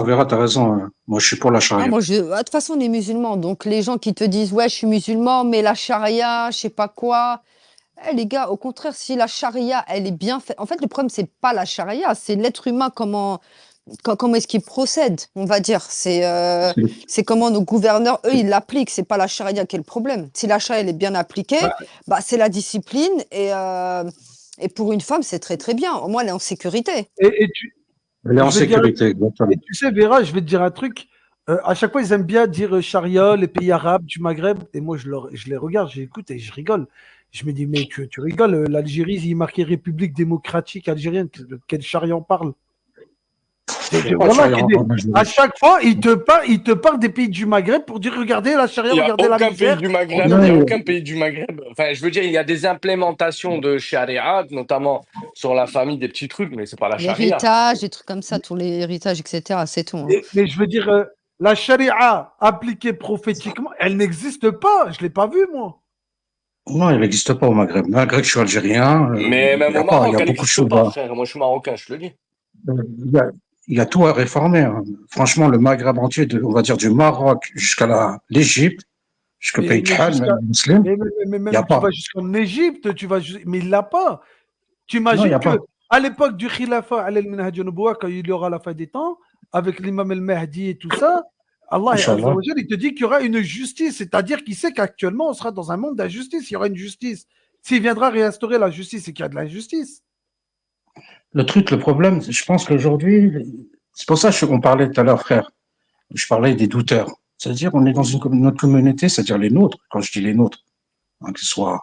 Vera, t'as raison. Hein. Moi, je suis pour la charia. Ah, de toute façon, on est musulmans. Donc, les gens qui te disent, ouais, je suis musulman, mais la charia, je sais pas quoi. Eh, les gars, au contraire, si la charia, elle est bien faite. En fait, le problème, c'est pas la charia, c'est l'être humain, comment est-ce qu'il procède, on va dire. C'est comment nos gouverneurs, eux, ils l'appliquent. C'est pas la charia qui est le problème. Si la charia, elle est bien appliquée, bah, c'est la discipline. Et pour une femme, c'est très, très bien. Au moins, elle est en sécurité. Elle est en je vais dire- sécurité, exactement. Et tu sais, Vera, je vais te dire un truc. À chaque fois, ils aiment bien dire charia, les pays arabes, du Maghreb. Et moi, je les regarde, j'écoute et je rigole. Je me dis, mais tu rigoles, l'Algérie, il est marqué République démocratique algérienne. Quel charia on parle? Voilà, à chaque fois, il te parle des pays du Maghreb pour dire regardez la charia, Il n'y a regardez la aucun misère. pays du Maghreb, il n'y a aucun pays du Maghreb. Enfin, je veux dire, il y a des implémentations de charia, notamment sur la famille, des petits trucs, mais c'est pas la charia. L'héritage, des trucs comme ça, tous les héritages, etc. C'est tout. Hein. Mais je veux dire, la charia appliquée prophétiquement, elle n'existe pas. Je ne l'ai pas vue, moi. Non, elle n'existe pas au Maghreb. Malgré que je suis algérien, Mais même il y a au Maroc, il y a elle beaucoup de n'existe choses. pas, frère. Moi, je suis marocain, je te le dis. Il y a tout à réformer. Hein. Franchement, le Maghreb entier, on va dire du Maroc jusqu'à l'Égypte, jusqu'au pays de Hal, même musulman, Mais il même n'y a tu pas. vas jusqu'en Égypte, mais il l'a pas. Tu Non, il imagines y a que pas. à l'époque du Khilafa al-Minhaj al-Nubuwwa, quand il y aura la fin des temps, avec l'imam al-Mahdi et tout ça, Allah Inch'Allah. Azza wa Jal, il te dit qu'il y aura une justice, c'est-à-dire qu'il sait qu'actuellement on sera dans un monde d'injustice, il y aura une justice. S'il viendra réinstaurer la justice, c'est qu'il y a de l'injustice. Le problème, je pense qu'aujourd'hui, c'est pour ça qu'on parlait tout à l'heure, frère. Je parlais des douteurs. C'est-à-dire, on est dans notre communauté, c'est-à-dire les nôtres. Quand je dis les nôtres, hein, que ce soit,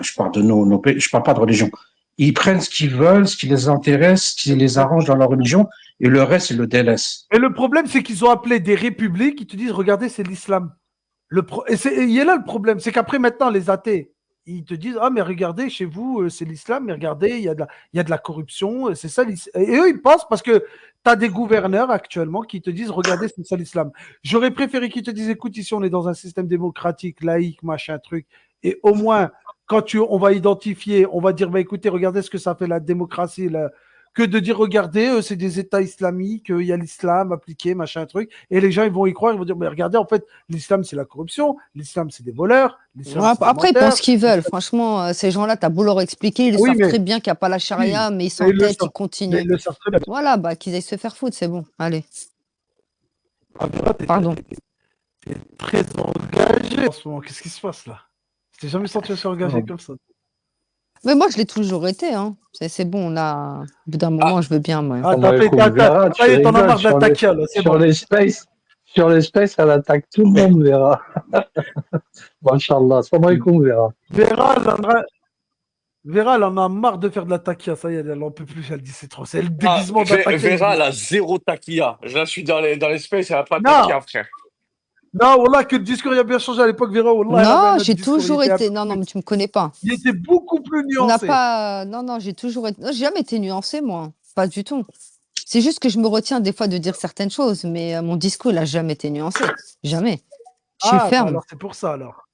je parle de nos pays, je parle pas de religion. Ils prennent ce qu'ils veulent, ce qui les intéresse, ce qui les arrange dans leur religion, et le reste, ils le délaissent. Et le problème, c'est qu'ils ont appelé des républiques, ils te disent, regardez, c'est l'islam. Et il y a là le problème, c'est qu'après, maintenant, les athées, ils te disent, ah, mais regardez, chez vous, c'est l'islam, mais regardez, il y a de la corruption, c'est ça l'islam. Et eux, ils pensent parce que tu as des gouverneurs actuellement qui te disent, regardez, c'est ça l'islam. J'aurais préféré qu'ils te disent, écoute, ici, on est dans un système démocratique, laïque, machin, truc, et au moins, quand on va identifier, on va dire, bah, écoutez, regardez ce que ça fait la démocratie, que de dire, regardez, c'est des États islamiques, il y a l'islam appliqué, machin, truc. Et les gens, ils vont y croire, ils vont dire, mais regardez, en fait, l'islam, c'est la corruption, l'islam, c'est des voleurs, l'islam, c'est des Après, ils pensent menteurs. ce qu'ils veulent. Franchement, ces gens-là, t'as beau leur expliquer, ils savent très bien qu'il n'y a pas la charia, mais ils s'entêtent, ils continuent. Ils le savent très bien. Voilà, bah, qu'ils aillent se faire foutre, c'est bon. Allez. Pardon. T'es très engagé en ce moment. Qu'est-ce qui se passe là? Je t'ai jamais senti aussi engagé comme ça. Mais moi, je l'ai toujours été. Hein. C'est bon, là. Au bout d'un moment, je veux bien. Moi. Ah, t'en as marre de l'attaquer, là. Sur les spaces, elle attaque tout le monde, Vera. Machallah, salam alaikum, Vera. Vera, elle en a marre de faire de la taquia, ça y est, elle en peut plus, elle dit c'est trop, c'est le déguisement de la taquia. Vera, elle a zéro taquia. Je la suis dans les spaces, elle a pas de taquia, frère. Non, voilà, que le discours il a bien changé à l'époque, Vera. Non, j'ai toujours été. Non, mais tu me connais pas. Il était beaucoup plus nuancé. Non, j'ai toujours été. Non, j'ai jamais été nuancé, moi. Pas du tout. C'est juste que je me retiens des fois de dire certaines choses, mais mon discours, il n'a jamais été nuancé. Jamais. Je suis ferme. Alors c'est pour ça, alors.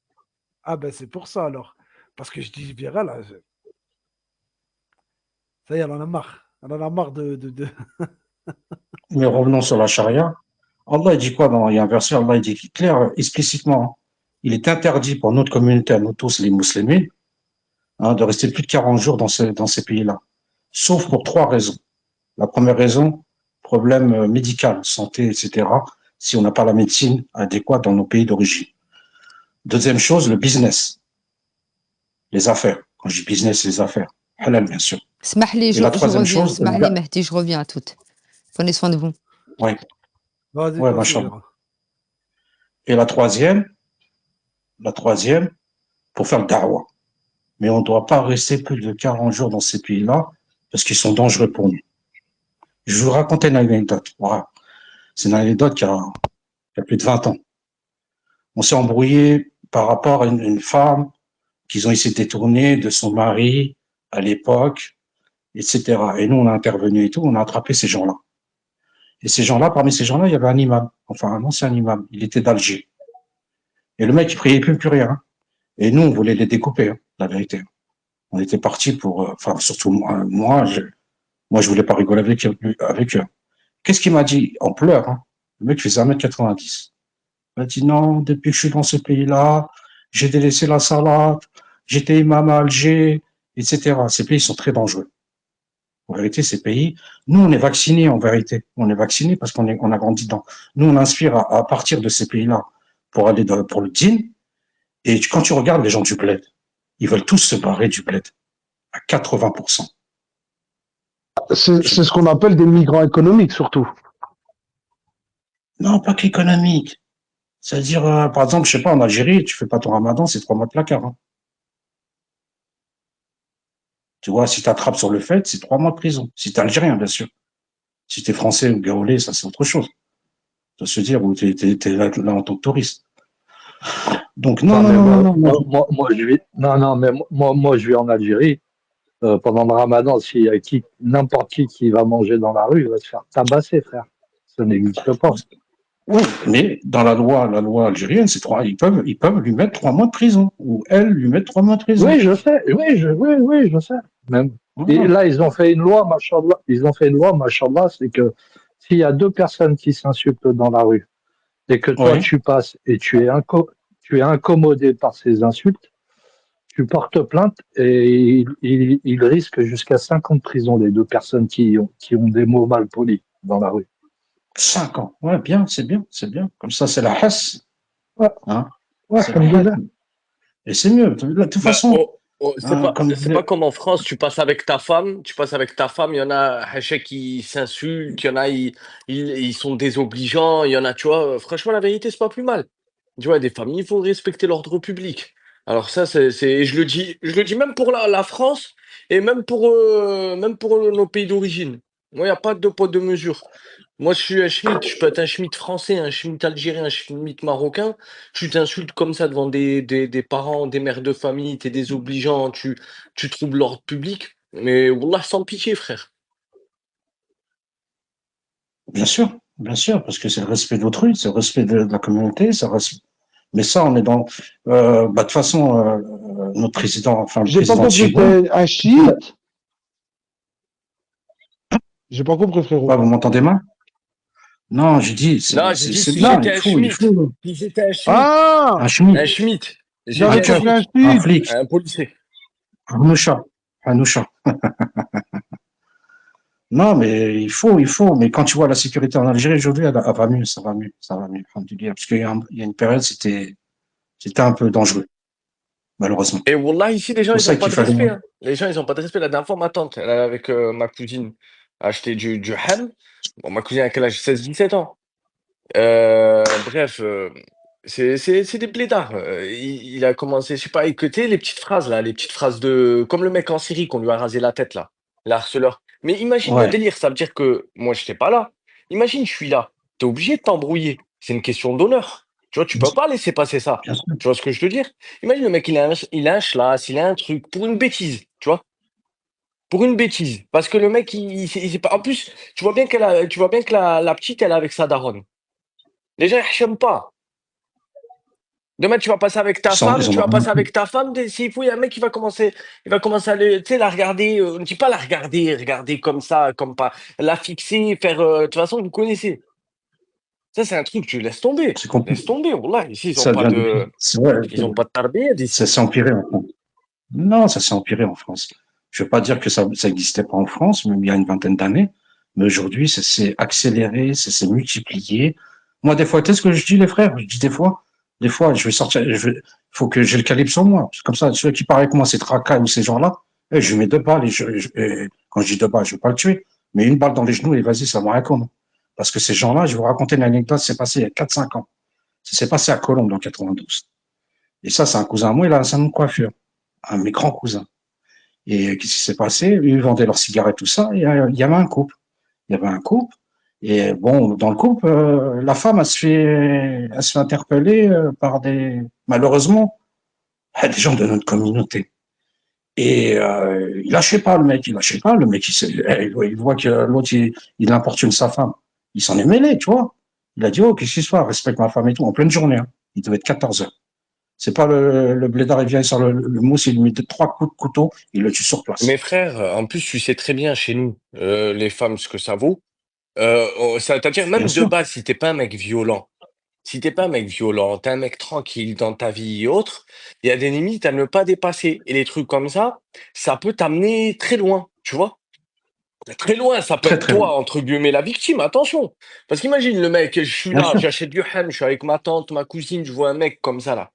Ah, ben c'est pour ça, alors. Parce que je dis, Vera, là. Ça y est, elle en a marre. Elle en a marre de... Mais revenons sur la charia. Allah il dit quoi il y a un verset, Allah il dit clair, explicitement, il est interdit pour notre communauté, à nous tous les musulmans, de rester plus de 40 jours dans ces pays-là. Sauf pour 3 raisons. La première raison, problème médical, santé, etc., si on n'a pas la médecine adéquate dans nos pays d'origine. Deuxième chose, le business. Les affaires. Quand je dis business, les affaires. Halal, bien sûr. Et la troisième chose... Mehdi, je reviens à toutes. Prenez soin de vous. Oui. Ouais, machallah. Et la troisième, pour faire le da'wah. Mais on ne doit pas rester plus de 40 jours dans ces pays-là parce qu'ils sont dangereux pour nous. Je vais vous raconter une anecdote. Voilà. C'est une anecdote qui a plus de 20 ans. On s'est embrouillé par rapport à une femme qu'ils ont essayé de détourner de son mari à l'époque, etc. Et nous, on a intervenu et tout, on a attrapé ces gens-là. Et ces gens-là, parmi ces gens-là, il y avait un imam, enfin un ancien imam, il était d'Alger. Et le mec, il priait plus rien. Hein. Et nous, on voulait les découper, hein, la vérité. On était partis pour, enfin surtout moi, je voulais pas rigoler avec eux. Qu'est-ce qu'il m'a dit en pleurs, hein. Le mec faisait 1m90. Il m'a dit non, depuis que je suis dans ce pays-là, j'ai délaissé la salade, j'étais imam à Alger, etc. Ces pays sont très dangereux. En vérité, ces pays, nous, on est vaccinés, en vérité. On est vaccinés parce qu'on a grandi dedans. Nous, on inspire à partir de ces pays-là pour aller pour le dîn. Et quand tu regardes les gens du bled, ils veulent tous se barrer du bled. À 80%. C'est ce qu'on appelle des migrants économiques, surtout. Non, pas qu'économiques. C'est-à-dire, par exemple, je sais pas, en Algérie, tu fais pas ton ramadan, c'est 3 mois de placard. Hein. Tu vois, si tu attrapes sur le fait, c'est 3 mois de prison. Si tu es algérien, bien sûr. Si tu es français ou gaolais, ça c'est autre chose. Tu dois se dire, ou tu es là en tant que touriste. Donc, non. Moi, je vis en Algérie. Pendant le ramadan, s'il y a n'importe qui va manger dans la rue, il va se faire tabasser, frère. Ça n'existe pas. Oui, mais dans la loi algérienne, ils peuvent lui mettre 3 mois de prison, ou elle lui mettre 3 mois de prison. Oui, je sais, je sais. Même. Et là, ils ont fait une loi, machallah, c'est que s'il y a 2 personnes qui s'insultent dans la rue, et que toi tu passes et tu es incommodé par ces insultes, tu portes plainte et il risque jusqu'à 5 ans de prison, les 2 personnes qui ont des mots mal polis dans la rue. 5 ans, ouais, bien, c'est bien. Comme ça, c'est la hasse. Ouais. Hein, Et c'est mieux. De toute façon. C'est pas comme en France, tu passes avec ta femme, il y en a qui s'insultent, il y en a, ils sont désobligeants, il y en a, tu vois, franchement, la vérité, c'est pas plus mal. Tu vois, des familles, il faut respecter l'ordre public. Alors ça, je le dis même pour la France et même pour nos pays d'origine. Moi, il n'y a pas de poids de mesure. Moi, je suis un schmitt, je peux être un schmitt français, un schmitt algérien, un schmitt marocain. Tu t'insultes comme ça devant des parents, des mères de famille, t'es désobligeant, tu troubles l'ordre public. Mais wallah, sans pitié, frère. Bien sûr, parce que c'est le respect d'autrui, c'est le respect de la communauté, mais ça, on est dans. De toute façon, notre président, enfin, le président. J'ai pas compris, un chiite. J'ai pas compris, frérot. Ah, vous m'entendez mal? Non, j'ai dit, Non, j'ai dit c'est si bien, j'étais un il Schmitt. faut. Si j'étais un Schmitt. Ah! Un schmitt, Un Schmitt. un J'avais J'étais un compris un tueur, un Schmitt. flic, un policier. un moucha, un noucha. Non, mais il faut. Mais quand tu vois la sécurité en Algérie aujourd'hui, elle va mieux, ça va mieux, alhamdoulilah. Parce qu'il y a une période, c'était un peu dangereux, malheureusement. Et wallah, ici, les gens, C'est pour ils ça n'ont pas qu'il de fallait. respect. Hein. Les gens, ils n'ont pas de respect. La dernière fois, ma tante, elle allait avec ma cousine acheter du ham. Bon, ma cousine a quel âge? 16-17 ans. Bref, c'est des blédards. Il a commencé, je sais pas, écouter les petites phrases, là, les petites phrases de... Comme le mec en Syrie qu'on lui a rasé la tête, là, l'harceleur. Mais imagine le Ouais, délire, ça veut dire que moi, je n'étais pas là. Imagine, je suis là. Tu es obligé de t'embrouiller. C'est une question d'honneur. Tu vois, tu peux pas laisser passer ça. bien sûr. Tu vois ce que je veux dire? Imagine le mec, il a un schlass, il a un truc, pour une bêtise, tu vois? Pour une bêtise. Parce que le mec, il sait pas. En plus, tu vois bien tu vois bien que la petite, elle est avec sa daronne. Les gens, ils n'aiment pas. Demain, tu vas passer avec ta femme, Ils en tu ont vas rien à passer foutre. avec ta femme. S'il faut, il y a un mec qui va commencer, à tu sais, la regarder. On ne dit pas la regarder comme ça, comme pas. La fixer, faire. De toute façon, vous connaissez. Ça, c'est un truc, tu laisses tomber. C'est compliqué. Laisse tomber. Wallah, ici, Ça devient difficile. ils ont pas de tarbiyya Ça d'ici. s'est empiré en France. Non, ça s'est empiré en France. Je veux pas dire que ça n'existait pas en France, même il y a une vingtaine d'années, mais aujourd'hui, ça s'est accéléré, ça s'est multiplié. Moi, des fois, tu sais ce que je dis, les frères? Je dis des fois, je vais sortir, faut que j'ai le calibre sur moi. C'est comme ça, ceux qui parlent avec moi, ces tracas ou ces gens-là, je lui mets 2 balles et quand je dis 2 balles, je veux pas le tuer, mais une balle dans les genoux et vas-y, ça me raconte. Parce que ces gens-là, je vais vous raconter une anecdote, c'est passé il y a 4-5 ans. Ça s'est passé à Colombes, dans 92. Et ça, c'est un cousin à moi, il a un salon de coiffure. Un de mes grands cousins. Et qu'est-ce qui s'est passé? Ils vendaient leurs cigarettes, tout ça, et il y avait un couple. Il y avait un couple. Et bon, dans le couple, la femme, elle se fait interpeller par malheureusement, des gens de notre communauté. Et il lâchait pas, le mec, il lâchait pas. Le mec, il voit que l'autre, il importune sa femme. Il s'en est mêlé, tu vois. Il a dit, oh, qu'est-ce qui se passe? Respecte ma femme et tout, en pleine journée. Hein. Il devait être 14 heures. C'est pas le blédard, il vient sur le mousse, il lui met 3 coups de couteau, il le tue sur place. Mes frères, en plus, tu sais très bien chez nous, les femmes, ce que ça vaut. C'est-à-dire, Bien même de sûr. base, si t'es pas un mec violent, si t'es pas un mec violent, t'es un mec tranquille dans ta vie et autres, il y a des limites à ne pas dépasser. Et les trucs comme ça peut t'amener très loin, tu vois? Très loin, ça peut Très, être très loin. toi, entre guillemets, la victime, attention. Parce qu'imagine le mec, je suis Bien là, sûr. j'achète du ham, je suis avec ma tante, ma cousine, je vois un mec comme ça là.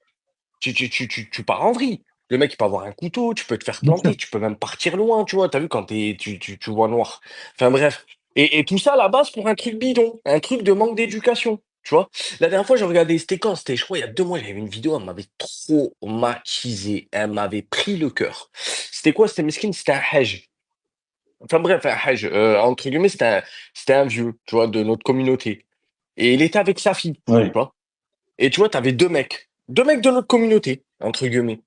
Tu pars en vrille. Le mec, il peut avoir un couteau, tu peux te faire Bien sûr. planter, tu peux même partir loin, tu vois. T'as vu quand tu vois noir. Enfin bref. Et tout ça à la base pour un truc bidon, un truc de manque d'éducation, tu vois. La dernière fois, j'ai regardé, c'était quand? C'était, je crois, il y a 2 mois, il y avait une vidéo, elle m'avait traumatisé, elle m'avait pris le cœur. C'était quoi? C'était mesquine, c'était un hajj. Enfin bref, un hajj, entre guillemets, c'était un vieux, tu vois, de notre communauté. Et il était avec sa fille, tu Oui. vois. Et tu vois, t'avais 2 mecs de notre communauté, entre guillemets.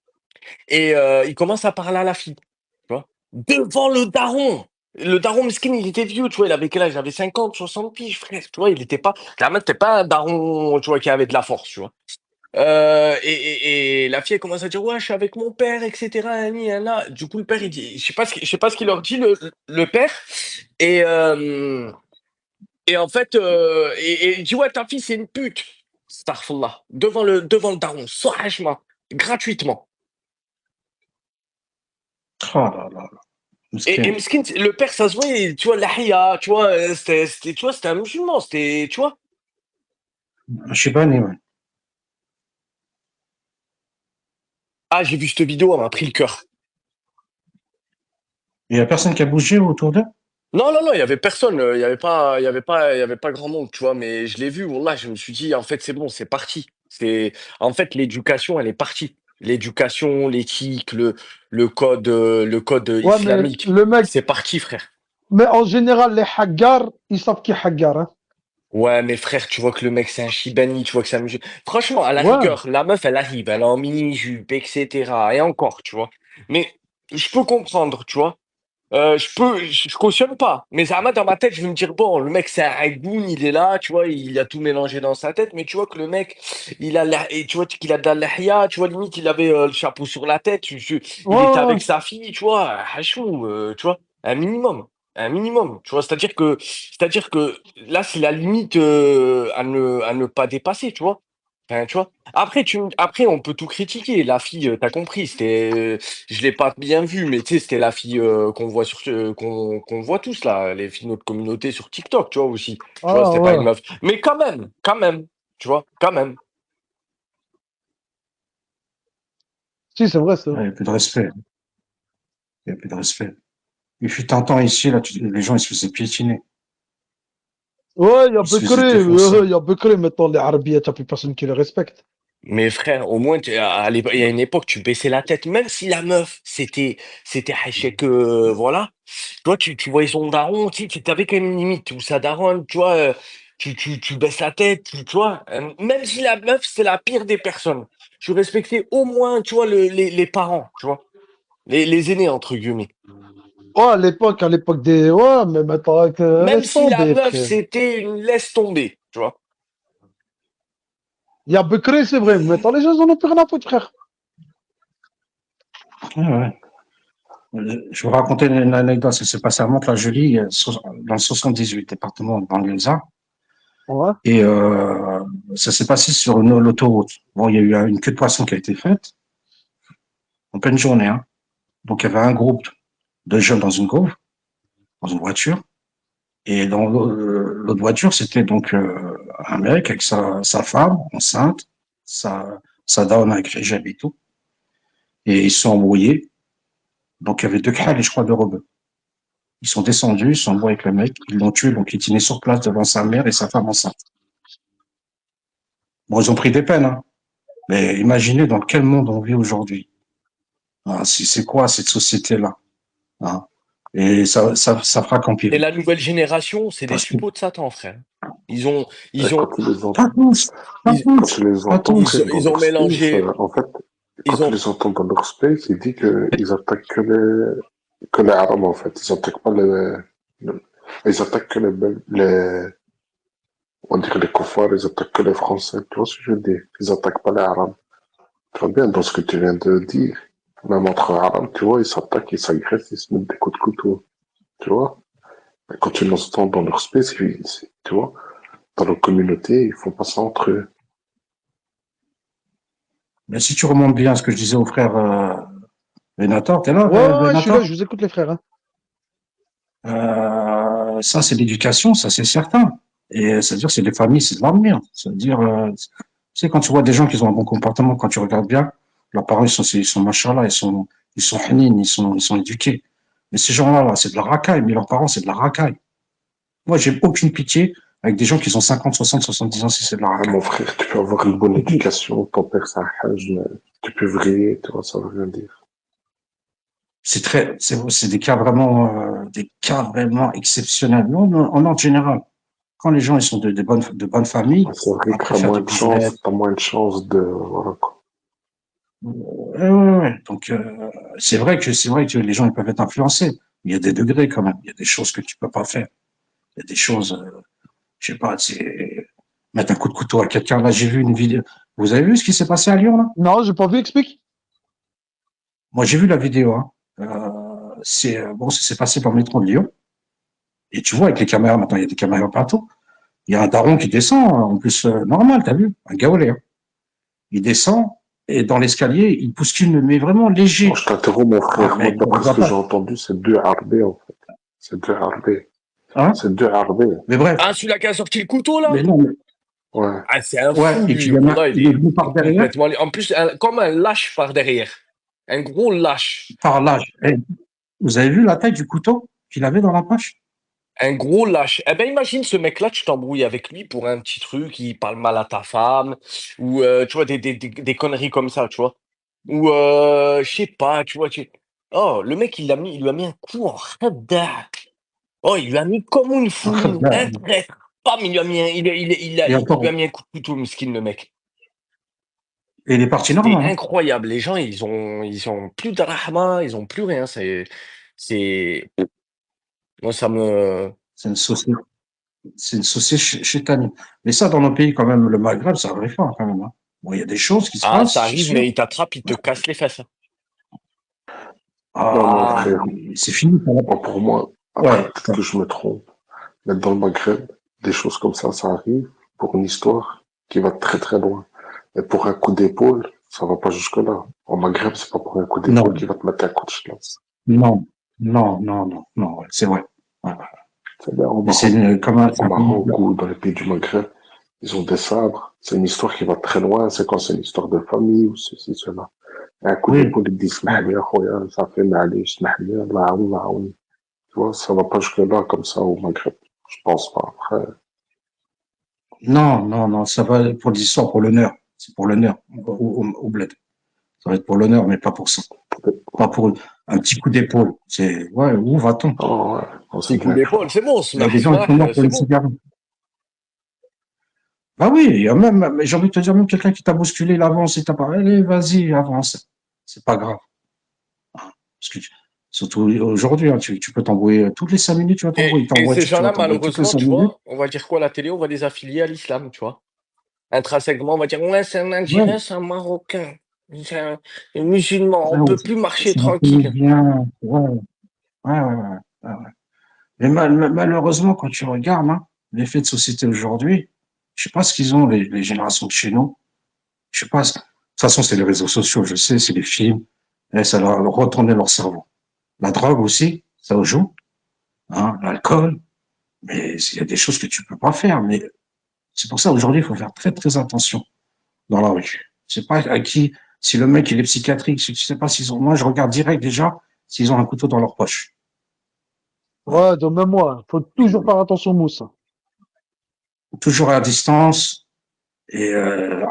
Et il commence à parler à la fille, tu vois? Devant le daron! Le daron mesquin, il était vieux, tu vois? Il avait quel âge? Il avait 50, 60 piges, frère, tu vois? Il était pas clairement, c'était pas un daron, tu vois, qui avait de la force, tu vois? Et la fille, elle commence à dire: «Ouais, je suis avec mon père et cetera, nani, nana». Du coup, le père, il dit je sais pas ce qu'il leur dit le père et en fait, il dit: «Ouais, ta fille, c'est une pute». Astaghfirullah. Devant le daron, sauvagement, gratuitement. Oh là là là. Et Mesquin. Miskin, le père, ça se voyait, tu vois, l'ahia, tu vois, tu vois, c'était un musulman, tu vois. Un Chibani, ouais. Ah, j'ai vu cette vidéo, elle m'a pris le cœur. Il y a personne qui a bougé autour d'eux? Non, non, non, il y avait personne, il y avait pas grand monde, tu vois, mais je l'ai vu, wallah, je me suis dit, en fait, c'est bon, c'est parti. En fait, l'éducation, elle est partie. L'éducation, l'éthique, le code Ouais, mais islamique, le mec, c'est parti, frère. mais en général, les haggars, ils savent qui est haggar. Hein. Ouais, mais frère, tu vois que le mec, c'est un Chibani, tu vois que c'est un musulman. Franchement, à la Ouais. rigueur, la meuf, elle arrive, elle est en mini-jupe, etc. Et encore, tu vois. Mais je peux comprendre, tu vois. Je cautionne pas. Mais Zama, dans ma tête, je vais me dire, bon, le mec, c'est un hagoun, il est là, tu vois, il a tout mélangé dans sa tête. Mais tu vois que le mec, et tu vois qu'il a de la lahia, tu vois, limite, il avait le chapeau sur la tête. Il Ouais, était ouais. avec sa fille, tu vois, hachou, tu vois, un minimum. Un minimum, tu vois. C'est-à-dire que là, c'est la limite à ne pas dépasser, tu vois. Enfin, tu vois. Après, on peut tout critiquer. La fille, t'as compris, je l'ai pas bien vue, mais tu sais, c'était la fille qu'on voit tous là, les filles de notre communauté sur TikTok, tu vois aussi. Tu vois, Ah c'était pas une ouais. meuf. Mais quand même, tu vois, quand même. Si, c'est vrai, ça. Il n'y a plus de respect. Il n'y a plus de respect. Il fut un temps ici, là, les gens, ils se faisaient piétiner. Ouais, il y a Ils se faisaient Bekri. défoncer. Il y a Bekri. Maintenant, les Arabia, t'as plus personne qui les respecte. Mais frère, au moins, il y a une époque, tu baissais la tête, même si la meuf, c'était Hachek, voilà. Toi, tu voyais son daron, tu avais quand même une limite, ou sa daronne, tu vois, tu baisses la tête, tu vois. Même si la meuf, c'est la pire des personnes. Tu respectais au moins, tu vois, les parents, tu vois. Les aînés, entre guillemets. Ouais, à l'époque des. Ouais, mais maintenant, Même laisse si la tomber, meuf, frère. c'était une laisse tomber, tu vois. Il y a Bekri, c'est vrai. Mais maintenant, les gens, ils en ont plus rien à foutre, frère. Ouais. Je vais vous raconter une anecdote. Ça s'est passé à Mantes-la-Jolie, dans le 78, département de banlieusard. Ouais. Et ça s'est passé sur l'autoroute. Bon, il y a eu une queue de poisson qui a été faite en pleine journée. Hein. Donc, il y avait un groupe de jeunes dans une voiture. Et dans l'autre voiture, c'était donc un mec avec sa femme enceinte, sa dame avec les jambes et tout. Et ils se sont embrouillés. Donc, il y avait deux crânes et je crois deux rebeux. Ils sont descendus, ils sont embrouillés avec le mec, ils l'ont tué, ils l'ont piétiné sur place devant sa mère et sa femme enceinte. Bon, ils ont pris des peines, hein. Mais imaginez dans quel monde on vit aujourd'hui. Ah, c'est quoi cette société-là? Hein. Et ça fera Et qu'empirer. la nouvelle génération, c'est des Parce que suppôts de Satan, frère. Ils ont, Et ils ont, quand tu les pas entends, tous, pas ils, quand tous, tu les pas entends, tous. frère, dans ils ont leur space, mélangé, en fait, quand ils tu ont, les entends dans leur space, ils disent qu'ils attaquent que les Arabes, en fait. Ils attaquent pas ils attaquent que on dirait les Kofars, ils attaquent que les Français. Tu vois ce que je veux dire? Ils attaquent pas les Arabes. Tu vois bien dans ce que tu viens de dire. Même entre Arabes, tu vois, ils s'attaquent, ils s'agressent, ils se mettent des coups de couteau. Tu vois? Et quand tu les entends dans leur space, tu vois, dans leur communauté, ils font pas ça entre eux. Mais si tu remontes bien à ce que je disais au frère Benator, t'es là, Ouais, je suis là, Benator? je vous écoute, les frères. Hein. Ça, c'est l'éducation, ça, c'est certain. Et c'est-à-dire, c'est les familles, c'est de l'avenir. C'est-à-dire, tu sais, quand tu vois des gens qui ont un bon comportement, quand tu regardes bien, leurs parents, ils sont machallah, ils sont hanines, ils sont éduqués. Mais ces gens-là, là, c'est de la racaille, mais leurs parents, c'est de la racaille. Moi, j'ai aucune pitié avec des gens qui ont 50, 60, 70 ans si c'est de la Ah, racaille. mon frère, tu peux avoir une bonne éducation, ton père, c'est un hajj, mais tu peux vriller, tu vois, ça veut rien dire. C'est des cas vraiment exceptionnels. Non, en ordre général. Quand les gens, ils sont de bonnes familles, C'est vrai que après faire des boulettes. t'as moins de chance de, voilà, quoi. Ouais. Donc, c'est vrai que les gens, ils peuvent être influencés. Il y a des degrés quand même. Il y a des choses que tu peux pas faire. Il y a des choses, je sais pas, c'est mettre un coup de couteau à quelqu'un. Là, j'ai vu une vidéo. Vous avez vu ce qui s'est passé à Lyon, là? Non, j'ai pas vu, explique. Moi, j'ai vu la vidéo, hein. Bon, ça s'est passé par le métro de Lyon. Et tu vois, avec les caméras, maintenant, il y a des caméras partout. Il y a un daron qui descend, en plus, normal, t'as vu? Un gaolé, hein. Il descend, et dans l'escalier, il bouscule, mais vraiment léger. Bon, je t'interromps, mon frère. Moi, Mec, on d'après ce voit que pas. j'ai entendu, c'est deux harbés, en fait. C'est deux harbés. Hein? C'est deux harbés. Mais bref. ah, celui-là qui a sorti le couteau, là? Mais non, mais, Ouais. Ah, c'est un ouais. fou, Et puis, lui. Voilà, il est venu par derrière, complètement, en plus, comme un lâche par derrière. Un gros lâche. par l'âge. Vous avez vu la taille du couteau qu'il avait dans la poche? Un gros lâche. Eh ben, imagine ce mec-là, tu t'embrouilles avec lui pour un petit truc, il parle mal à ta femme, ou, tu vois, des conneries comme ça, tu vois. Ou, je sais pas, tu vois, oh, le mec, il lui a mis un coup en radar. Oh, il lui a mis comme une fouine, un traître. Bam, il lui a mis Et il encore, lui a mis un coup de couteau, miskin, le mec. et il est parti C'était normal, hein. incroyable. Les gens, ils ont plus de rahma, ils ont plus rien. Moi, ça me, C'est une société, c'est une société chétane. Mais ça, dans nos pays, quand même, le Maghreb, ça arrive pas, quand même, hein. Bon, il y a des choses qui se ah, passent, ça c'est arrive, sûr. mais il t'attrape, il te casse les fesses. Non, mon Ah, frère. c'est fini. Pour moi, Après, Ouais, peut-être que je me trompe. Mais dans le Maghreb, des choses comme ça arrive pour une histoire qui va très très loin. Et pour un coup d'épaule, ça va pas jusque-là. Au Maghreb, c'est pas pour un coup d'épaule non, qui va te mettre un coup de chlasse. non, non, ouais, c'est vrai. Ouais, ouais. C'est bien Mais c'est comme au un pays. Maroc ou dans les pays du Maghreb, ils ont des sabres. C'est une histoire qui va très loin. C'est quand c'est une histoire de famille ou ceci, cela. Et un coup Oui, d'épaule, ils disent, ça fait mal, tu vois, ça va pas jusque-là comme ça au Maghreb. Je pense pas. Après, non, ça va pour l'histoire, pour l'honneur. C'est pour l'honneur au bled. Ça va être pour l'honneur, mais pas pour ça. Pas pour un petit coup d'épaule. C'est, ouais, où va-t-on? oh, ouais, Un c'est petit coup bien grave. d'épaule, c'est bon, Il y a smack, des gens qui sont smack, morts pour c'est les bon. cigarettes. Bah oui, il y a même, mais j'ai envie de te dire, même quelqu'un qui t'a bousculé, il avance, il t'a pas, allez, vas-y, avance. C'est pas grave. Parce que, surtout aujourd'hui, hein, tu peux t'embrouiller toutes les 5 minutes, tu vas t'embrouiller. T'es en Et ces voiture, tu vas gens-là, t'embrouiller toutes les malheureusement, 5 tu minutes. vois, on va dire quoi à la télé? On va les affilier à l'islam, tu vois. Intrinsèquement, on va dire, ouais, c'est un Ouais, Algérien, c'est un Marocain, c'est un musulman, on ouais, peut plus marcher c'est un tranquille. Tunisien. Ouais. Mais malheureusement, quand tu regardes, hein, les faits de société aujourd'hui, je sais pas ce qu'ils ont, les générations de chez nous. Je sais pas. De toute façon, c'est les réseaux sociaux, je sais, c'est les films. Et ça leur retourne leur cerveau. La drogue aussi, ça joue. Hein, l'alcool. Mais il y a des choses que tu peux pas faire. Mais c'est pour ça, aujourd'hui, il faut faire très, très attention dans la rue. Je sais pas à qui, si le mec, il est psychiatrique, je sais pas s'ils ont, moi, je regarde direct déjà s'ils ont un couteau dans leur poche. Hein. Ouais, de même moi. Faut toujours faire attention, Moussa. Toujours à distance et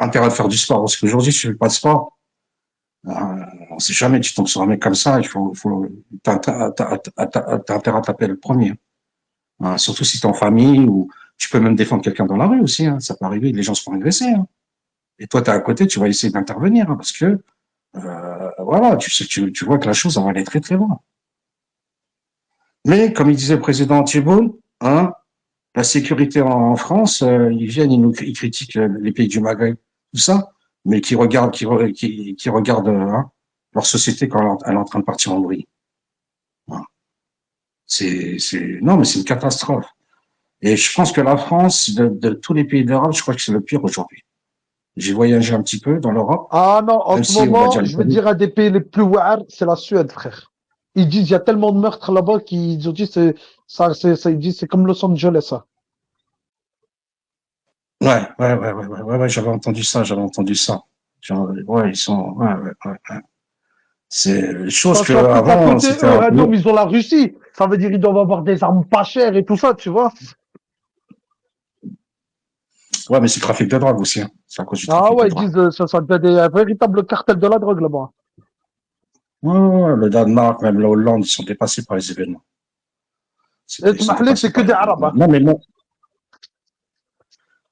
intérêt de faire du sport. Parce qu'aujourd'hui, si tu fais pas de sport, on sait jamais, tu tombes sur un mec comme ça, t'as intérêt à taper le premier. Hein. Surtout si t'es en famille ou tu peux même défendre quelqu'un dans la rue aussi. Hein. Ça peut arriver, les gens se font agresser. Hein. Et toi, t'es à côté, tu vas essayer d'intervenir hein, parce que voilà, tu sais, tu vois que la chose, elle va aller très très loin. Mais comme il disait le président Thibault, hein, la sécurité en France, ils viennent, ils critiquent les pays du Maghreb, tout ça, mais qui regardent hein, leur société quand elle est en train de partir en vrille. Hein. Non, mais c'est une catastrophe. Et je pense que la France, de tous les pays d'Europe, je crois que c'est le pire aujourd'hui. J'ai voyagé un petit peu dans l'Europe, Ah non, en même ce si on va moment, dire je vais dire un des pays les plus ouards, c'est la Suède, frère. Ils disent il y a tellement de meurtres là-bas qu'ils ont dit ils disent c'est comme Los Angeles, ça. ouais, j'avais entendu ça. Ouais, ils sont, ouais. C'est une chose Parce que qu'en plus, à avant côté, c'était eux, un peu. Random, ils ont la Russie. Ça veut dire qu'ils doivent avoir des armes pas chères et tout ça, tu vois. Ouais, mais c'est le trafic de drogue aussi. Hein. C'est à cause du Ah trafic de ouais, ils drogue. disent ça devient un véritable cartel de la drogue là-bas. Ouais, le Danemark, même la Hollande, ils sont dépassés par les événements. Et Ils sont Tmahli, dépassés c'est que par des les Arabes. événements. Hein. Non, mais non.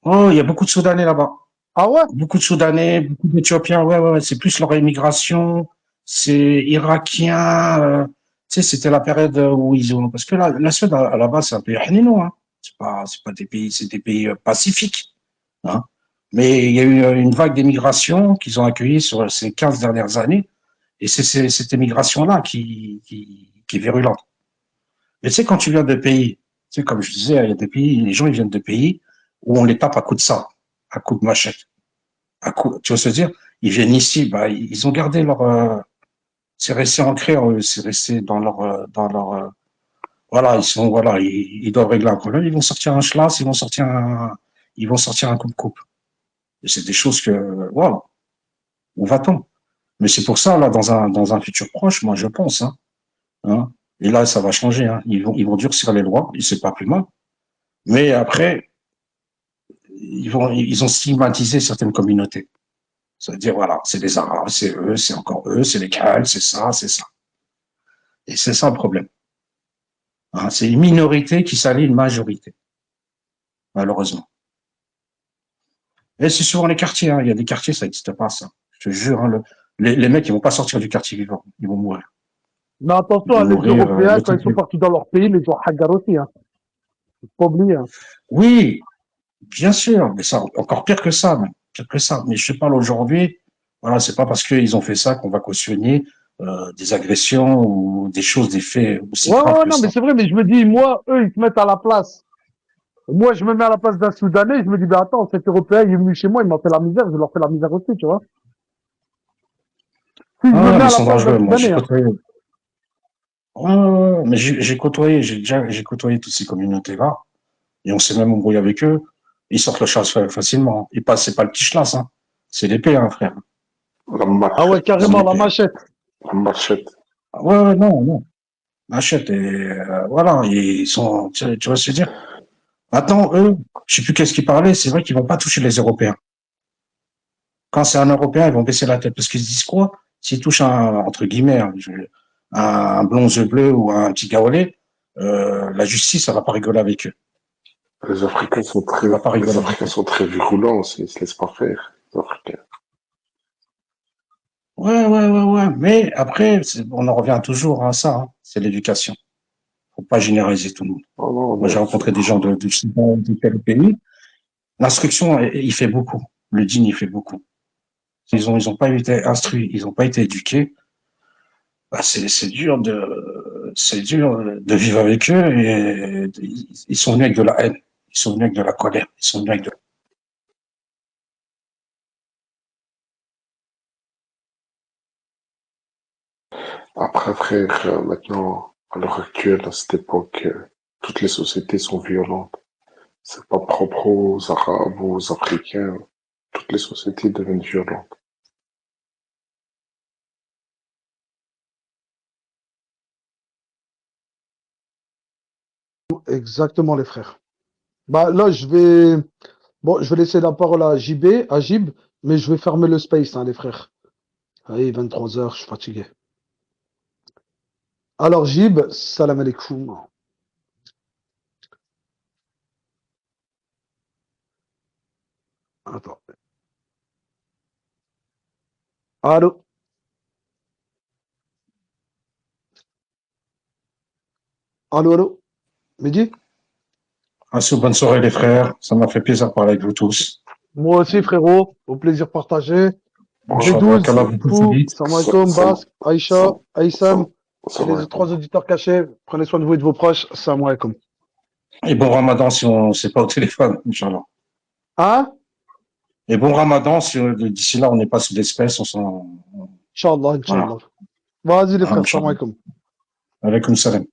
Oh, il y a beaucoup de Soudanais là-bas. Ah ouais? Beaucoup de Soudanais, beaucoup d'Éthiopiens. Ouais. C'est plus leur immigration. C'est irakien. Tu sais, c'était la période où ils ont. Parce que la Suède, à la base, c'est un pays hanino. Hein. C'est pas des pays, c'est des pays pacifiques. Hein. Mais il y a eu une vague d'émigration qu'ils ont accueillie sur ces 15 dernières années. Et c'est cette émigration-là qui est virulente. Mais tu sais, quand tu viens de pays, tu sais, comme je disais, il y a des pays, les gens, ils viennent de pays où on les tape à coups de sabre, à coups de machette. Tu vas se dire, ils viennent ici, bah, ils ont gardé leur, c'est resté ancré en eux, c'est resté voilà, ils doivent régler un problème, ils vont sortir un schlass, ils vont sortir un coupe-coupe. Et c'est des choses que, voilà, où va-t-on? Mais c'est pour ça, là, dans un futur proche, moi, je pense, hein. Et là, ça va changer, hein. Ils vont durcir les lois, et c'est pas plus mal. Mais après, ils ont stigmatisé certaines communautés. C'est-à-dire, voilà, c'est les Arabes, c'est eux, c'est encore eux, c'est les Khals, c'est ça, c'est ça. Et c'est ça le problème. Hein, c'est une minorité qui s'allie une majorité, malheureusement. Et c'est souvent les quartiers, hein. Il y a des quartiers, ça n'existe pas, ça. Je te jure, hein, les mecs, ils vont pas sortir du quartier vivant, ils vont mourir. Mais attention, Ils vont les mourir, Européens, quand ils sont partis dans leur pays, les ont hagar aussi. Hein. Faut pas oublier. Hein. Oui, bien sûr, mais ça, encore pire que ça, même. Pire que ça. Mais je te parle aujourd'hui, voilà, c'est pas parce qu'ils ont fait ça qu'on va cautionner des agressions ou des choses, des faits aussi Ouais, graves ouais, que non, mais ça. c'est vrai, mais je me dis, moi, eux, ils se mettent à la place. Moi, je me mets à la place d'un Soudanais, je me dis, ben attends, cet Européen, il est venu chez moi, il m'a fait la misère, je leur fais la misère aussi, tu vois. Si je me mets Mais à ils la sont place d'un dangereux. Moi, j'ai Soudanais, hein. côtoyé. Ouais, mais j'ai côtoyé, j'ai côtoyé toutes ces communautés-là, et on s'est même embrouillé avec eux. Ils sortent le chasse facilement. Ils passent, c'est pas le petit chlasse, hein. C'est l'épée, hein, frère. La Ah ouais, machette. carrément, la machette. La machette. Ouais, non, non. Achète et voilà, ils sont, tu vas se dire. Maintenant, eux, je sais plus qu'est-ce qu'ils parlaient, c'est vrai qu'ils vont pas toucher les Européens. Quand c'est un Européen, ils vont baisser la tête parce qu'ils se disent quoi? S'ils touchent entre guillemets, un blond yeux bleus ou un petit gaolais, la justice, ça va pas rigoler avec eux. Les Africains sont très, va pas rigoler les avec Africains eux. sont très virulents aussi, ils se laissent pas faire, les Africains. Ouais. Mais après, on en revient toujours à ça, hein. C'est l'éducation. Faut pas généraliser tout le monde. Oh non, Moi, j'ai rencontré des gens de quel pays. L'instruction, il fait beaucoup. Le digne, il fait beaucoup. Ils ont pas été instruits, ils ont pas été éduqués. Bah, c'est dur de vivre avec eux et ils sont venus avec de la haine, ils sont venus avec de la colère, ils sont venus avec de... Après, frère, maintenant, à l'heure actuelle, à cette époque, toutes les sociétés sont violentes. C'est pas propre aux Arabes ou aux Africains. Toutes les sociétés deviennent violentes. Exactement, les frères. Bah, là, je vais laisser la parole à Jib, mais je vais fermer le space, hein, les frères. Allez, 23 heures, je suis fatigué. Alors, Jib, salam alaikum. Attends. Allô? Allô? Mehdi? Bonne soirée les frères, ça m'a fait plaisir de parler avec vous tous. Moi aussi, frérot. Au plaisir partagé. Inch'Allah, qu'Allah B12, vous Fou, facilite. salam alaikum, Bas, Aïcha, Aïssam, et les trois auditeurs cachés. Prenez soin de vous et de vos proches. Salam alaikum. Et bon Ramadan si on ne s'est pas au téléphone, Inch'Allah. Hein? Et bon Ramadan si d'ici là on n'est pas sous l'espèce, on s'en... Inch'Allah. Voilà. Vas-y les frères, salam Inch'Allah. alaikum. Alaykoum salam.